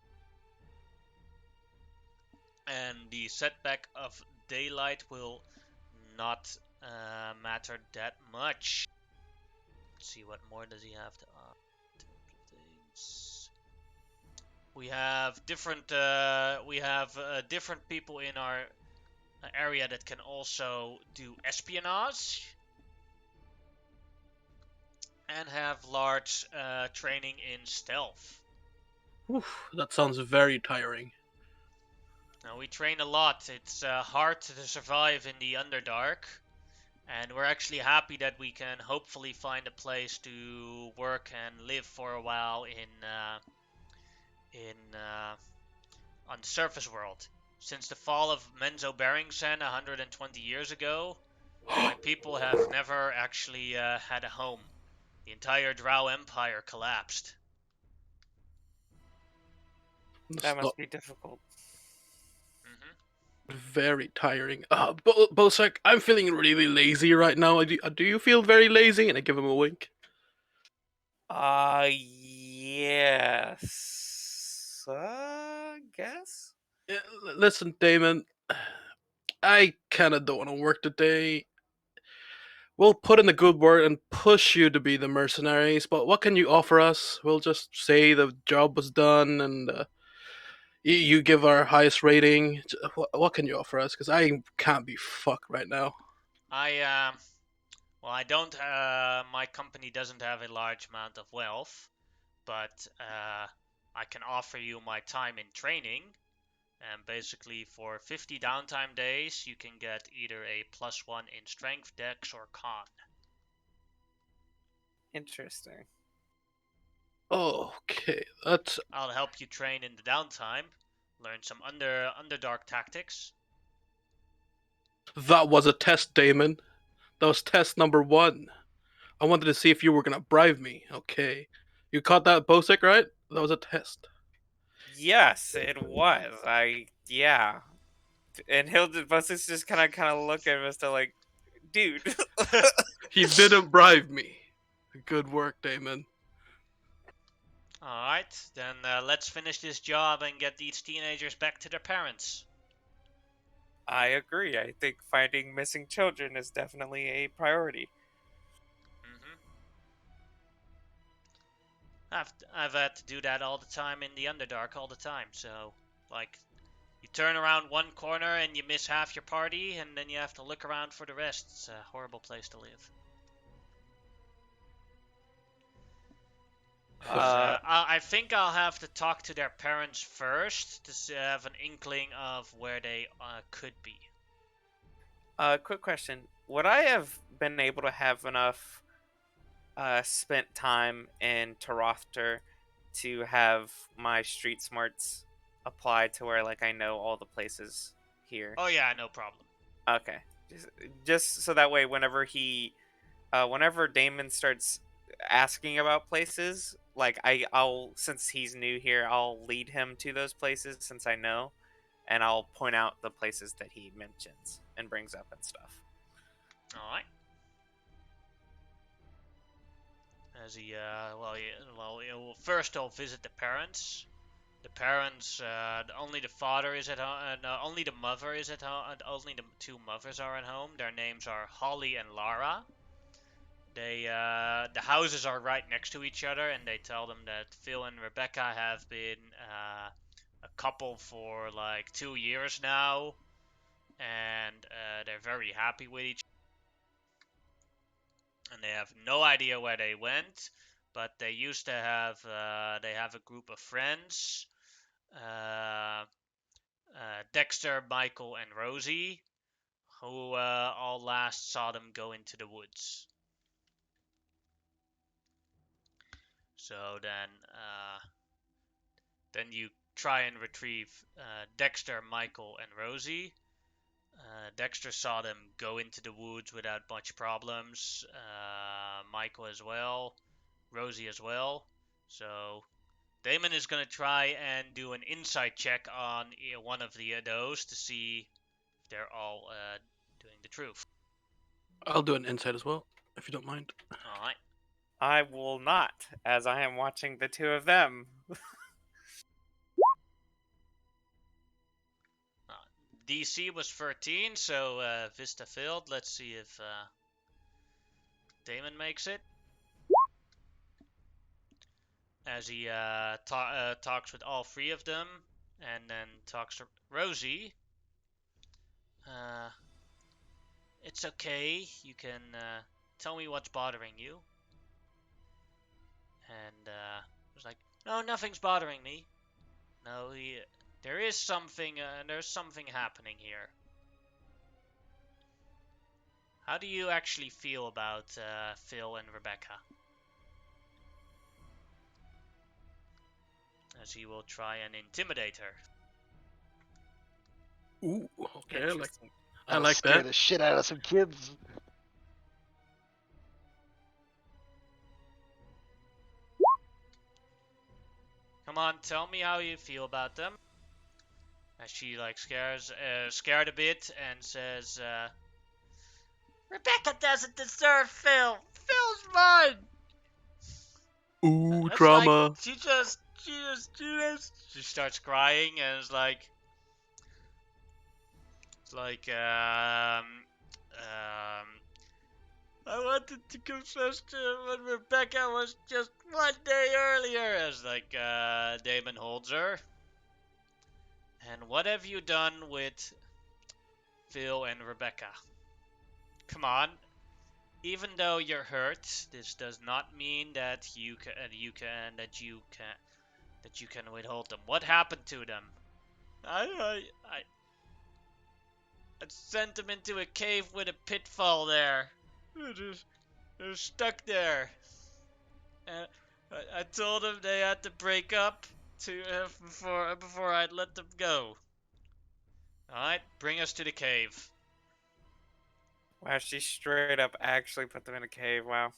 And the setback of daylight will not matter that much. Let's see, what more does he have to things. We have different people in our area that can also do espionage and have large training in stealth. Oof, that sounds very tiring. Now we train a lot. It's hard to survive in the Underdark, and we're actually happy that we can hopefully find a place to work and live for a while on the surface world. Since the fall of Menzo Beringsen 120 years ago, my people have never actually had a home. The entire Drow Empire collapsed. That must be difficult. Very tiring. Bosek, I'm feeling really lazy right now. Do you feel very lazy? And I give him a wink. Yes. Guess? Listen, Damon. I kinda don't want to work today. We'll put in the good word and push you to be the mercenaries, but what can you offer us? We'll just say the job was done and you give our highest rating. What can you offer us? Because I can't be fucked right now. I don't. My company doesn't have a large amount of wealth, but I can offer you my time in training. And basically, for 50 downtime days, you can get either a +1 in strength, dex, or con. Interesting. Okay, that's. I'll help you train in the downtime, learn some Underdark tactics. That was a test, Damon. That was test number 1. I wanted to see if you were gonna bribe me. Okay, you caught that, Bosek, right? That was a test. Yes, it was. Yeah. And he'll just kind of look at us like, dude. He didn't bribe me. Good work, Damon. Alright, then let's finish this job and get these teenagers back to their parents. I agree. I think finding missing children is definitely a priority. I've had to do that all the time in the Underdark all the time, so, like, you turn around one corner and you miss half your party, and then you have to look around for the rest. It's a horrible place to live. I think I'll have to talk to their parents first to have an inkling of where they could be. Quick question. Would I have been able to have enough spent time in Tarothter to have my street smarts applied to where, like, I know all the places here? Oh yeah, no problem. Okay. Just so that way whenever Damon starts asking about places, like, I'll since he's new here, I'll lead him to those places since I know, and I'll point out the places that he mentions and brings up and stuff. All right. As he, first I'll visit the parents. The parents, only the father is at home, only the mother is at home, and only the two mothers are at home. Their names are Holly and Lara. The houses are right next to each other, and they tell them that Phil and Rebecca have been a couple for like 2 years now, and they're very happy with each other, and they have no idea where they went, but they used to have they have a group of friends, uh, Dexter, Michael, and Rosie, who all last saw them go into the woods. So then you try and retrieve Dexter, Michael, and Rosie. Dexter saw them go into the woods without much problems. Michael as well. Rosie as well. So Damon is going to try and do an insight check on one of those to see if they're all doing the truth. I'll do an insight as well, if you don't mind. Alright. I will not, as I am watching the two of them. DC was 13, so Vista failed. Let's see if Damon makes it. As he talks with all three of them, and then talks to Rosie. It's okay. You can tell me what's bothering you. And was like, no, nothing's bothering me. No, there is something. There's something happening here. How do you actually feel about Phil and Rebecca? As he will try and intimidate her. Ooh, okay, Interesting. I like Scare that. the shit out of some kids. Come on, tell me how you feel about them. As she scared a bit and says, Rebecca doesn't deserve Phil. Phil's mine. Ooh, It's drama. like she starts crying and it's like I wanted to confess to him when Rebecca was just one day earlier. As Damon holds her. And what have you done with Phil and Rebecca? Come on. Even though you're hurt, this does not mean that you can withhold them. What happened to them? I sent them into a cave with a pitfall there. They're stuck there. And I told them they had to break up before I'd let them go. All right, bring us to the cave. Wow, she straight up actually put them in a cave. Wow.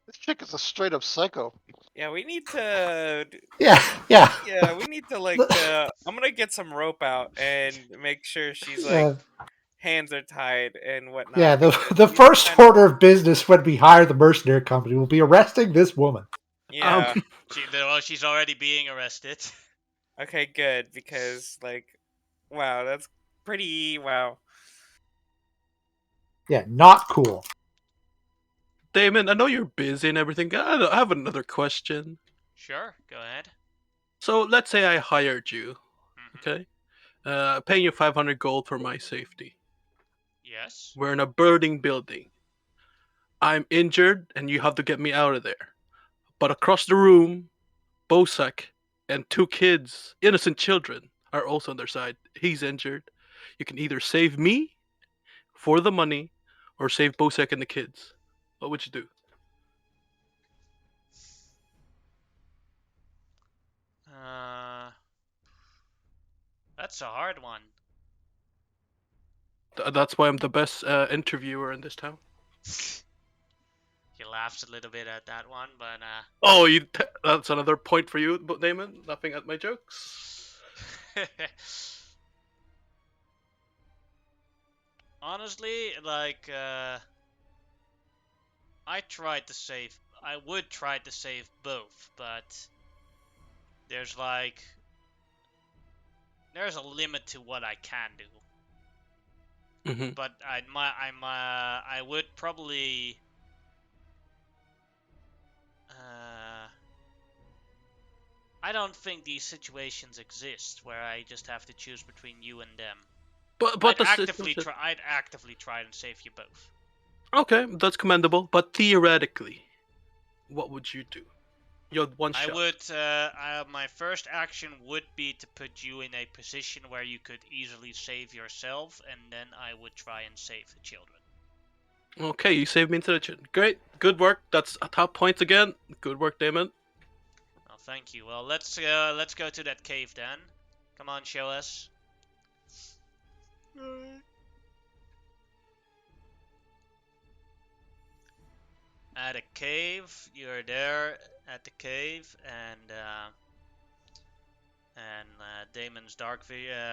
This chick is a straight up psycho. Yeah, we need to. Yeah. Yeah, we need to like. I'm gonna get some rope out and make sure she's like hands are tied and whatnot. Yeah, because the these first kind of- order of business when we hire the mercenary company will be arresting this woman. Yeah. She's already being arrested. Okay, good because like, wow, that's pretty wow. Yeah, not cool. Damon, I know you're busy and everything. I have another question. Sure, go ahead. So let's say I hired you, Mhm. okay? Paying you 500 gold for my safety. Yes. We're in a burning building. I'm injured and you have to get me out of there. But across the room, Bosak and two kids, innocent children, are also on their side. He's injured. You can either save me for the money or save Bosak and the kids. What would you do? That's a hard one. That's why I'm the best interviewer in this town. He laughs a little bit at that one, but Oh, that's another point for you, Damon. Laughing at my jokes. honestly, I would try to save both, but there's a limit to what I can do. Mm-hmm. But I would probably I don't think these situations exist where I just have to choose between you and them. But the situation. I'd actively try and save you both. Okay, that's commendable. But theoretically, what would you do? You're one I shot. would. My first action would be to put you in a position where you could easily save yourself, and then I would try and save the children. Okay, you saved me into the chin. Great, good work. That's a top points again. Good work, Damon. Oh, thank you. Well, let's go to that cave then. Come on, show us. At a cave, you're there at the cave, and Damon's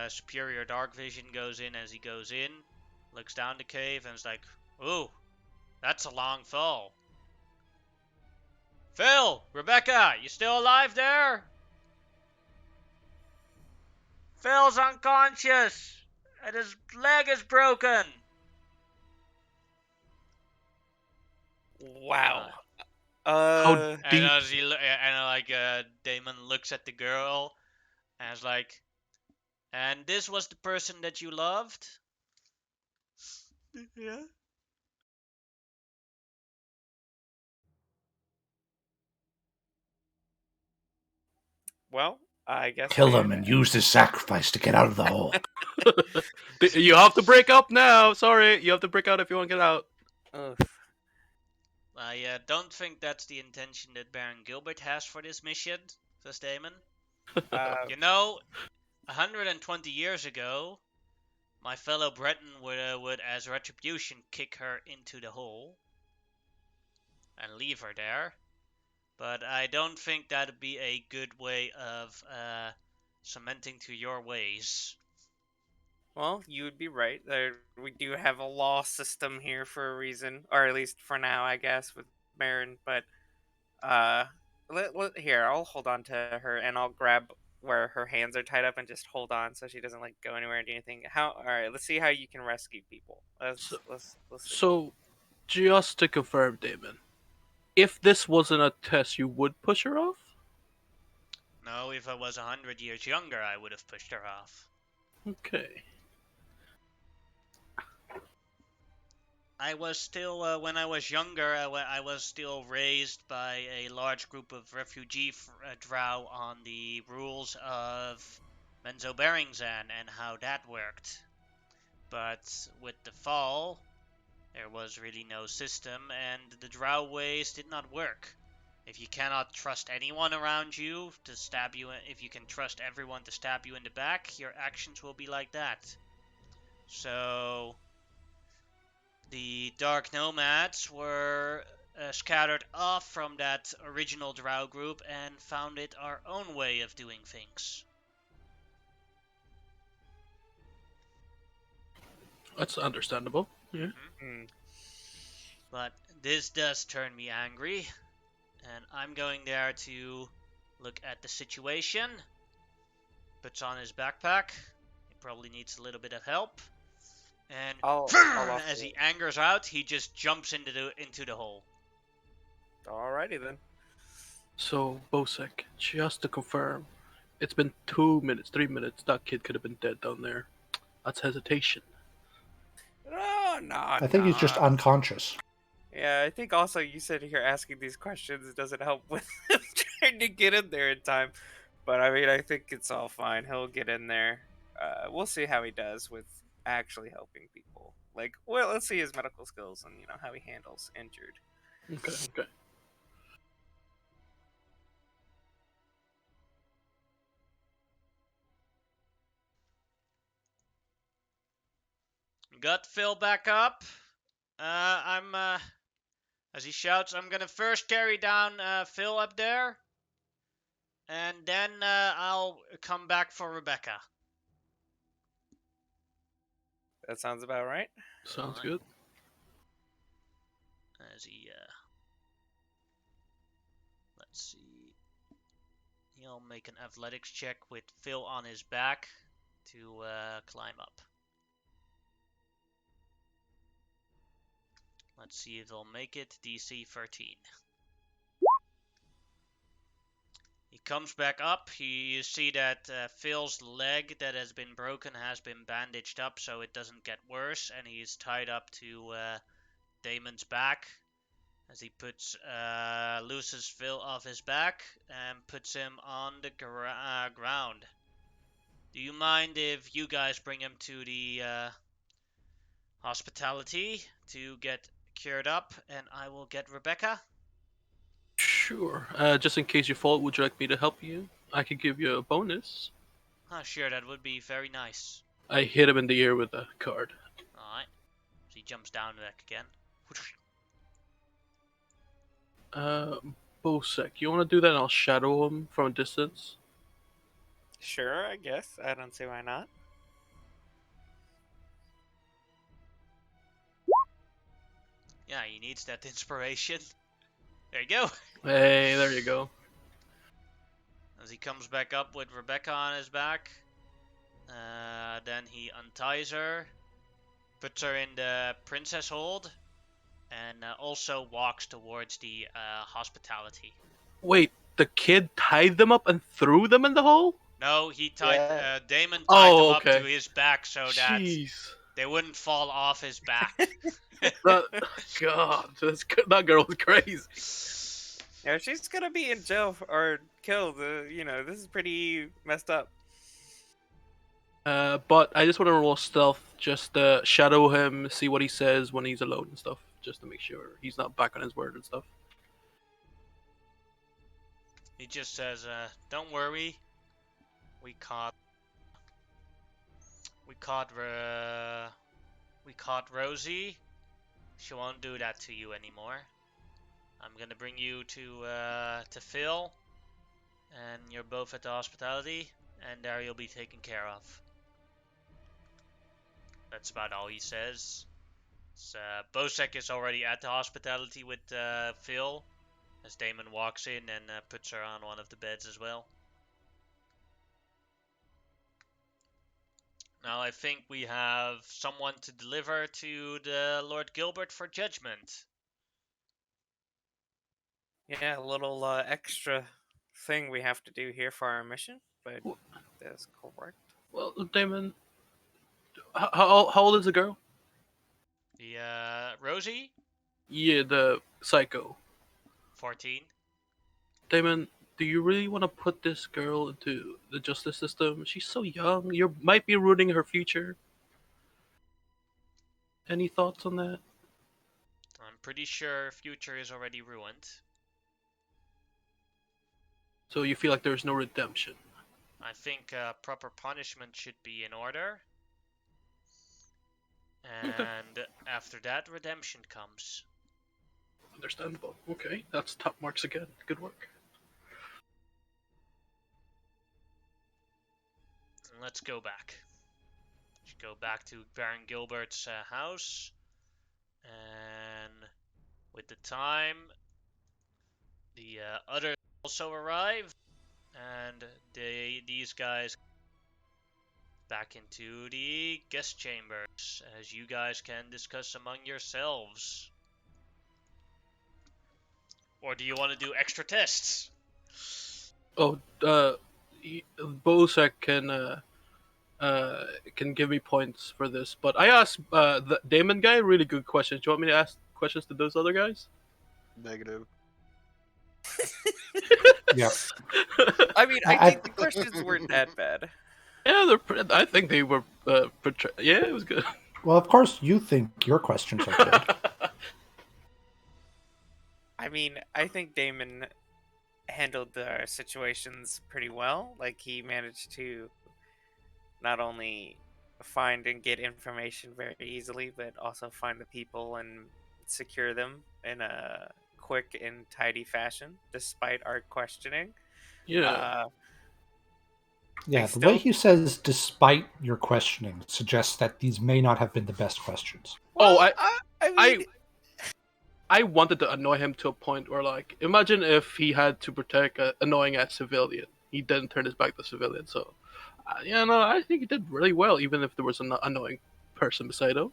superior dark vision goes in as he goes in, looks down the cave, and is like, "Ooh, that's a long fall." Phil, Rebecca, you still alive there? Phil's unconscious, and his leg is broken. Wow. How And deep? as Damon looks at the girl, and is like, "And this was the person that you loved?" Yeah. Well, I guess Kill we. him and use this sacrifice to get out of the hole. You have to break up now. Sorry, you have to break out if you want to get out. Ugh. I don't think that's the intention that Baron Gilbert has for this mission, says Damon. Uh, You know, 120 years ago, my fellow Breton would, as retribution, kick her into the hole and leave her there. But I don't think that'd be a good way of cementing to your ways. well, you would be right. We do have a law system here for a reason, or at least for now, I guess, with Baron. But uh, here, I'll hold on to her and I'll grab where her hands are tied up and just hold on so she doesn't like go anywhere and do anything. All right, let's see how you can rescue people. So, Let's see. so just to confirm, Damon, if this wasn't a test, you would push her off? No, if I was 100 years younger, I would have pushed her off. Okay. I was still, when I was younger, I was still raised by a large group of refugee drow on the rules of Menzoberranzan and how that worked. But with the fall, there was really no system, and the drow ways did not work. If you cannot trust anyone around you to stab you, if you can trust everyone to stab you in the back, your actions will be like that. So the Dark Nomads were scattered off from that original drow group and founded our own way of doing things. That's understandable. Yeah. Hmm. But this does turn me angry, and I'm going there to look at the situation. Puts on his backpack. He probably needs a little bit of help. And I'll offer as it. he angers out, he just jumps into the hole. Alrighty then. So, Bosek, just to confirm, it's been 2 minutes, 3 minutes. That kid could have been dead down there. That's hesitation. No, no, I think he's just unconscious. Yeah, I think also you said here asking these questions doesn't help with him trying to get in there in time. But I mean, I think it's all fine. He'll get in there. We'll see how he does with actually helping people. Like, well, let's see his medical skills and how he handles injured. Okay. Got Phil back up. As he shouts, I'm gonna first carry down Phil up there, and then I'll come back for Rebecca. That sounds about right. Sounds Alright. good. As he, let's see, he'll make an athletics check with Phil on his back to climb up. Let's see if he'll make it. DC 13. He comes back up. You see that Phil's leg that has been broken has been bandaged up so it doesn't get worse, and he is tied up to Damon's back as he looses Phil off his back and puts him on the ground. Do you mind if you guys bring him to the hospitality to get cured up, and I will get Rebecca? Sure. Just in case you fall, would you like me to help you? I could give you a bonus. Sure, that would be very nice. I hit him in the ear with a card. Alright. So he jumps down back again. Uh, Bosek, you want to do that and I'll shadow him from a distance? Sure, I guess. I don't see why not. Yeah, he needs that inspiration. There you go. Hey, there you go. As he comes back up with Rebecca on his back, then he unties her, puts her in the princess hold, and also walks towards the hospitality. Wait, the kid tied them up and threw them in the hole? No, he tied. Yeah. Damon tied them up okay. to his back so that Jeez. they wouldn't fall off his back. God, that girl was crazy. Yeah, she's gonna be in jail or killed. This is pretty messed up. But I just want to roll stealth, just shadow him, see what he says when he's alone and stuff, just to make sure he's not back on his word and stuff. He just says, "Don't worry, we caught Rosie. She won't do that to you anymore. I'm gonna bring you to Phil, and you're both at the hospitality, and there you'll be taken care of." That's about all he says. Bosek is already at the hospitality with Phil, as Damon walks in and puts her on one of the beds as well. Now I think we have someone to deliver to the Lord Gilbert for judgment. Yeah, a little extra thing we have to do here for our mission, but that's correct. Well, Damon, how old is the girl? The Rosie, Yeah, the psycho. 14. Damon, do you really want to put this girl into the justice system? She's so young. You might be ruining her future. Any thoughts on that? I'm pretty sure future is already ruined. So you feel like there's no redemption? I think proper punishment should be in order. And after that, redemption comes. Understandable. Okay, that's top marks again. Good work. Let's go back. Let's go back to Baron Gilbert's house. And with the time, the others also arrive. And these guys back into the guest chambers, as you guys can discuss among yourselves. Or do you want to do extra tests? Oh, Bosek can give me points for this, but I asked the Damon guy really good questions. Do you want me to ask questions to those other guys? Negative. Yeah. I mean, I think the questions weren't that bad. Yeah, I think they were. Yeah, it was good. Well, of course, you think your questions are good. I mean, I think Damon handled the situations pretty well. Like, he managed to not only find and get information very easily, but also find the people and secure them in a quick and tidy fashion, despite our questioning. Yeah. Yeah, They the way still- he says, despite your questioning, suggests that these may not have been the best questions. Oh, Well, I mean, I wanted to annoy him to a point where, like, imagine if he had to protect an annoying ass civilian. He didn't turn his back to civilian, so yeah, no, I think he did really well, even if there was an annoying person beside him.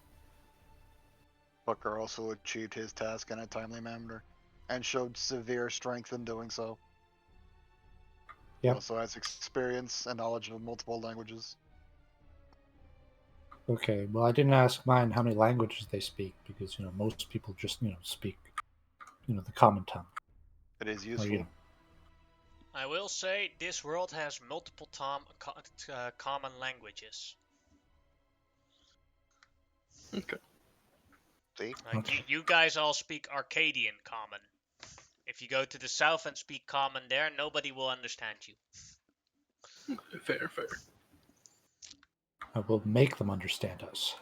Booker also achieved his task in a timely manner, and showed severe strength in doing so. He Yep. also has experience and knowledge of multiple languages. Okay. Well, I didn't ask mine how many languages they speak because most people just speak the common tongue. It is Or, useful. I will say this world has multiple common languages. Okay. See? Like Okay. you guys all speak Arcadian common. If you go to the south and speak common there, nobody will understand you. Fair, fair. I will make them understand us.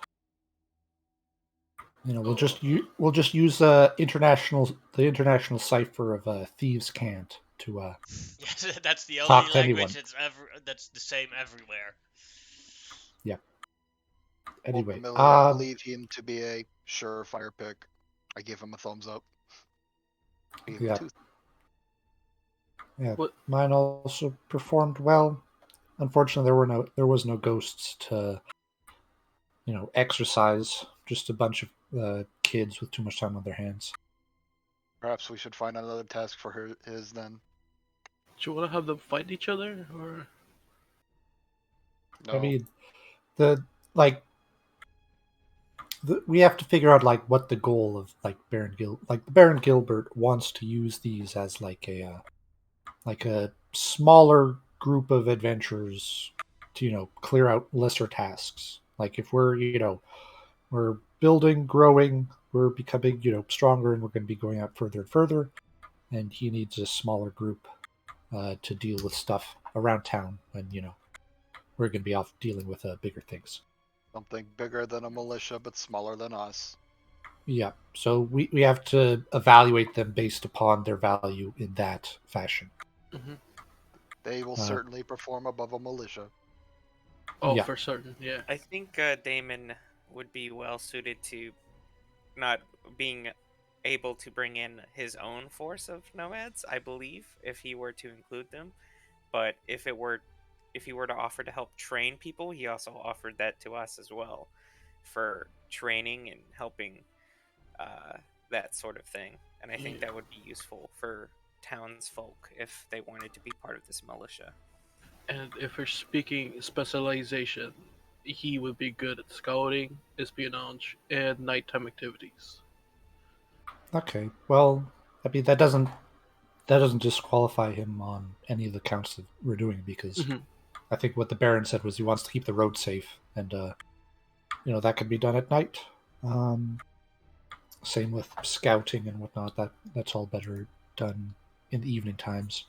We'll Oh. just use the international cipher of thieves can't to Yes, that's the only talk to language anyone. that's the same everywhere. Yeah. Anyway, Ultimately, I believe him to be a surefire pick. I give him a thumbs up. I give him yeah, 2. yeah. What? Mine also performed well. Unfortunately, there was no ghosts to exercise. Just a bunch of kids with too much time on their hands. Perhaps we should find another task for his then. Do you want to have them fight each other, or? No. I mean, the like we have to figure out like what the goal of like Baron Gilbert wants to use these as like a smaller group of adventurers to clear out lesser tasks. Like if we're building, growing, we're becoming stronger, and we're going to be going out further and further. And he needs a smaller group to deal with stuff around town when we're going to be off dealing with bigger things. Something bigger than a militia, but smaller than us. Yeah, so we have to evaluate them based upon their value in that fashion. Mm-hmm. They will Uh, certainly perform above a militia. Oh, Yeah. for certain, yeah. I think Damon would be well suited to not being able to bring in his own force of nomads, I believe, if he were to include them. But if he were to offer to help train people, he also offered that to us as well for training and helping that sort of thing. And I think Yeah. that would be useful for townsfolk if they wanted to be part of this militia. And if we're speaking specialization, he would be good at scouting, espionage, and nighttime activities. Okay. Well, I mean that doesn't disqualify him on any of the counts that we're doing because Mm-hmm. I think what the Baron said was he wants to keep the road safe, and that could be done at night. Um, Same with scouting and whatnot. That's all better done in the evening times.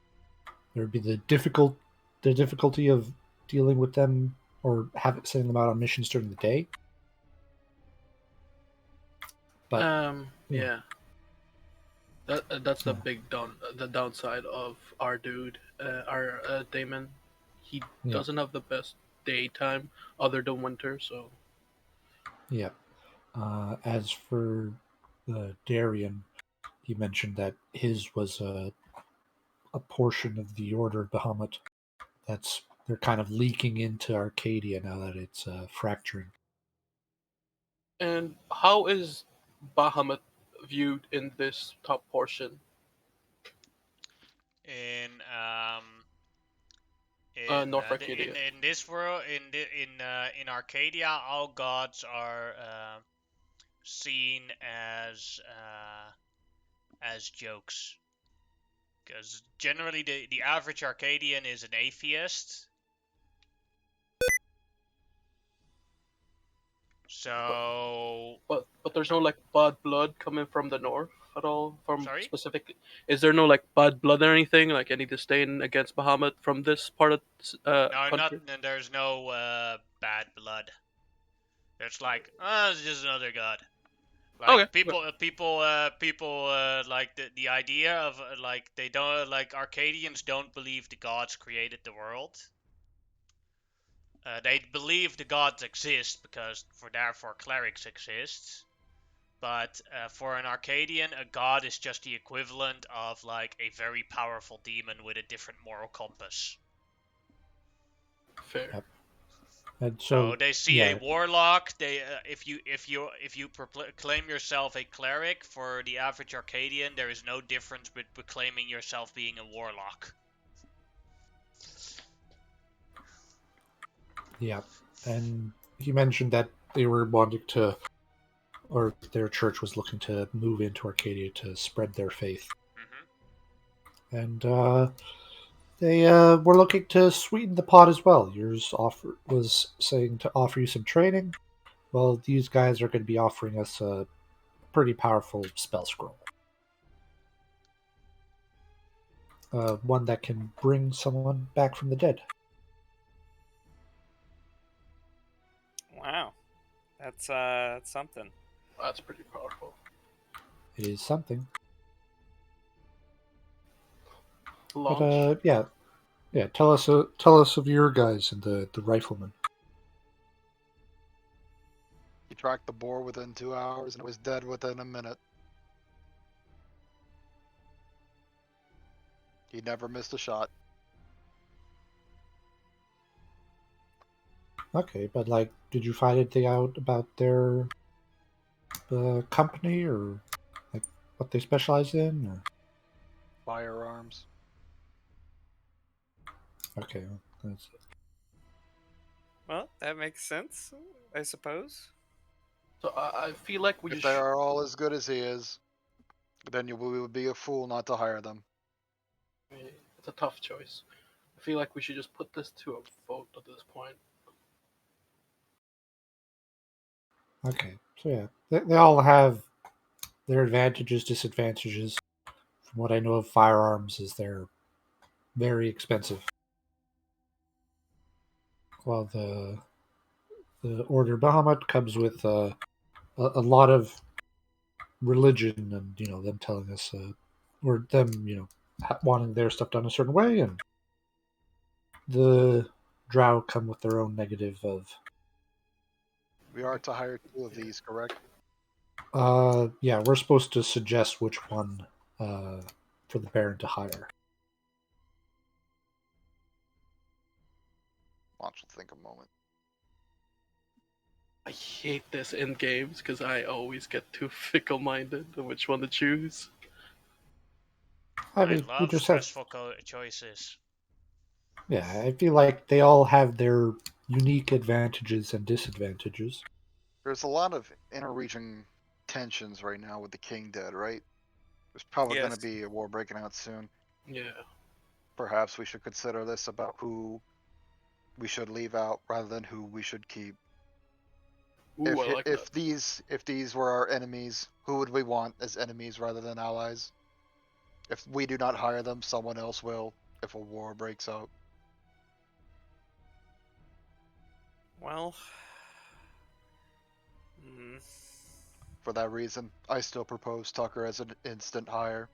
There would be the difficulty of dealing with them or sending them out on missions during the day. But yeah, Yeah. That's the yeah, the downside of our dude, our Damon. He yeah, doesn't have the best daytime other than winter, so yeah. As for Darien, he mentioned that his was a portion of the Order of Bahamut. They're kind of leaking into Arcadia now that it's fracturing. and how is Bahamut viewed in this top portion? In North Arcadia. in this world in Arcadia, all gods are seen as jokes. Because generally, the average Arcadian is an atheist. But So, but there's no like bad blood coming from the north at all. From sorry? specific, is there no like bad blood or anything like any disdain against Bahamut from this part of No, not. country? There's no bad blood. There's like, it's just another god. Okay. Like people like the idea of like they don't like Arcadians don't believe the gods created the world. They believe the gods exist because therefore clerics exist. But for an Arcadian, a god is just the equivalent of like a very powerful demon with a different moral compass. Fair. Yep. And So so, they see a yeah, warlock. They if you claim yourself a cleric, for the average Arcadian, there is no difference with proclaiming yourself being a warlock. Yeah, and he mentioned that they were wanting to, or their church was looking to move into Arcadia to spread their faith, and they were looking to sweeten the pot as well. Yours was saying to offer you some training. Well, these guys are going to be offering us a pretty powerful spell scroll. One that can bring someone back from the dead. Wow, that's something. That's pretty powerful. It is something. Launch. But yeah. Tell us of your guys and the rifleman. He tracked the boar within 2 hours and it was dead within a minute. He never missed a shot. Okay, but like, did you find anything out about their company or like what they specialize in? Or? Firearms. Okay, that's Well, that makes sense, I suppose. So I feel like we If just they are all as good as he is, then you would be a fool not to hire them. it's a tough choice. I feel like we should just put this to a vote at this point. okay. So yeah, they all have their advantages, disadvantages. From what I know of firearms, is they're very expensive. While the Order Bahamut comes with a lot of religion, and them telling us, or them wanting their stuff done a certain way, and the Drow come with their own negative of. We are to hire 2 of these, correct? Yeah, we're supposed to suggest which one for the Baron to hire. Watch, think a moment. I hate this in games because I always get too fickle-minded on which one to choose. I I mean, we love just have. stressful choices. Yeah, I feel like they all have their unique advantages and disadvantages. There's a lot of inter-region tensions right now with the king dead, right? There's probably going Yes. to be a war breaking out soon. Yeah. Perhaps we should consider this about who we should leave out rather than who we should keep. Ooh, I like that. If these were our enemies, who would we want as enemies rather than allies? If we do not hire them, someone else will. If a war breaks out, Well, mm, for that reason, I still propose Tucker as an instant hire.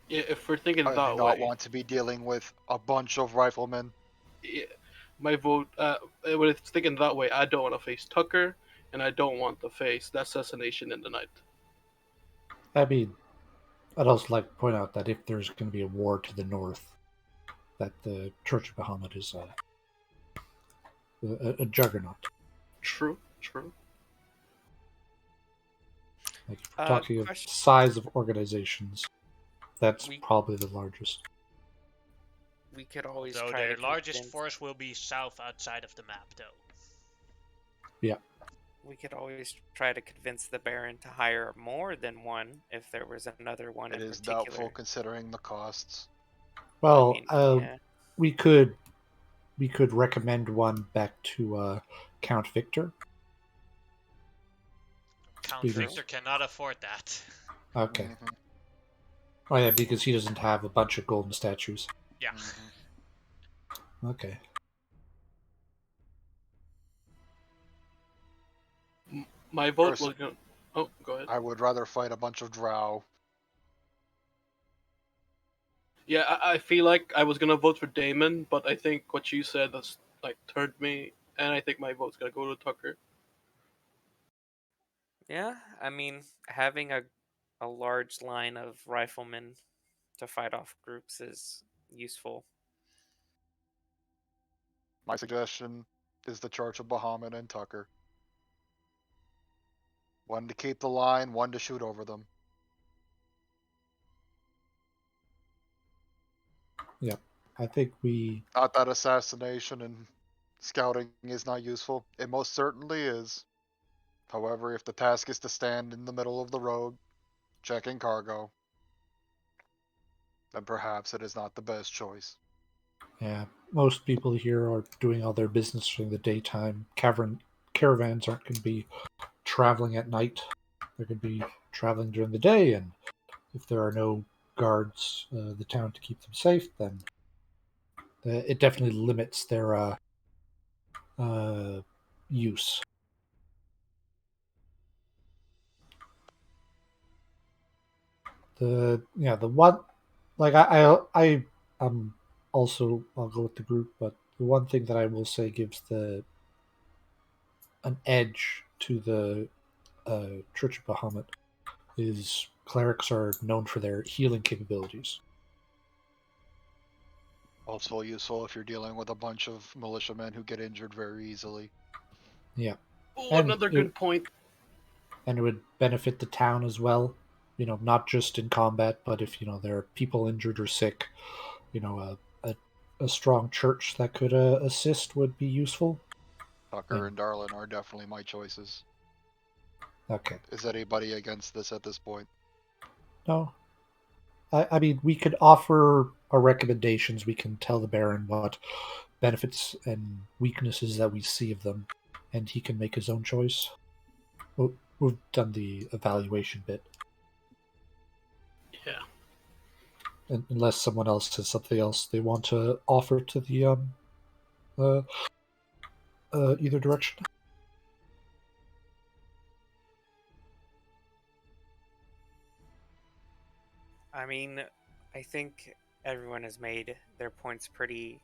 Yeah, if we're thinking I do that not way, want to be dealing with a bunch of riflemen. yeah, my vote. When it's thinking that way, I don't want to face Tucker, and I don't want to face the assassination in the night. I mean, I'd also like to point out that if there's going to be a war to the north, that the Church of Bahamut is a juggernaut. True. True. Like if we're talking of question. size of organizations, that's We probably the largest. we could always Though try their to largest convince. force will be south outside of the map, though. We could always try to convince the Baron to hire more than one if there was another one It in is particular. doubtful considering the costs. Well, mean, yeah. we could recommend one back to Count Victor. Count Because- Victor cannot afford that. Okay. Mhm, Oh yeah, because he doesn't have a bunch of golden statues. Yeah. mhm. Okay. My vote Person- will go. Oh, go ahead. I would rather fight a bunch of drow. Yeah, I feel like I was gonna vote for Damon, but I think what you said has like turned me, and I think my vote's gonna go to Tucker. Yeah, I mean, having a large line of riflemen to fight off groups is useful. My suggestion is the Church of Bahamut and Tucker. One to keep the line, one to shoot over them. I think we. Not that assassination and scouting is not useful. It most certainly is. However, if the task is to stand in the middle of the road, checking cargo, then perhaps it is not the best choice. Yeah, most people here are doing all their business during the daytime. Caravans aren't going to be traveling at night. They're going to be traveling during the day, and if there are no guards the town to keep them safe, then it definitely limits their use. The one, like I also, I'll go with the group, but the one thing that I will say gives the an edge to the Church of Bahamut is clerics are known for their healing capabilities. Also useful if you're dealing with a bunch of militiamen who get injured very easily. Yeah, Oh, and another good point. and it would benefit the town as well. Not just in combat, but if there are people injured or sick, a strong church that could assist would be useful. Tucker and Darlin are definitely my choices. Okay. Is anybody against this at this point? No, I mean, we could offer our recommendations. We can tell the Baron what benefits and weaknesses that we see of them, and he can make his own choice. We've done the evaluation bit. Yeah. Unless someone else has something else they want to offer to the uh, either direction. I mean, I think everyone has made their points pretty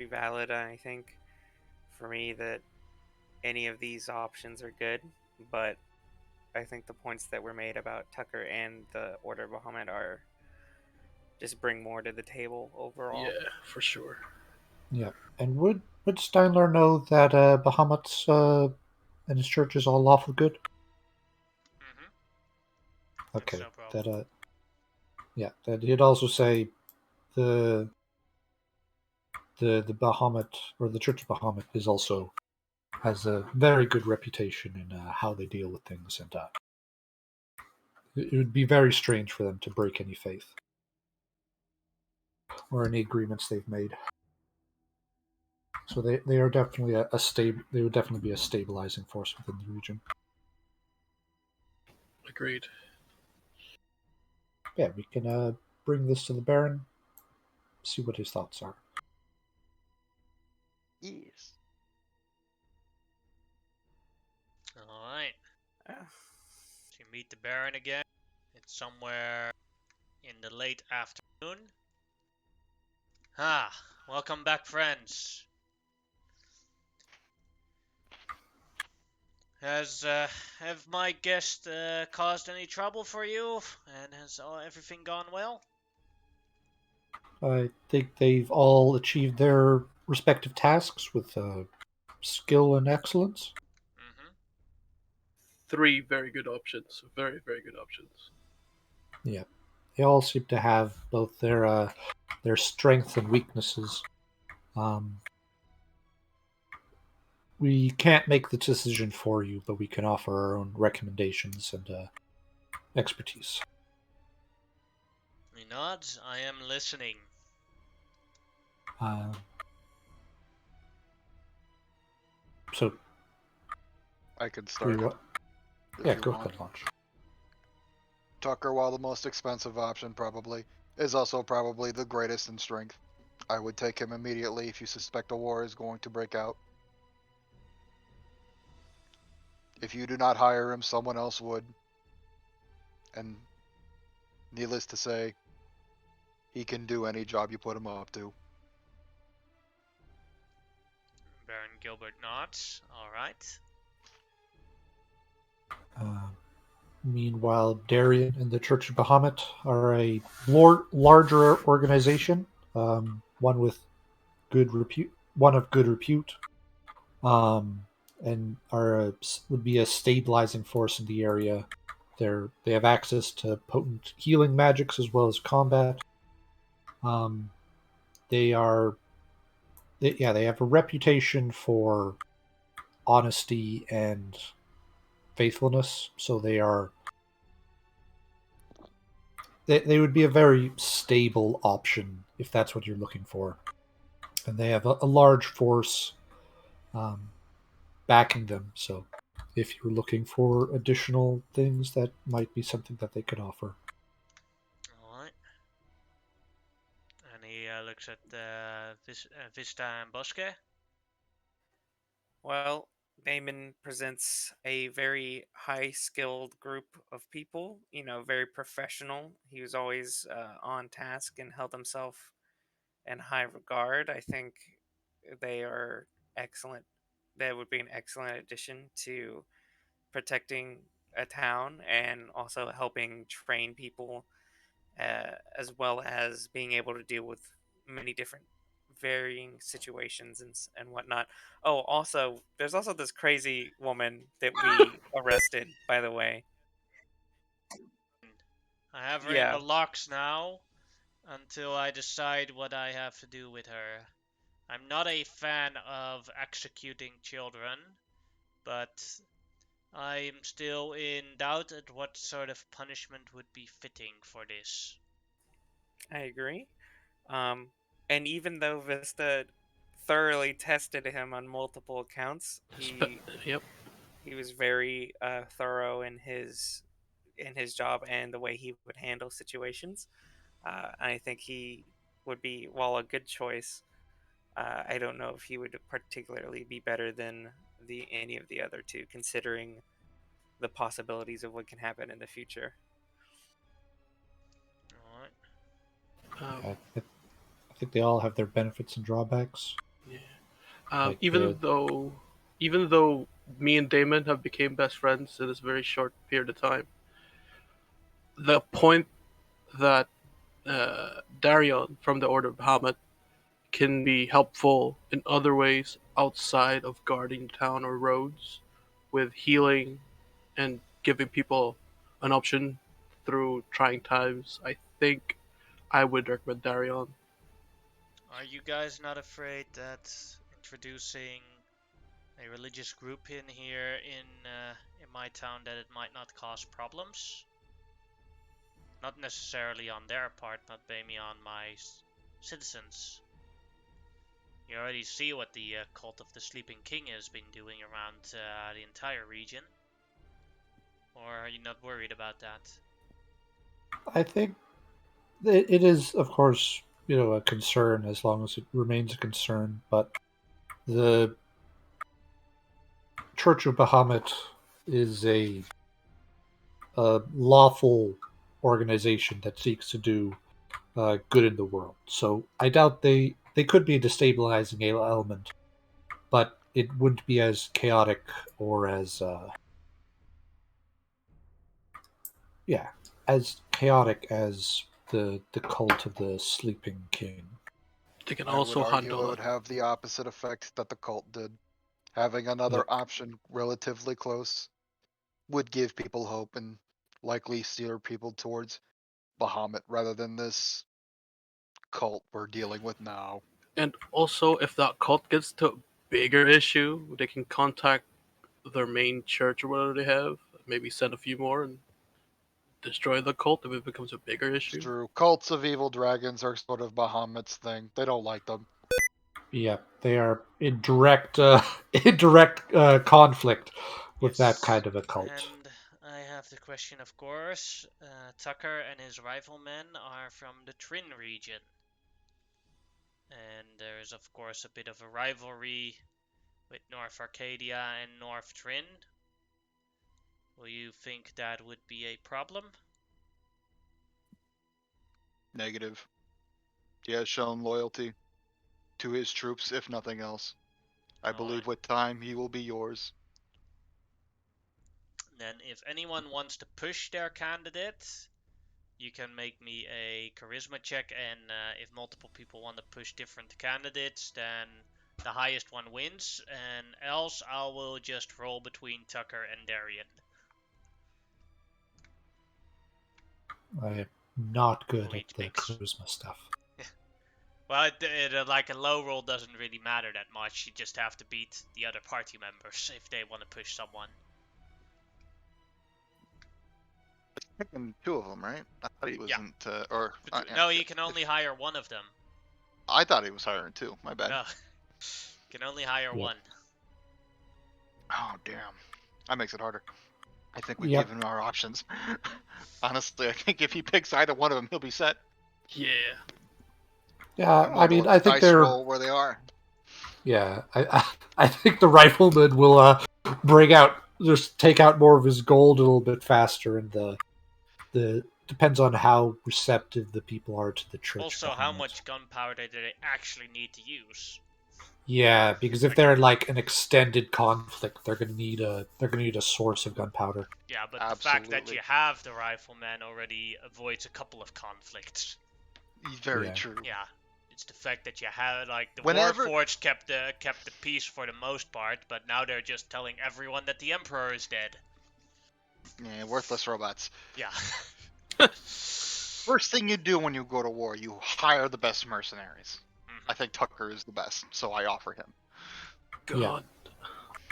valid. I think for me that any of these options are good, but I think the points that were made about Tucker and the Order of Bahamut are just bring more to the table overall. Yeah, for sure. Yeah, and would Steinler know that Bahamut's and his church is all lawful good? Mm-hmm. That's Okay, no problem. that yeah, that he'd also say the the Bahamut or the Church of Bahamut is also has a very good reputation in how they deal with things, and it would be very strange for them to break any faith or any agreements they've made. So they are definitely a stable. They would definitely be a stabilizing force within the region. Agreed. Yeah, we can bring this to the Baron, see what his thoughts are. Yes. Alright. Uh, So you meet the Baron again. It's somewhere in the late afternoon. Ah, welcome back, friends. Have my guest caused any trouble for you? And has everything gone well? I think they've all achieved their respective tasks with skill and excellence. Mm-hmm. 3 very good options. Very, very good options. Yeah, they all seem to have both their strengths and weaknesses. Um, we can't make the decision for you, but we can offer our own recommendations and expertise. He nods. I am listening. Uh, so, I can do start we what? if Yeah, you go want. ahead, launch. Tucker, while the most expensive option probably, is also probably the greatest in strength. I would take him immediately if you suspect a war is going to break out. If you do not hire him, someone else would. And needless to say, he can do any job you put him up to. Baron Gilbert nods. Alright. Uh, Meanwhile, Darien and the Church of Bahamut are a larger organization, one with good repute, one of good repute, um, and would be a stabilizing force in the area. They have access to potent healing magics as well as combat. Um, they they have a reputation for honesty and faithfulness, so they would be a very stable option if that's what you're looking for. And they have a large force um, backing them. So if you're looking for additional things, that might be something that they could offer. Alright. And he looks at Vista and Bosque. Well, Damon presents a very high skilled group of people, very professional. He was always on task and held himself in high regard. I think they are excellent. That would be an excellent addition to protecting a town and also helping train people, as well as being able to deal with many different varying situations and whatnot. Oh, also, there's also this crazy woman that we arrested, by the way. I have her in Yeah, the locks now until I decide what I have to do with her. I'm not a fan of executing children, but I'm still in doubt at what sort of punishment would be fitting for this. I agree. Um, and even though Vista thoroughly tested him on multiple accounts, Yep. he was very thorough in his job and the way he would handle situations. I think he would be, while a good choice, I don't know if he would particularly be better than the any of the other two, considering the possibilities of what can happen in the future. Alright. Um, I think they all have their benefits and drawbacks. yeah. Like Even though me and Damon have become best friends in this very short period of time, the point that Darion from the Order of Bahamut can be helpful in other ways outside of guarding town or roads, with healing and giving people an option through trying times, I think I would recommend Darion. Are you guys not afraid that introducing a religious group in here in my town that it might not cause problems? Not necessarily on their part, but maybe on my citizens. You already see what the cult of the Sleeping King has been doing around the entire region. Or are you not worried about that? I think it is, of course, a concern as long as it remains a concern. But the Church of Bahamut is a lawful organization that seeks to do good in the world. So I doubt they could be a destabilizing element, but it wouldn't be as chaotic or as yeah, as chaotic as the cult of the Sleeping King. They can I would also argue it handle it. would have the opposite effect that the cult did. Having another Yep. option relatively close would give people hope and likely steer people towards Bahamut rather than this cult we're dealing with now. And also, if that cult gets to a bigger issue, they can contact their main church or whatever they have, maybe send a few more and destroy the cult if it becomes a bigger It's issue. true. Cults of evil dragons are sort of Bahamut's thing. They don't like them. Yeah, they are in direct in direct conflict with that Yes. kind of a cult. And I have the question, of course. Tucker and his riflemen are from the Trin region. And there's, of course, a bit of a rivalry with North Arcadia and North Trin. Will you think that would be a problem? Negative. He has shown loyalty to his troops, if nothing else. I Alright. believe with time he will be yours. Then, if anyone wants to push their candidate, you can make me a charisma check, and if multiple people want to push different candidates, then the highest one wins, and else I will just roll between Tucker and Darian. I am not We'll good at each the mix. charisma stuff. Well, like a low roll doesn't really matter that much. You just have to beat the other party members if they want to push someone. Picking two of them, right? I thought he Yeah. wasn't, No, you can only hire one of them. I thought he was hiring two. My bad. No, you can only hire Yeah. one. Oh damn, that makes it harder. I think we Yep. gave him our options. Honestly, I think if he picks either one of them, he'll be set. Yeah. Yeah, I'm I gonna mean, let I the think dice they're. roll where they are. Yeah, I think the rifleman will bring out, just take out more of his gold a little bit faster, and the depends on how receptive the people are to the church. Also, how Bahamut. much gunpowder do they actually need to use? Yeah, because if they're in like an extended conflict, they're gonna need a source of gunpowder. Yeah, but the fact that Absolutely. you have the rifleman already avoids a couple of conflicts. Very Yeah. true. Yeah, it's the fact that you have like the Whenever- Warforged kept the peace for the most part, but now they're just telling everyone that the Emperor is dead. Yeah, worthless robots. Yeah. First thing you do when you go to war, you hire the best mercenaries. Mhm. I think Tucker is the best, so I offer him. God. Yeah.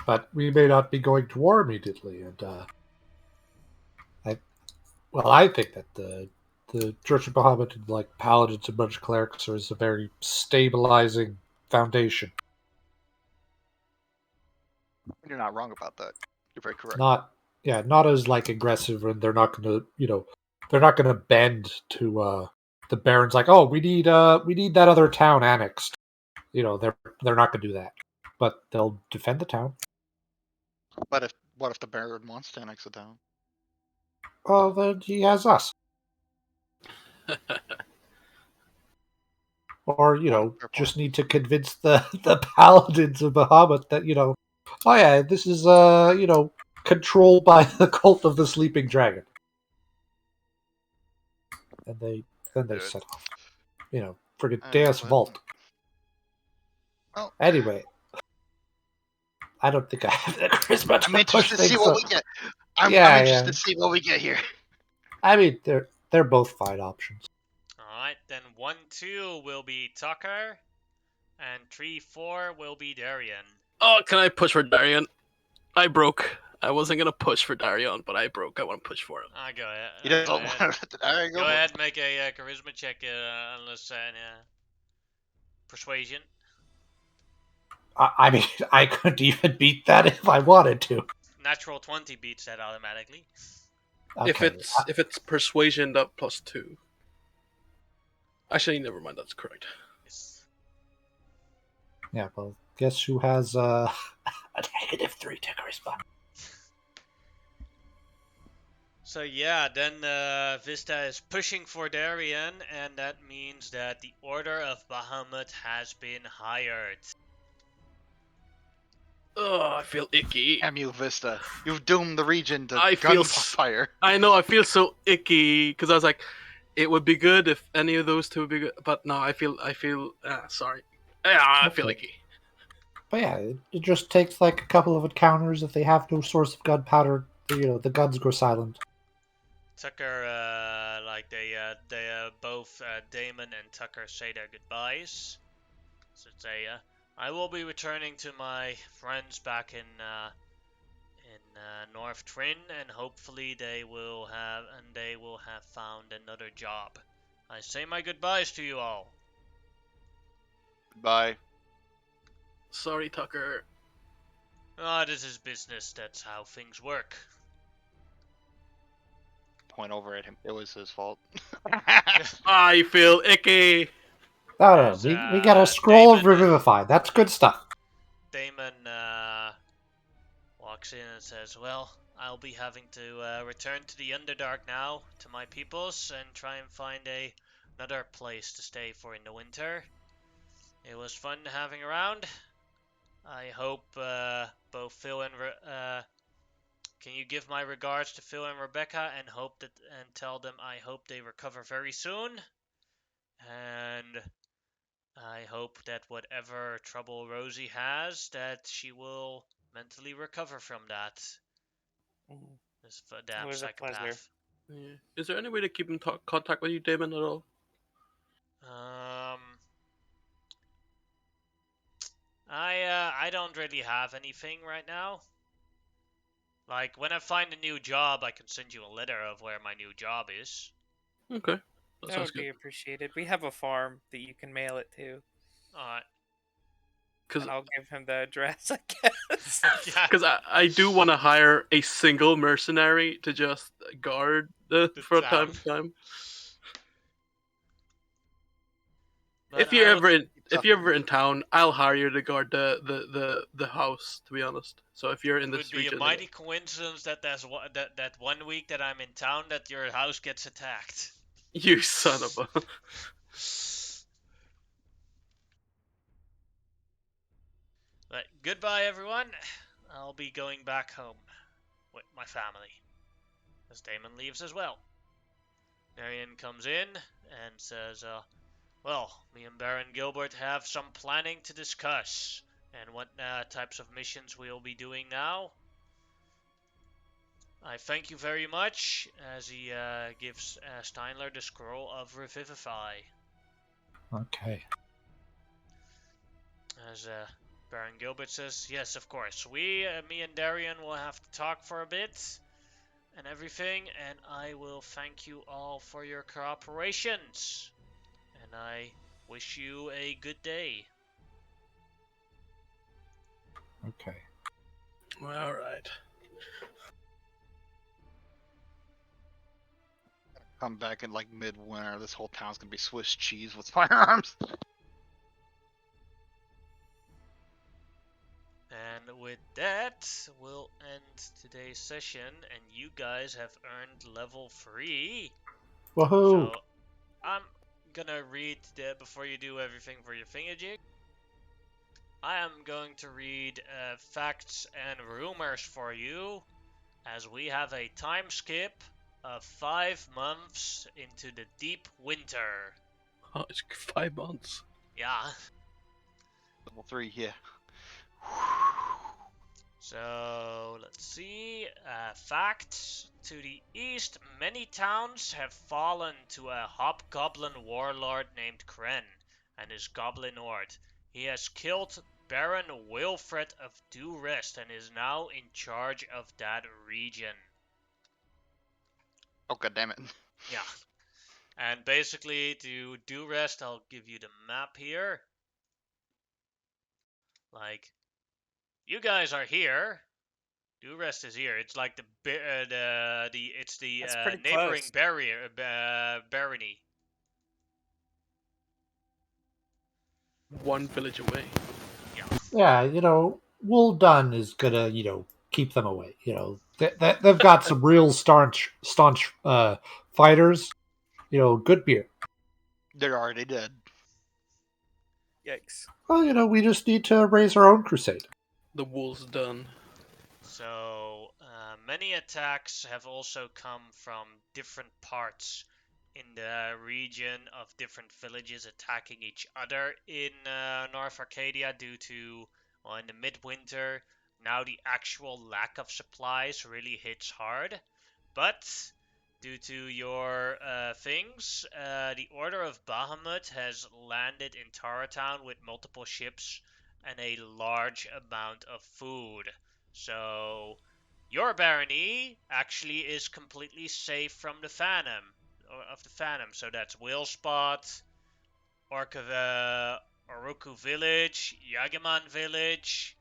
But we may not be going to war immediately, and I think that the Church of Bahamut and like paladins and bunch of clerics is a very stabilizing foundation. You're not wrong about that. You're very correct. Not as like aggressive, and they're not gonna they're not gonna bend to the barons like, oh, we need that other town annexed. They're not gonna do that, but they'll defend the town. But what if the Baron wants to annex the town? Oh, then he has us. Or, Fair just point. need to convince the paladins of Bahamut that, oh yeah, this is, controlled by the cult of the sleeping dragon. And then they Good. set off. Friggin' Alright, Deus but- Vault. Well, Anyway, I don't think I have the charisma I'm to interested push to see things what up. we get. I'm Yeah, interested yeah. to see what we get here. I mean, they're both fine options. Alright, then 1-2 will be Tucker, and 3-4 will be Darian. Oh, can I push for Darian? I broke. I wasn't gonna push for Darian, but I broke. I want to push for him. Go ahead. You Go don't ahead. want to. Alright, Go for it. ahead, make a charisma check, unless persuasion. I mean, I couldn't even beat that if I wanted to. Natural 20 beats that automatically. Okay. If it's persuasion, that +2. Actually, never mind. That's correct. Yes. Yeah, well, guess who has a -3 to charisma? So yeah, then Vista is pushing for Darian, and that means that the Order of Bahamut has been hired. Oh, I feel icky. Damn you, Vista. You've doomed the region to I feel gunfire. I know. I feel so icky because I was like, it would be good if any of those two would be good, but no, I feel. Sorry. Yeah, I feel Okay. icky. But yeah, it just takes like a couple of encounters. If they have no source of gunpowder, the guns go silent. Tucker, they both Damon and Tucker say their goodbyes. So say, I will be returning to my friends back in North Trin, and hopefully they will have found another job. I say my goodbyes to you all. Bye. Sorry, Tucker. This is business. That's how things work. Point over at him. It was his fault. I feel icky. No, There's, we got a scroll of Damon- Revivify. That's good stuff. Damon walks in and says, "Well, I'll be having to return to the Underdark now, to my peoples, and try and find another place to stay for in the winter. It was fun having around. I hope both Phil and can you give my regards to Phil and Rebecca and tell them I hope they recover very soon, and I hope that whatever trouble Rosie has, that she will mentally recover from that. This damn It was a pleasure. psychopath. Yeah. Is there any way to keep in contact with you, Damon, at all? I don't really have anything right now. Like, when I find a new job, I can send you a letter of where my new job is. Okay, that That sounds would good. be appreciated. We have a farm that you can mail it to, Alright. Because and I'll give him the address, I guess. Yeah, I do want to hire a single mercenary to just guard the for town. time to time. But I would. If you're ever in town, I'll hire you to guard the house. To be honest, so if you're in It would this be a region, mighty coincidence that that 1 week that I'm in town that your house gets attacked. you son of a. But goodbye, everyone. I'll be going back home with my family. As Damon leaves as well. Marion comes in and says, well, me and Baron Gilbert have some planning to discuss. And what types of missions we'll be doing now. I thank you very much, as he gives Steinler the scroll of Revivify. Okay. As Baron Gilbert says, yes, of course. Me and Darian will have to talk for a bit and everything, and I will thank you all for your cooperations. And I wish you a good day. Okay. All right. Come back in like midwinter. This whole town's gonna be Swiss cheese with firearms. And with that, we'll end today's session, and you guys have earned level 3. Woohoo! So, I'm gonna read before you do everything for your thingamajig. I am going to read facts and rumors for you, as we have a time skip of 5 months into the deep winter. Oh, it's 5 months. Yeah. Level 3, yeah. So, let's see. Facts. To the east, many towns have fallen to a hobgoblin warlord named Kren and his goblin horde. He has killed Baron Wilfred of Due Rest and is now in charge of that region. Oh, god damn it. Yeah. And basically, to Due Rest, I'll give you the map here. Like, you guys are here. Due Rest is here. It's like it's the That's pretty neighboring close. barony. One village away. Yeah. Yeah, Wool Dun is gonna, keep them away. They've got some real staunch fighters. Good beer. They're already dead. Yikes. Well, we just need to raise our own crusade. The wool's done. So many attacks have also come from different parts in the region of different villages attacking each other in North Arcadia due to, well, in the midwinter, now the actual lack of supplies really hits hard. But due to your things, the Order of Bahamut has landed in Taratown with multiple ships and a large amount of food. So your barony actually is completely safe from the Phantom, So that's Willspot, Oroku Village, Yagaman Village,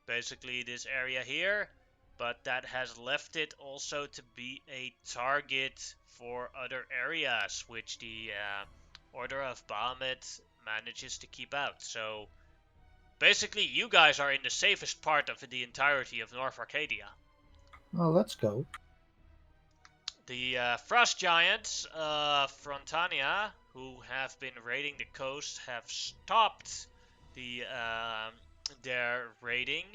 basically this area here. But that has left it also to be a target for other areas, which the Order of Bahamut manages to keep out. So basically, you guys are in the safest part of the entirety of North Arcadia. Well, let's go. The Frost Giants of Frontania, who have been raiding the coast, have stopped their raiding,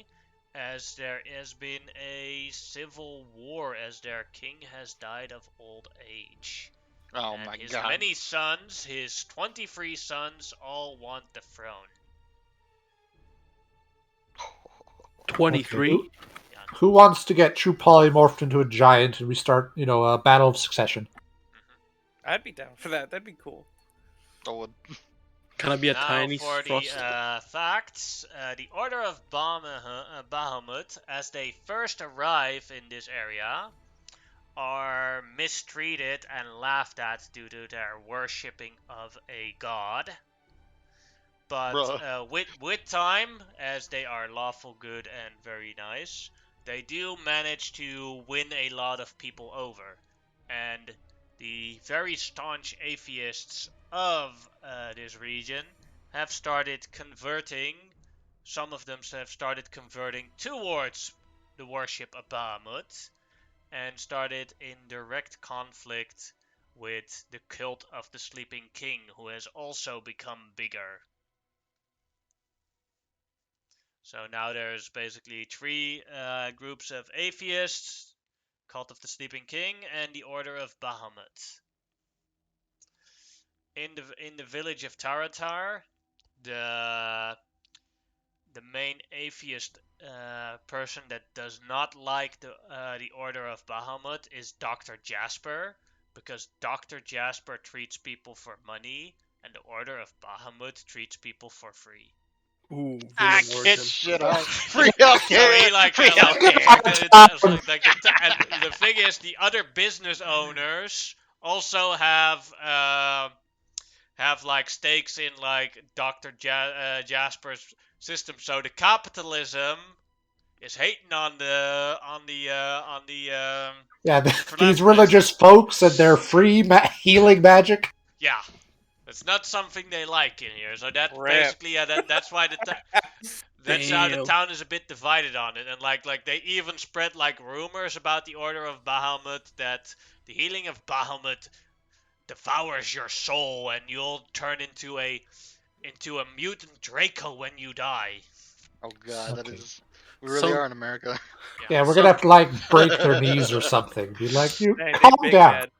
as there has been a civil war, as their king has died of old age. Oh and my his god. many sons, his 23 sons, all want the throne. 23. Okay, who wants to get true polymorphed into a giant and we start, a battle of succession? I'd be down for that. That'd be cool. Oh, Can I be a Now tiny for the frost? facts. The Order of Bahamut, as they first arrive in this area, are mistreated and laughed at due to their worshipping of a god. But Bruh. with time, as they are lawful good and very nice, they do manage to win a lot of people over. And the very staunch atheists of this region have started converting. Some of them have started converting towards the worship of Bahamut and started in direct conflict with the cult of the Sleeping King, who has also become bigger. So now there's basically three groups of atheists, Cult of the Sleeping King, and the Order of Bahamut. In the village of Taratar, the main atheist person that does not like the Order of Bahamut is Dr. Jasper, because Dr. Jasper treats people for money, and the Order of Bahamut treats people for free. Ooh, Ah, villain get origin. shit on. Free healthcare. So he like Free the, healthcare. and the thing is, the other business owners also have like stakes in like Dr. Jasper's system. So the capitalism is hating on the Yeah, these philanthropist. religious folks and their free healing magic. Yeah, it's not something they like in here. So that Rip. basically that's why that's how the Damn. town is a bit divided on it, and like they even spread like rumors about the Order of Bahamut, that the healing of Bahamut devours your soul and you'll turn into a mutant Draco when you die. Oh god, that Okay. is. We really So, are in America. Yeah, we're So- gonna have to like break their knees or something. Be like, you Dang, they calm big down. head.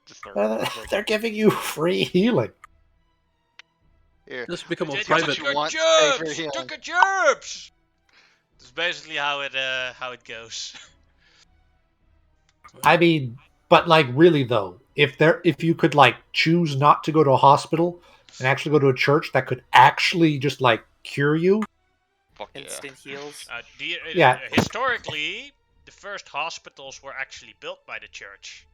Just start They're giving you free healing. here. just become a They Here's private. what took you our want. Pay for jobs. healing. Took our jobs. That's basically how it goes. I mean, but like really though, if you could like choose not to go to a hospital and actually go to a church that could actually just like cure you, Fuck yeah. Instant heals. Yeah. Historically, the first hospitals were actually built by the church.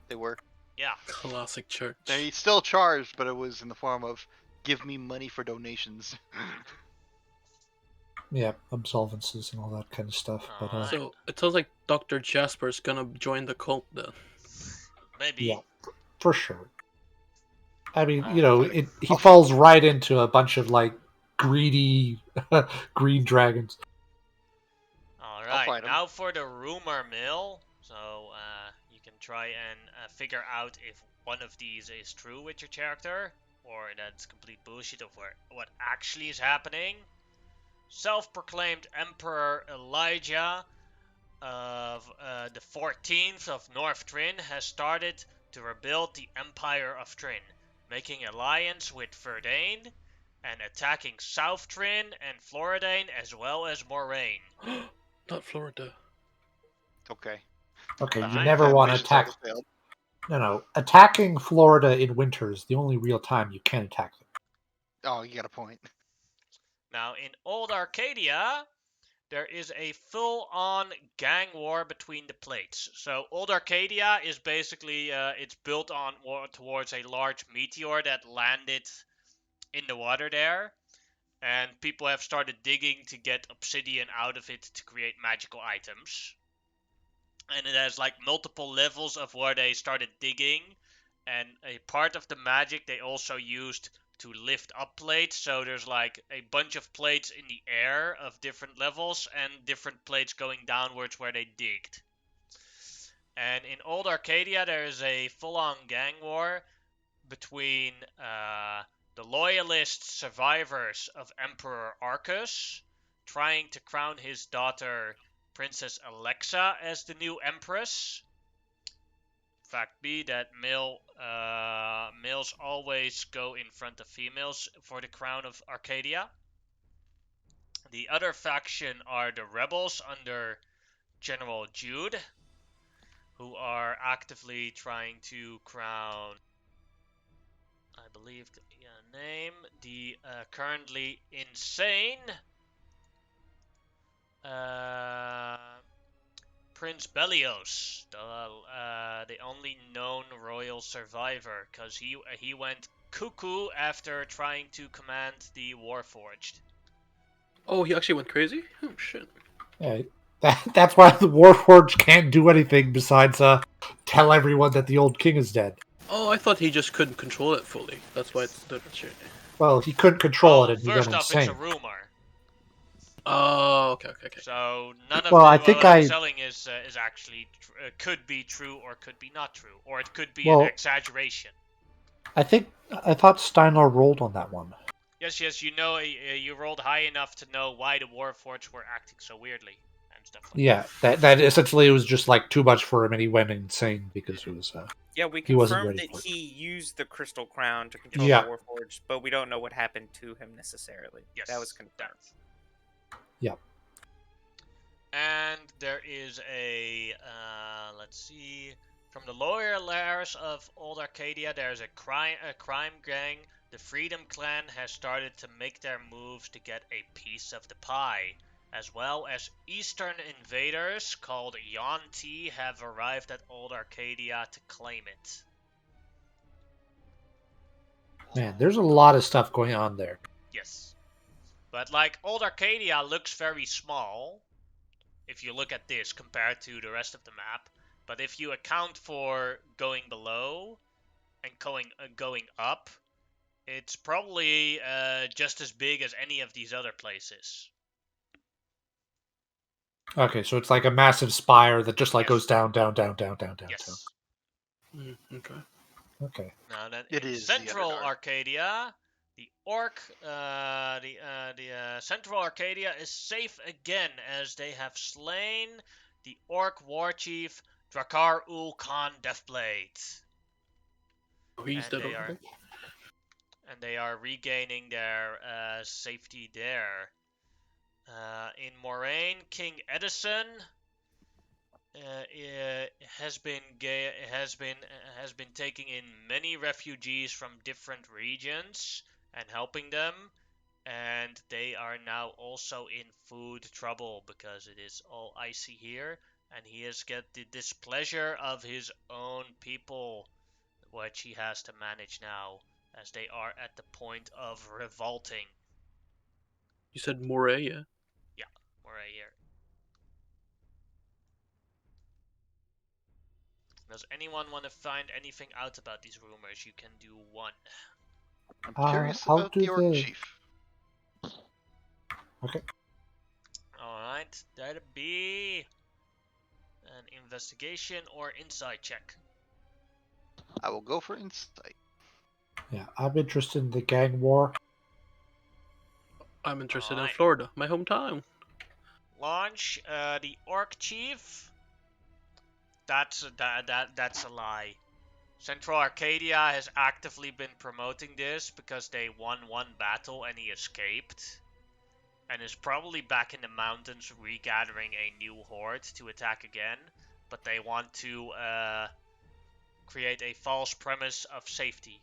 They were. Yeah. Classic church. They still charged, but it was in the form of give me money for donations. yeah, absolvences and all that kind of stuff. But Alright. So it sounds like Dr. Jasper's gonna join the cult then. Maybe. yeah, for sure. I mean, he I'll- falls right into a bunch of like greedy green dragons. Alright, fight 'em. now for the rumor mill. So, you can try and figure out if one of these is true with your character, or that's complete bullshit of what actually is happening. Self-proclaimed Emperor Elijah of the 14th of North Trin has started to rebuild the Empire of Trin, making alliance with Verdane and attacking South Trin and Floridane as well as Moraine. Not Florida. Okay. Okay, The you high never time want to mission attack. cycle failed. No. Attacking Florida in winter is the only real time you can attack them. Oh, you got a point. Now, in Old Arcadia, there is a full-on gang war between the plates. So Old Arcadia is basically it's built on towards a large meteor that landed in the water there, and people have started digging to get obsidian out of it to create magical items. And it has like multiple levels of where they started digging, and a part of the magic they also used to lift up plates. So there's like a bunch of plates in the air of different levels and different plates going downwards where they digged. And in Old Arcadia, there is a full-on gang war between the loyalist survivors of Emperor Arcus, trying to crown his daughter Princess Alexa as the new empress. Fact B, that males always go in front of females for the crown of Arcadia. The other faction are the rebels under General Jude, who are actively trying to crown I believe the name, the currently insane Prince Belios, the only known royal survivor, because he went cuckoo after trying to command the Warforged. Oh, he actually went crazy? Oh, shit. Yeah, that's why the Warforged can't do anything besides tell everyone that the old king is dead. Oh, I thought he just couldn't control it fully. That's why it's different shit. Well, he couldn't control it Well, and he went first off, it's a insane. rumor. Oh, okay. So none of Well, I what think I'm selling is actually could be true or could be not true, or it could be an Well- exaggeration. I thought Steinlar rolled on that one. Yes, you know, you rolled high enough to know why the Warforged were acting so weirdly and stuff like Yeah, that essentially it was just like too much for him, and he went insane because it was. Yeah, we He wasn't confirmed ready that for it. he used the crystal crown to control Yeah. the Warforged, but we don't know what happened to him necessarily. Yes, That was confirmed. Yeah. And there is a, let's see, from the lower layers of Old Arcadia, there's a crime gang. The Freedom Clan has started to make their moves to get a piece of the pie, as well as Eastern invaders called Yuan-Ti have arrived at Old Arcadia to claim it. Man, there's a lot of stuff going on there. Yes. But like, Old Arcadia looks very small, if you look at this compared to the rest of the map. But if you account for going below and going up, it's probably just as big as any of these other places. Okay, so it's like a massive spire that just like Yes. goes down. Yes. Okay. Okay. Now then, It in is the Central Underdark. Arcadia, the Central Arcadia is safe again as they have slain the Orc war chief Drakar Ul Khan Deathblade. Oh, he's dead already. And they are regaining their safety there. In Moraine, King Edison has been taking in many refugees from different regions and helping them, and they are now also in food trouble because it is all icy here, and he has got the displeasure of his own people, which he has to manage now, as they are at the point of revolting. You said Morea. Yeah, Moray here. Does anyone want to find anything out about these rumors? You can do one. I'm curious I'll about do the Orc the- Chief. Okay. Alright, that'd be an investigation or insight check. I will go for insight. Yeah, I'm interested in the gang war. I'm interested in Alright. Florida, my hometown. Launch the Orc Chief. That's a lie. Central Arcadia has actively been promoting this because they won one battle and he escaped, and is probably back in the mountains regathering a new horde to attack again. But they want to create a false premise of safety.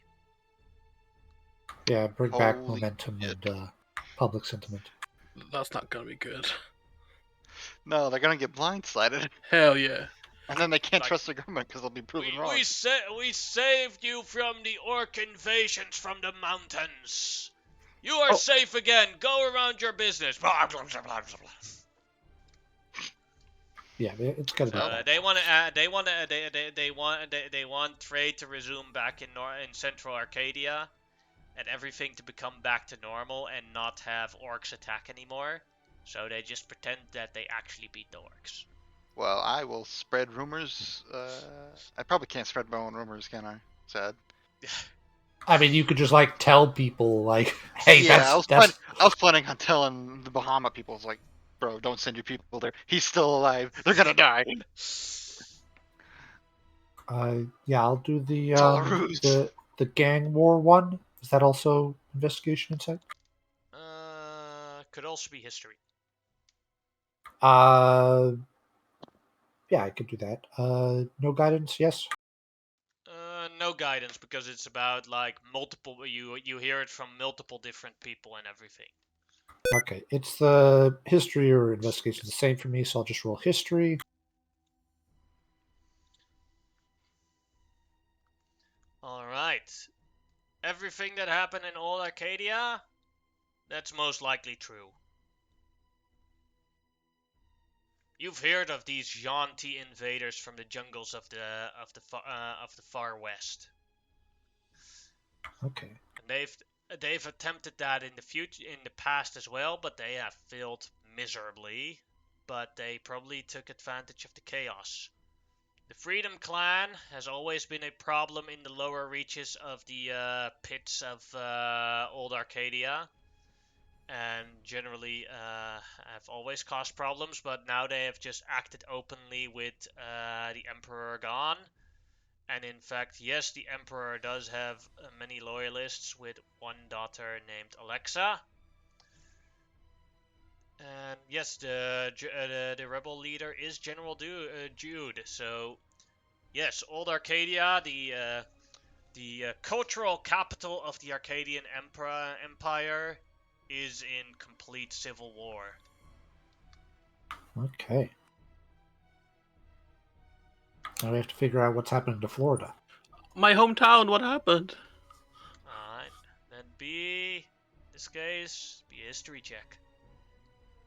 Yeah, bring back Holy momentum shit. and public sentiment. That's not gonna be good. No, they're gonna get blindsided, Hell yeah. and then they can't Like, trust the government because they'll be proven wrong. We saved you from the orc invasions from the mountains. You are safe again. Go around your business. Blah, blah, blah, blah, blah. Yeah, it's gonna be So bad. they want trade to resume back in Central Arcadia, and everything to become back to normal and not have orcs attack anymore. So they just pretend that they actually beat the orcs. Well, I will spread rumors. I probably can't spread my own rumors, can I? Sad. I mean, you could just like tell people like, "Hey, Yeah, that's I was planning on telling the Bahama people, it's like, bro, don't send your people there. He's still alive. They're gonna die. yeah, I'll do the It's all a ruse. the gang war one. Is that also investigation insight? Could also be history. Yeah, I could do that. No guidance, yes. no guidance because it's about like multiple. You hear it from multiple different people and everything. Okay, it's the history or investigation the same for me, so I'll just roll history. All right. Everything that happened in old Arcadia, that's most likely true. You've heard of these Yanti invaders from the jungles of the far west. Okay. And they've attempted that in the past as well, but they have failed miserably. But they probably took advantage of the chaos. The Freedom Clan has always been a problem in the lower reaches of the pits of old Arcadia, and generally have always caused problems, but now they have just acted openly with the Emperor gone. And in fact, yes, the Emperor does have many loyalists, with one daughter named Alexa. And yes, the rebel leader is General Jude. So yes, old Arcadia, the cultural capital of the Arcadian Empire, is in complete civil war. Okay. Now we have to figure out what's happening to Florida. My hometown, what happened? Alright, then B, this case, be a history check.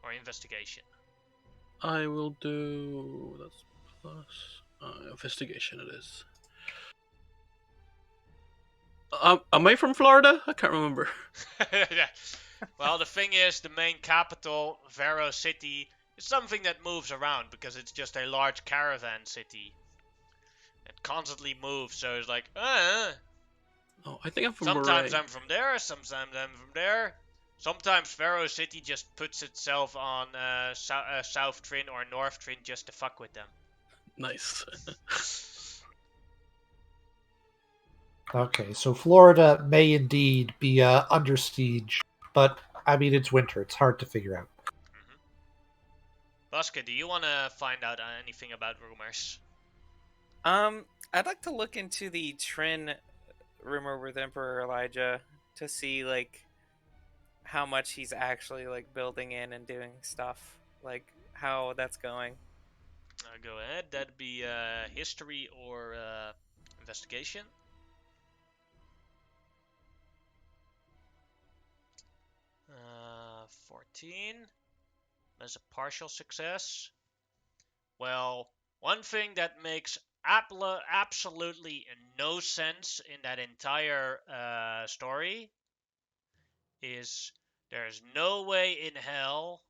Or investigation. I will do. That's plus. Investigation it is. Am I from Florida? I can't remember. Yeah. Well, the thing is, the main capital, Vero City, is something that moves around because it's just a large caravan city. It constantly moves, so it's like, Oh, I think I'm from sometimes Moray. I'm from there, sometimes I'm from there. Sometimes Vero City just puts itself on South Trin or North Trin just to fuck with them. Nice. Okay, so Florida may indeed be under siege, but I mean it's winter; it's hard to figure out. Baska, do you want to find out anything about rumors? I'd like to look into the Trin rumor with Emperor Elijah to see like how much he's actually like building in and doing stuff, like how that's going. Go ahead. That'd be history or investigation. 14. That's a partial success. Well, one thing that makes absolutely no sense in that entire story is there's no way in hell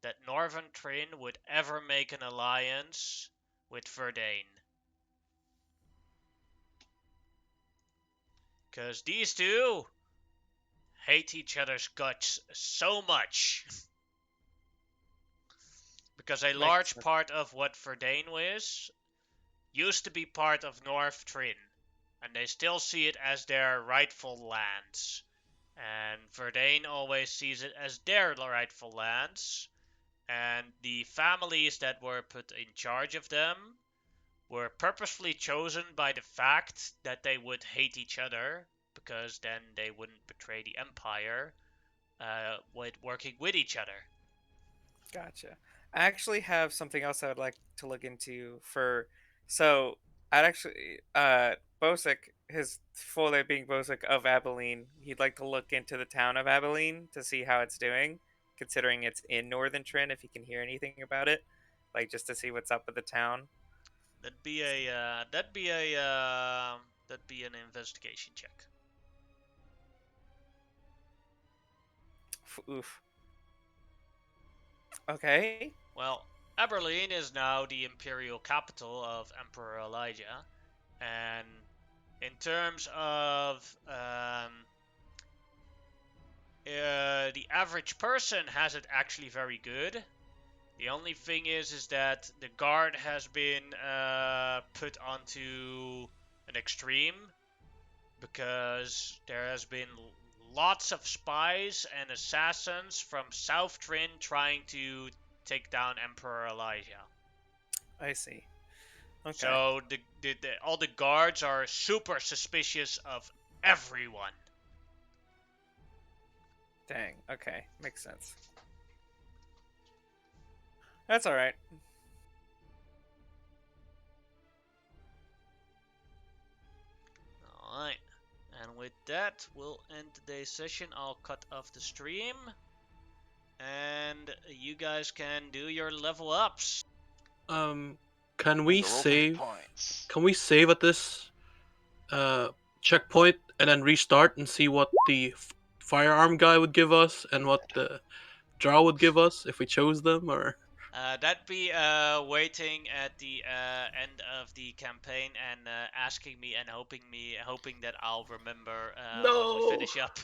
that Northern Trin would ever make an alliance with Verdane. Because these two hate each other's guts so much. Because a large part of what Verdane is used to be part of North Trin, and they still see it as their rightful lands. And Verdane always sees it as their rightful lands, and the families that were put in charge of them were purposefully chosen by the fact that they would hate each other, because then they wouldn't betray the Empire with working with each other. Gotcha. I actually have something else I would like to look into for. So I'd actually Bosick, his full name being Bosick of Abilene, he'd like to look into the town of Abilene to see how it's doing, considering it's in Northern Trin. If he can hear anything about it, like just to see what's up with the town. That'd be an investigation check. Oof. Okay. Well, Abilene is now the imperial capital of Emperor Elijah, and in terms of the average person has it actually very good. The only thing is that the guard has been put onto an extreme because there has been lots of spies and assassins from South Trin trying to take down Emperor Elijah. I see. Okay. So all the guards are super suspicious of everyone. Dang. Okay. Makes sense. That's all right. Alright. And with that, we'll end today's session. I'll cut off the stream. And you guys can do your level ups. Can we The roll save? points. Can we save at this checkpoint and then restart and see what the firearm guy would give us and what the draw would give us if we chose them? Or That'd be waiting at the end of the campaign and asking me and hoping that I'll remember once we No. finish up.